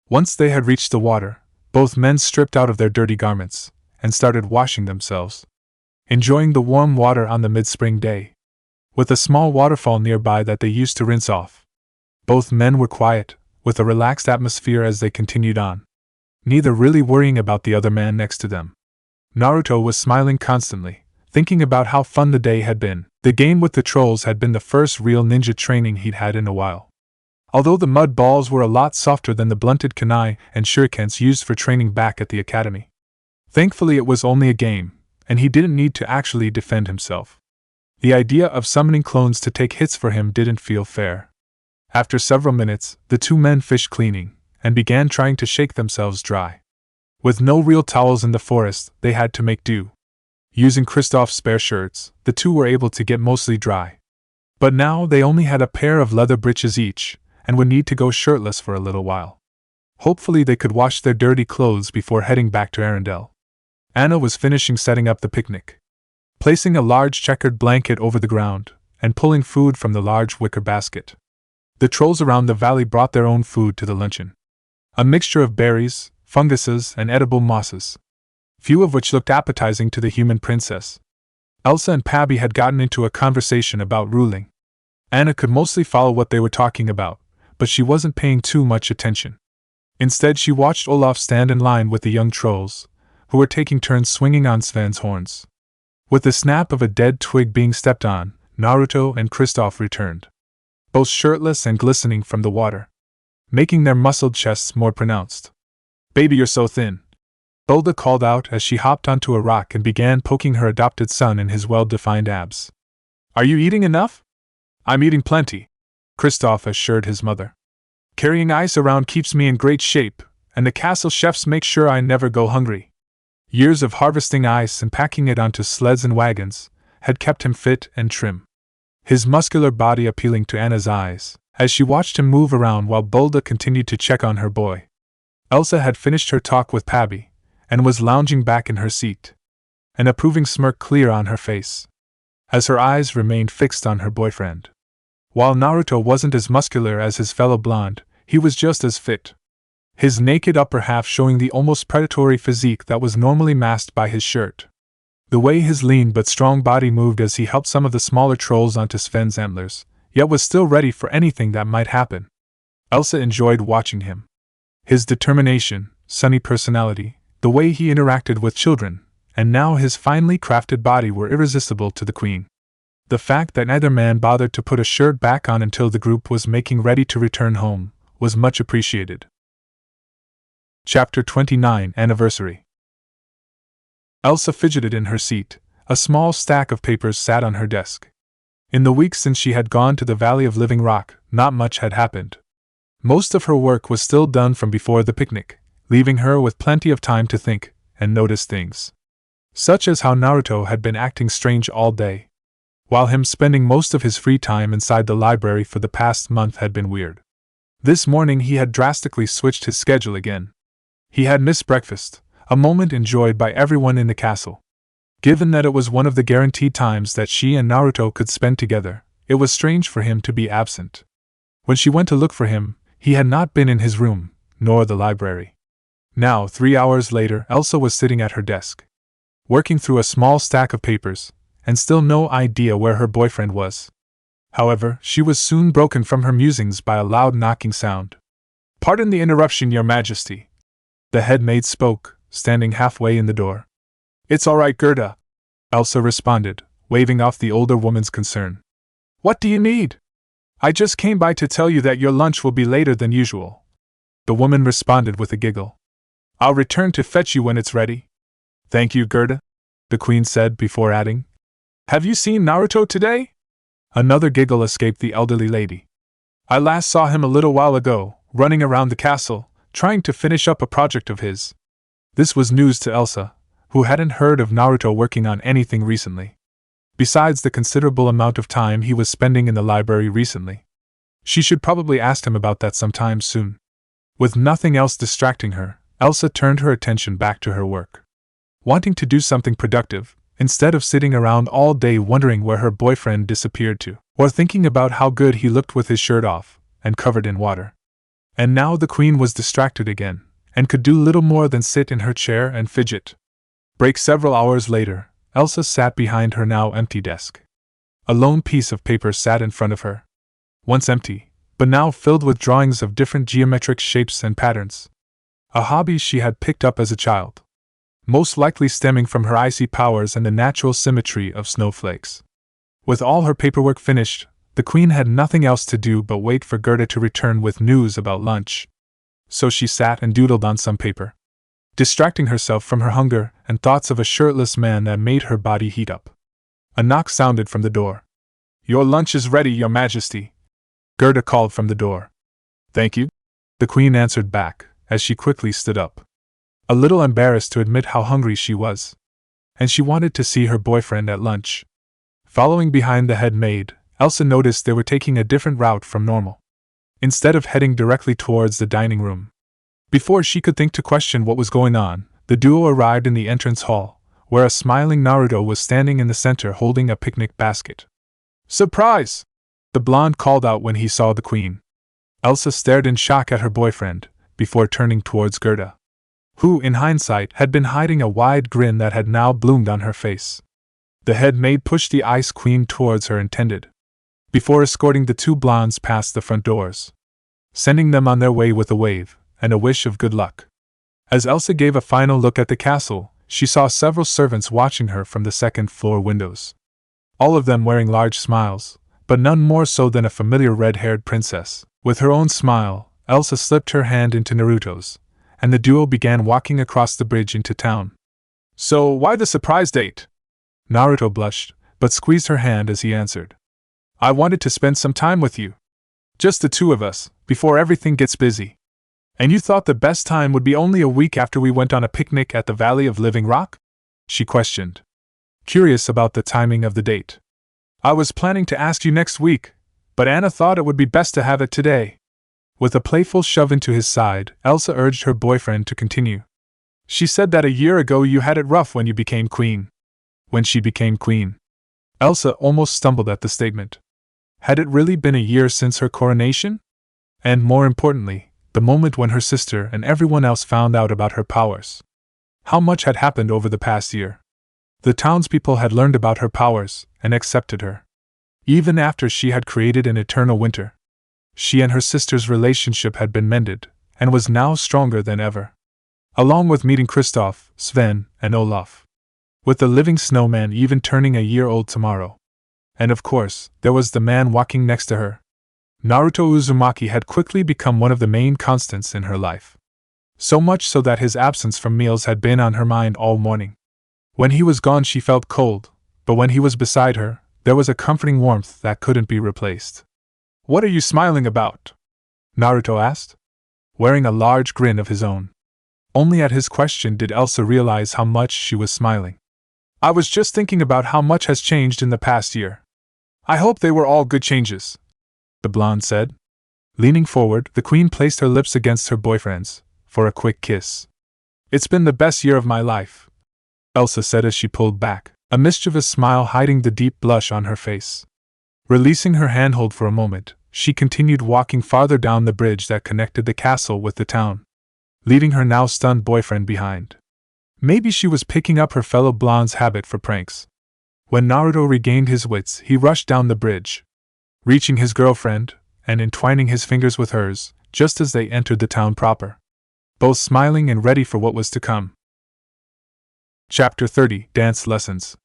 Once they had reached the water, both men stripped out of their dirty garments and started washing themselves, enjoying the warm water on the mid-spring day, with a small waterfall nearby that they used to rinse off. Both men were quiet, with a relaxed atmosphere as they continued on, neither really worrying about the other man next to them. Naruto was smiling constantly, thinking about how fun the day had been. The game with the trolls had been the first real ninja training he'd had in a while. Although the mud balls were a lot softer than the blunted kunai and shurikens used for training back at the academy. Thankfully it was only a game, and he didn't need to actually defend himself. The idea of summoning clones to take hits for him didn't feel fair. After several minutes, the two men finished cleaning, and began trying to shake themselves dry. With no real towels in the forest, they had to make do. Using Kristoff's spare shirts, the two were able to get mostly dry. But now they only had a pair of leather breeches each, and would need to go shirtless for a little while. Hopefully they could wash their dirty clothes before heading back to Arendelle. Anna was finishing setting up the picnic, placing a large checkered blanket over the ground, and pulling food from the large wicker basket. The trolls around the valley brought their own food to the luncheon. A mixture of berries, funguses, and edible mosses, few of which looked appetizing to the human princess. Elsa and Pabby had gotten into a conversation about ruling. Anna could mostly follow what they were talking about, but she wasn't paying too much attention. Instead, she watched Olaf stand in line with the young trolls, who were taking turns swinging on Sven's horns. With the snap of a dead twig being stepped on, Naruto and Kristoff returned, both shirtless and glistening from the water, making their muscled chests more pronounced. "Baby, you're so thin," Bolda called out as she hopped onto a rock and began poking her adopted son in his well-defined abs. "Are you eating enough?" "I'm eating plenty," Kristoff assured his mother. "Carrying ice around keeps me in great shape, and the castle chefs make sure I never go hungry." Years of harvesting ice and packing it onto sleds and wagons had kept him fit and trim, his muscular body appealing to Anna's eyes, as she watched him move around while Bolda continued to check on her boy. Elsa had finished her talk with Pabby, and was lounging back in her seat, an approving smirk clear on her face, as her eyes remained fixed on her boyfriend. While Naruto wasn't as muscular as his fellow blonde, he was just as fit, his naked upper half showing the almost predatory physique that was normally masked by his shirt. The way his lean but strong body moved as he helped some of the smaller trolls onto Sven's antlers, yet was still ready for anything that might happen. Elsa enjoyed watching him. His determination, sunny personality, the way he interacted with children, and now his finely crafted body were irresistible to the queen. The fact that neither man bothered to put a shirt back on until the group was making ready to return home was much appreciated. Chapter 29 Anniversary. Elsa fidgeted in her seat. A small stack of papers sat on her desk. In the weeks since she had gone to the Valley of Living Rock, not much had happened. Most of her work was still done from before the picnic, leaving her with plenty of time to think and notice things, such as how Naruto had been acting strange all day, while him spending most of his free time inside the library for the past month had been weird. This morning he had drastically switched his schedule again. He had missed breakfast, a moment enjoyed by everyone in the castle. Given that it was one of the guaranteed times that she and Naruto could spend together, it was strange for him to be absent. When she went to look for him, he had not been in his room, nor the library. Now, 3 hours later, Elsa was sitting at her desk, working through a small stack of papers, and still no idea where her boyfriend was. However, she was soon broken from her musings by a loud knocking sound. "Pardon the interruption, Your Majesty." The head maid spoke, standing halfway in the door. "It's all right, Gerda," Elsa responded, waving off the older woman's concern. "What do you need?" "I just came by to tell you that your lunch will be later than usual." The woman responded with a giggle. "I'll return to fetch you when it's ready." "Thank you, Gerda," the queen said before adding, "Have you seen Naruto today?" Another giggle escaped the elderly lady. "I last saw him a little while ago, running around the castle, trying to finish up a project of his." This was news to Elsa, who hadn't heard of Naruto working on anything recently. Besides the considerable amount of time he was spending in the library recently, she should probably ask him about that sometime soon. With nothing else distracting her, Elsa turned her attention back to her work. Wanting to do something productive, instead of sitting around all day wondering where her boyfriend disappeared to, or thinking about how good he looked with his shirt off, and covered in water. And now the queen was distracted again, and could do little more than sit in her chair and fidget. Break several hours later, Elsa sat behind her now empty desk. A lone piece of paper sat in front of her. Once empty, but now filled with drawings of different geometric shapes and patterns. A hobby she had picked up as a child, most likely stemming from her icy powers and the natural symmetry of snowflakes. With all her paperwork finished, the queen had nothing else to do but wait for Gerda to return with news about lunch. So she sat and doodled on some paper, distracting herself from her hunger and thoughts of a shirtless man that made her body heat up. A knock sounded from the door. "Your lunch is ready, Your Majesty," Gerda called from the door. "Thank you," the queen answered back, as she quickly stood up, a little embarrassed to admit how hungry she was. And she wanted to see her boyfriend at lunch. Following behind the head maid, Elsa noticed they were taking a different route from normal. Instead of heading directly towards the dining room. Before she could think to question what was going on, the duo arrived in the entrance hall, where a smiling Naruto was standing in the center holding a picnic basket. "Surprise!" the blonde called out when he saw the queen. Elsa stared in shock at her boyfriend, before turning towards Gerda, who, in hindsight, had been hiding a wide grin that had now bloomed on her face. The head maid pushed the ice queen towards her intended, before escorting the two blondes past the front doors, sending them on their way with a wave and a wish of good luck. As Elsa gave a final look at the castle, she saw several servants watching her from the second-floor windows. All of them wearing large smiles, but none more so than a familiar red-haired princess. With her own smile, Elsa slipped her hand into Naruto's, and the duo began walking across the bridge into town. "So, why the surprise date?" Naruto blushed, but squeezed her hand as he answered. "I wanted to spend some time with you. Just the two of us, before everything gets busy. And you thought the best time would be only a week after we went on a picnic at the Valley of Living Rock?" she questioned, curious about the timing of the date. "I was planning to ask you next week, but Anna thought it would be best to have it today." With a playful shove into his side, Elsa urged her boyfriend to continue. "She said that a year ago you had it rough when you became queen." When she became queen? Elsa almost stumbled at the statement. Had it really been a year since her coronation? And more importantly, the moment when her sister and everyone else found out about her powers. How much had happened over the past year? The townspeople had learned about her powers and accepted her. Even after she had created an eternal winter, she and her sister's relationship had been mended and was now stronger than ever. Along with meeting Kristoff, Sven, and Olaf. With the living snowman even turning a year old tomorrow. And of course, there was the man walking next to her. Naruto Uzumaki had quickly become one of the main constants in her life. So much so that his absence from meals had been on her mind all morning. When he was gone she felt cold, but when he was beside her, there was a comforting warmth that couldn't be replaced. "What are you smiling about?" Naruto asked, wearing a large grin of his own. Only at his question did Elsa realize how much she was smiling. "I was just thinking about how much has changed in the past year. I hope they were all good changes," the blonde said. Leaning forward, the queen placed her lips against her boyfriend's, for a quick kiss. "It's been the best year of my life." Elsa said as she pulled back, a mischievous smile hiding the deep blush on her face. Releasing her handhold for a moment, she continued walking farther down the bridge that connected the castle with the town, leaving her now stunned boyfriend behind. Maybe she was picking up her fellow blonde's habit for pranks. When Naruto regained his wits, he rushed down the bridge, reaching his girlfriend and entwining his fingers with hers just as they entered the town proper, both smiling and ready for what was to come. Chapter 30: Dance Lessons.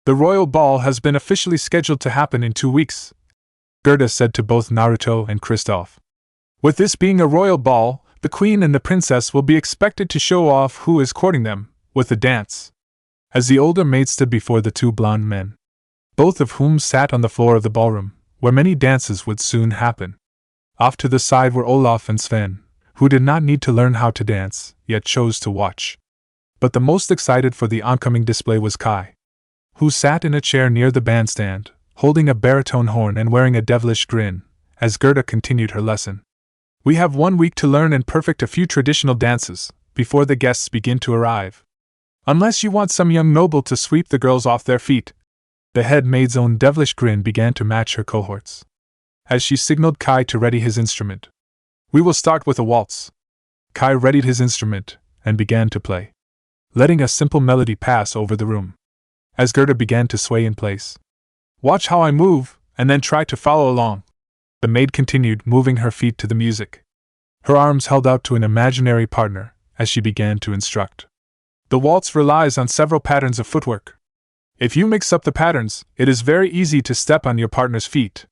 The royal ball has been officially scheduled to happen in 2 weeks, Gerda said to both Naruto and Kristoff. With this being a royal ball, the queen and the princess will be expected to show off who is courting them with a dance. As the older maid stood before the two blonde men, both of whom sat on the floor of the ballroom, where many dances would soon happen. Off to the side were Olaf and Sven, who did not need to learn how to dance, yet chose to watch. But the most excited for the oncoming display was Kai, who sat in a chair near the bandstand, holding a baritone horn and wearing a devilish grin, as Gerda continued her lesson. We have 1 week to learn and perfect a few traditional dances, before the guests begin to arrive. Unless you want some young noble to sweep the girls off their feet. The head maid's own devilish grin began to match her cohorts, as she signaled Kai to ready his instrument. We will start with a waltz. Kai readied his instrument, and began to play, letting a simple melody pass over the room. As Gerda began to sway in place. Watch how I move, and then try to follow along. The maid continued, moving her feet to the music, her arms held out to an imaginary partner, as she began to instruct. The waltz relies on several patterns of footwork. If you mix up the patterns, it is very easy to step on your partner's feet,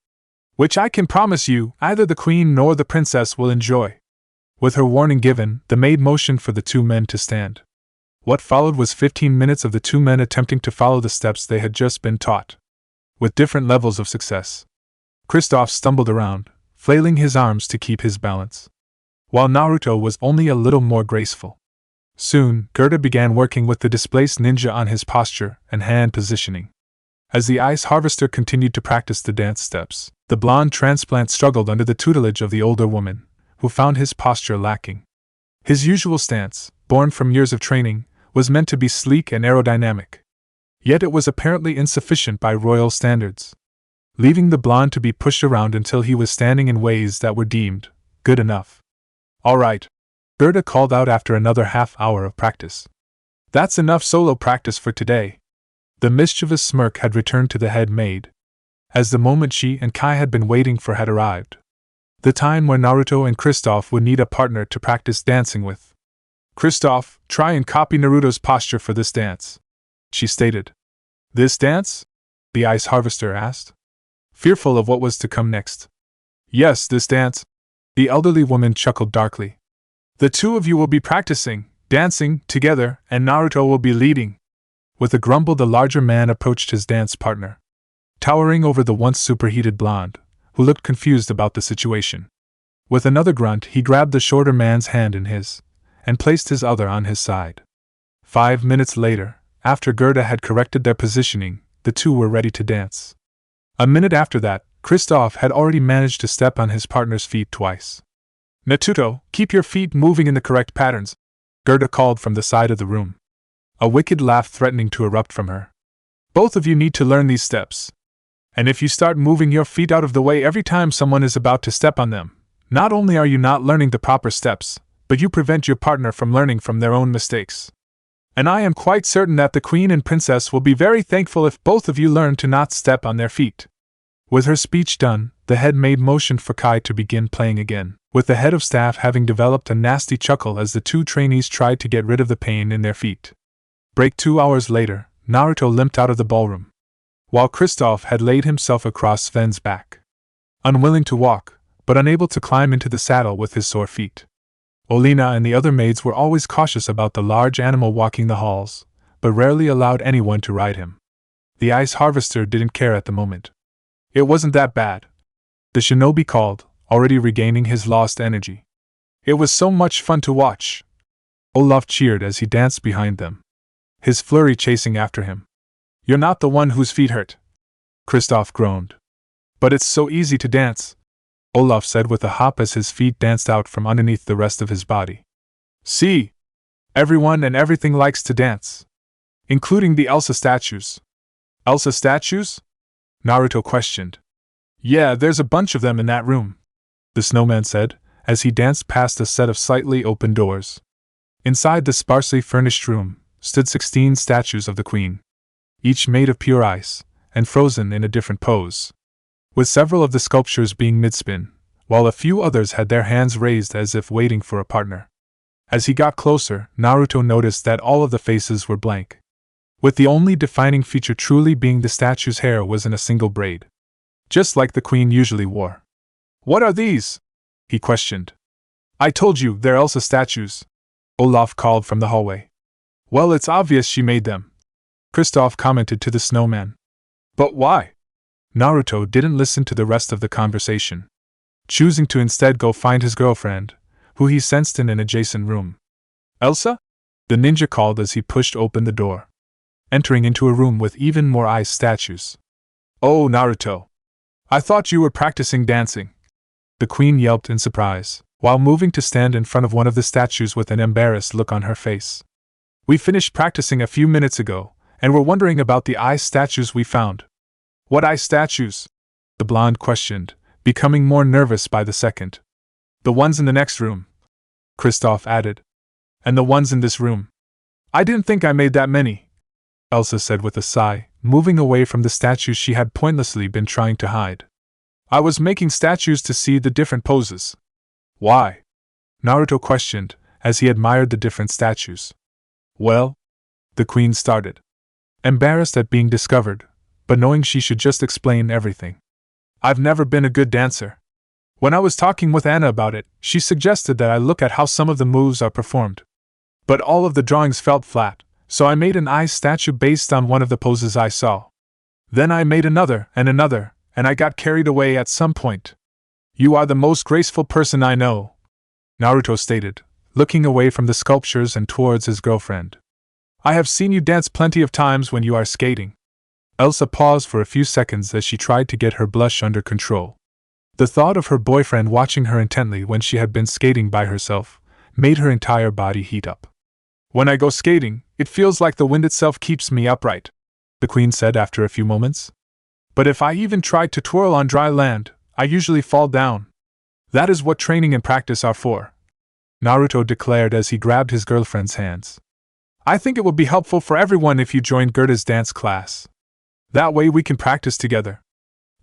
which I can promise you, either the queen nor the princess will enjoy. With her warning given, the maid motioned for the two men to stand. What followed was 15 minutes of the two men attempting to follow the steps they had just been taught, with different levels of success. Kristoff stumbled around, flailing his arms to keep his balance, while Naruto was only a little more graceful. Soon, Gerda began working with the displaced ninja on his posture and hand positioning. As the ice harvester continued to practice the dance steps, the blonde transplant struggled under the tutelage of the older woman, who found his posture lacking. His usual stance, born from years of training, was meant to be sleek and aerodynamic. Yet it was apparently insufficient by royal standards, leaving the blonde to be pushed around until he was standing in ways that were deemed good enough. All right, Gerda called out after another half-hour of practice. That's enough solo practice for today. The mischievous smirk had returned to the head maid, as the moment she and Kai had been waiting for had arrived. The time when Naruto and Kristoff would need a partner to practice dancing with. Kristoff, try and copy Naruto's posture for this dance, she stated. This dance? The ice harvester asked, fearful of what was to come next. Yes, this dance. The elderly woman chuckled darkly. The two of you will be practicing, dancing, together, and Naruto will be leading. With a grumble, the larger man approached his dance partner, towering over the once superheated blonde, who looked confused about the situation. With another grunt, he grabbed the shorter man's hand in his, and placed his other on his side. 5 minutes later, after Gerda had corrected their positioning, the two were ready to dance. A minute after that, Kristoff had already managed to step on his partner's feet twice. Naruto, keep your feet moving in the correct patterns, Gerda called from the side of the room, a wicked laugh threatening to erupt from her. Both of you need to learn these steps. And if you start moving your feet out of the way every time someone is about to step on them, not only are you not learning the proper steps, but you prevent your partner from learning from their own mistakes. And I am quite certain that the queen and princess will be very thankful if both of you learn to not step on their feet. With her speech done, the head maid motioned for Kai to begin playing again, with the head of staff having developed a nasty chuckle as the two trainees tried to get rid of the pain in their feet. Break 2 hours later, Naruto limped out of the ballroom, while Kristoff had laid himself across Sven's back, unwilling to walk, but unable to climb into the saddle with his sore feet. Olina and the other maids were always cautious about the large animal walking the halls, but rarely allowed anyone to ride him. The ice harvester didn't care at the moment. It wasn't that bad, the shinobi called, already regaining his lost energy. It was so much fun to watch. Olaf cheered as he danced behind them, his flurry chasing after him. You're not the one whose feet hurt, Kristoff groaned. But it's so easy to dance, Olaf said with a hop as his feet danced out from underneath the rest of his body. See? Everyone and everything likes to dance, including the Elsa statues. Elsa statues? Naruto questioned. Yeah, there's a bunch of them in that room, the snowman said, as he danced past a set of slightly open doors. Inside the sparsely furnished room stood 16 statues of the queen, each made of pure ice and frozen in a different pose, with several of the sculptures being mid-spin, while a few others had their hands raised as if waiting for a partner. As he got closer, Naruto noticed that all of the faces were blank, with the only defining feature truly being the statue's hair was in a single braid, just like the queen usually wore. What are these? He questioned. I told you, they're Elsa statues, Olaf called from the hallway. Well, it's obvious she made them, Kristoff commented to the snowman. But why? Naruto didn't listen to the rest of the conversation, choosing to instead go find his girlfriend, who he sensed in an adjacent room. Elsa? The ninja called as he pushed open the door, entering into a room with even more ice statues. Oh, Naruto! I thought you were practicing dancing, the queen yelped in surprise, while moving to stand in front of one of the statues with an embarrassed look on her face. We finished practicing a few minutes ago, and were wondering about the ice statues we found. What ice statues? The blonde questioned, becoming more nervous by the second. The ones in the next room, Kristoff added. And the ones in this room. I didn't think I made that many, Elsa said with a sigh, moving away from the statues she had pointlessly been trying to hide. I was making statues to see the different poses. Why? Naruto questioned, as he admired the different statues. Well, the queen started, embarrassed at being discovered, but knowing she should just explain everything. I've never been a good dancer. When I was talking with Anna about it, she suggested that I look at how some of the moves are performed. But all of the drawings felt flat, so I made an ice statue based on one of the poses I saw. Then I made another, and I got carried away at some point. You are the most graceful person I know, Naruto stated, looking away from the sculptures and towards his girlfriend. I have seen you dance plenty of times when you are skating. Elsa paused for a few seconds as she tried to get her blush under control. The thought of her boyfriend watching her intently when she had been skating by herself made her entire body heat up. When I go skating, it feels like the wind itself keeps me upright, the queen said after a few moments. But if I even try to twirl on dry land, I usually fall down. That is what training and practice are for, Naruto declared as he grabbed his girlfriend's hands. I think it would be helpful for everyone if you joined Gerda's dance class. That way we can practice together.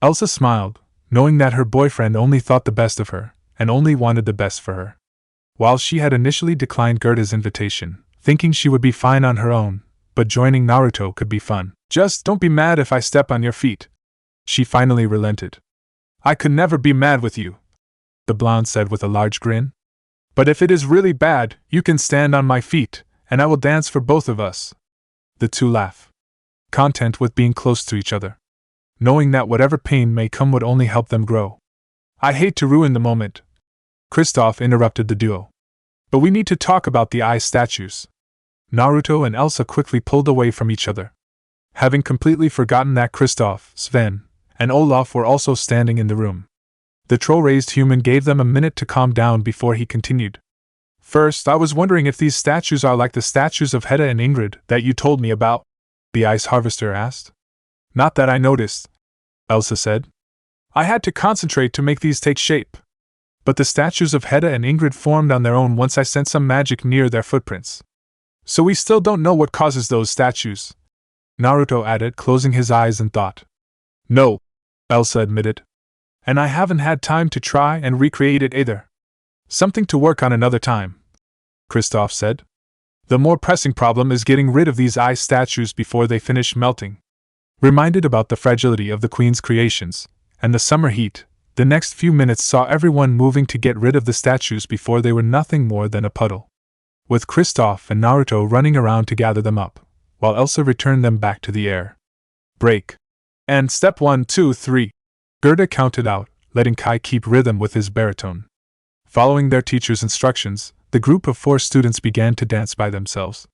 Elsa smiled, knowing that her boyfriend only thought the best of her, and only wanted the best for her. While she had initially declined Gerda's invitation, thinking she would be fine on her own, but joining Naruto could be fun. Just don't be mad if I step on your feet. She finally relented. I could never be mad with you, the blonde said with a large grin. But if it is really bad, you can stand on my feet, and I will dance for both of us. The two laugh, content with being close to each other, knowing that whatever pain may come would only help them grow. I hate to ruin the moment, Kristoff interrupted the duo. But we need to talk about the ice statues. Naruto and Elsa quickly pulled away from each other, having completely forgotten that Kristoff, Sven, and Olaf were also standing in the room. The troll-raised human gave them a minute to calm down before he continued. First, I was wondering if these statues are like the statues of Hedda and Ingrid that you told me about, the ice harvester asked. Not that I noticed, Elsa said. I had to concentrate to make these take shape. But the statues of Hedda and Ingrid formed on their own once I sent some magic near their footprints. So we still don't know what causes those statues, Naruto added, closing his eyes in thought. No, Elsa admitted. And I haven't had time to try and recreate it either. Something to work on another time, Kristoff said. The more pressing problem is getting rid of these ice statues before they finish melting. Reminded about the fragility of the Queen's creations, and the summer heat, the next few minutes saw everyone moving to get rid of the statues before they were nothing more than a puddle, with Kristoff and Naruto running around to gather them up, while Elsa returned them back to the air. Break. And step 1, 2, 3. Gerda counted out, letting Kai keep rhythm with his baritone. Following their teacher's instructions, the group of 4 students began to dance by themselves.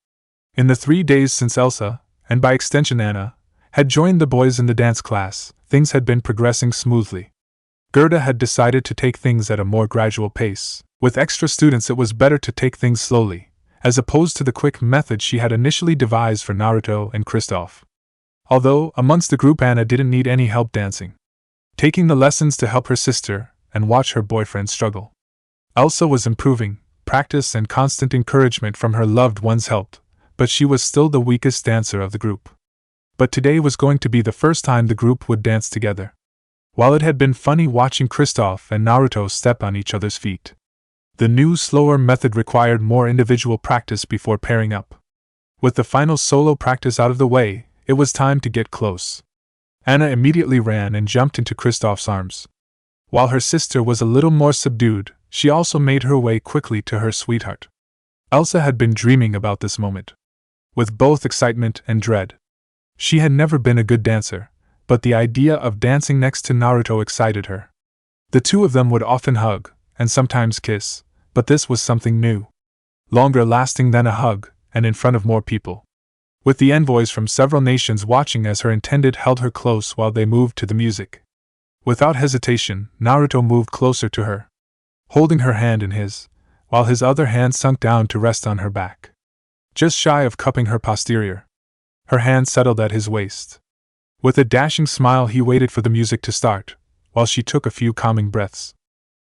In the 3 days since Elsa, and by extension Anna, had joined the boys in the dance class, things had been progressing smoothly. Gerda had decided to take things at a more gradual pace. With extra students it was better to take things slowly, as opposed to the quick method she had initially devised for Naruto and Kristoff. Although, amongst the group, Anna didn't need any help dancing, taking the lessons to help her sister and watch her boyfriend struggle. Elsa was improving, practice and constant encouragement from her loved ones helped, but she was still the weakest dancer of the group. But today was going to be the first time the group would dance together. While it had been funny watching Kristoff and Naruto step on each other's feet, the new, slower method required more individual practice before pairing up. With the final solo practice out of the way, it was time to get close. Anna immediately ran and jumped into Kristoff's arms. While her sister was a little more subdued, she also made her way quickly to her sweetheart. Elsa had been dreaming about this moment, with both excitement and dread. She had never been a good dancer, but the idea of dancing next to Naruto excited her. The two of them would often hug, and sometimes kiss, but this was something new. Longer lasting than a hug, and in front of more people. With the envoys from several nations watching as her intended held her close while they moved to the music. Without hesitation, Naruto moved closer to her, holding her hand in his, while his other hand sunk down to rest on her back, just shy of cupping her posterior. Her hand settled at his waist. With a dashing smile he waited for the music to start, while she took a few calming breaths.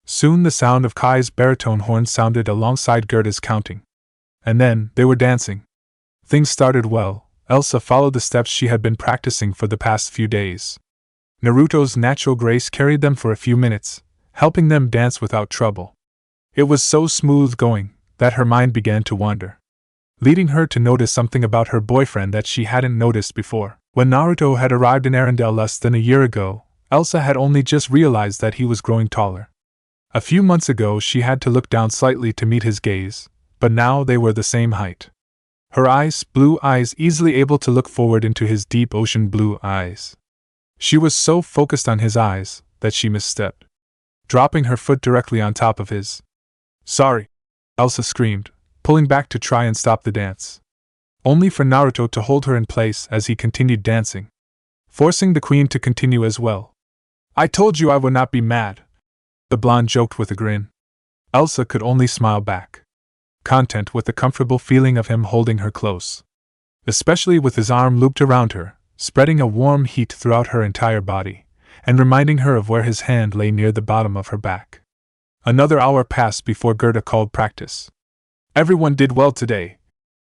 Soon the sound of Kai's baritone horn sounded alongside Gerda's counting. And then, they were dancing. Things started well. Elsa followed the steps she had been practicing for the past few days. Naruto's natural grace carried them for a few minutes, helping them dance without trouble. It was so smooth going that her mind began to wander, leading her to notice something about her boyfriend that she hadn't noticed before. When Naruto had arrived in Arendelle less than a year ago, Elsa had only just realized that he was growing taller. A few months ago she had to look down slightly to meet his gaze, but now they were the same height. Her eyes, blue eyes, easily able to look forward into his deep ocean blue eyes. She was so focused on his eyes that she misstepped, dropping her foot directly on top of his. "Sorry!" Elsa screamed, pulling back to try and stop the dance, only for Naruto to hold her in place as he continued dancing, forcing the queen to continue as well. "I told you I would not be mad," the blonde joked with a grin. Elsa could only smile back, content with the comfortable feeling of him holding her close, especially with his arm looped around her, spreading a warm heat throughout her entire body, and reminding her of where his hand lay near the bottom of her back. Another hour passed before Gerda called practice. "Everyone did well today,"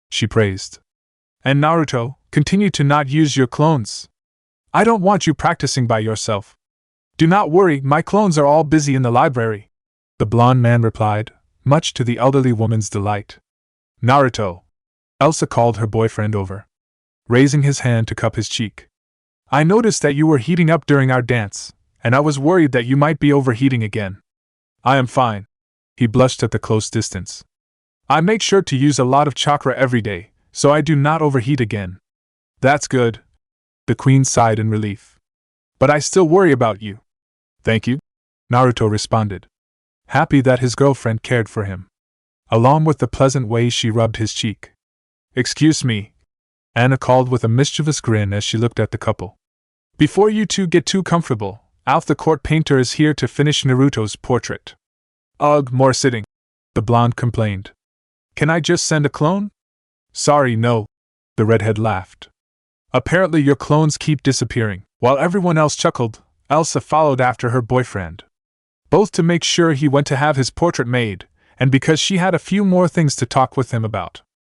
she praised. "And Naruto, continue to not use your clones. I don't want you practicing by yourself." "Do not worry, my clones are all busy in the library," the blonde man replied, much to the elderly woman's delight. "Naruto," Elsa called her boyfriend over, raising his hand to cup his cheek. "I noticed that you were heating up during our dance, and I was worried that you might be overheating again." "I am fine," he blushed at the close distance. "I make sure to use a lot of chakra every day, so I do not overheat again." "That's good," the queen sighed in relief. "But I still worry about you." "Thank you," Naruto responded, happy that his girlfriend cared for him, along with the pleasant way she rubbed his cheek. "Excuse me," Anna called with a mischievous grin as she looked at the couple. "Before you two get too comfortable, Alf the court painter is here to finish Naruto's portrait." "Ugh, more sitting," the blonde complained. "Can I just send a clone?" "Sorry, no," the redhead laughed. "Apparently your clones keep disappearing." While everyone else chuckled, Elsa followed after her boyfriend, both to make sure he went to have his portrait made, and because she had a few more things to talk with him about.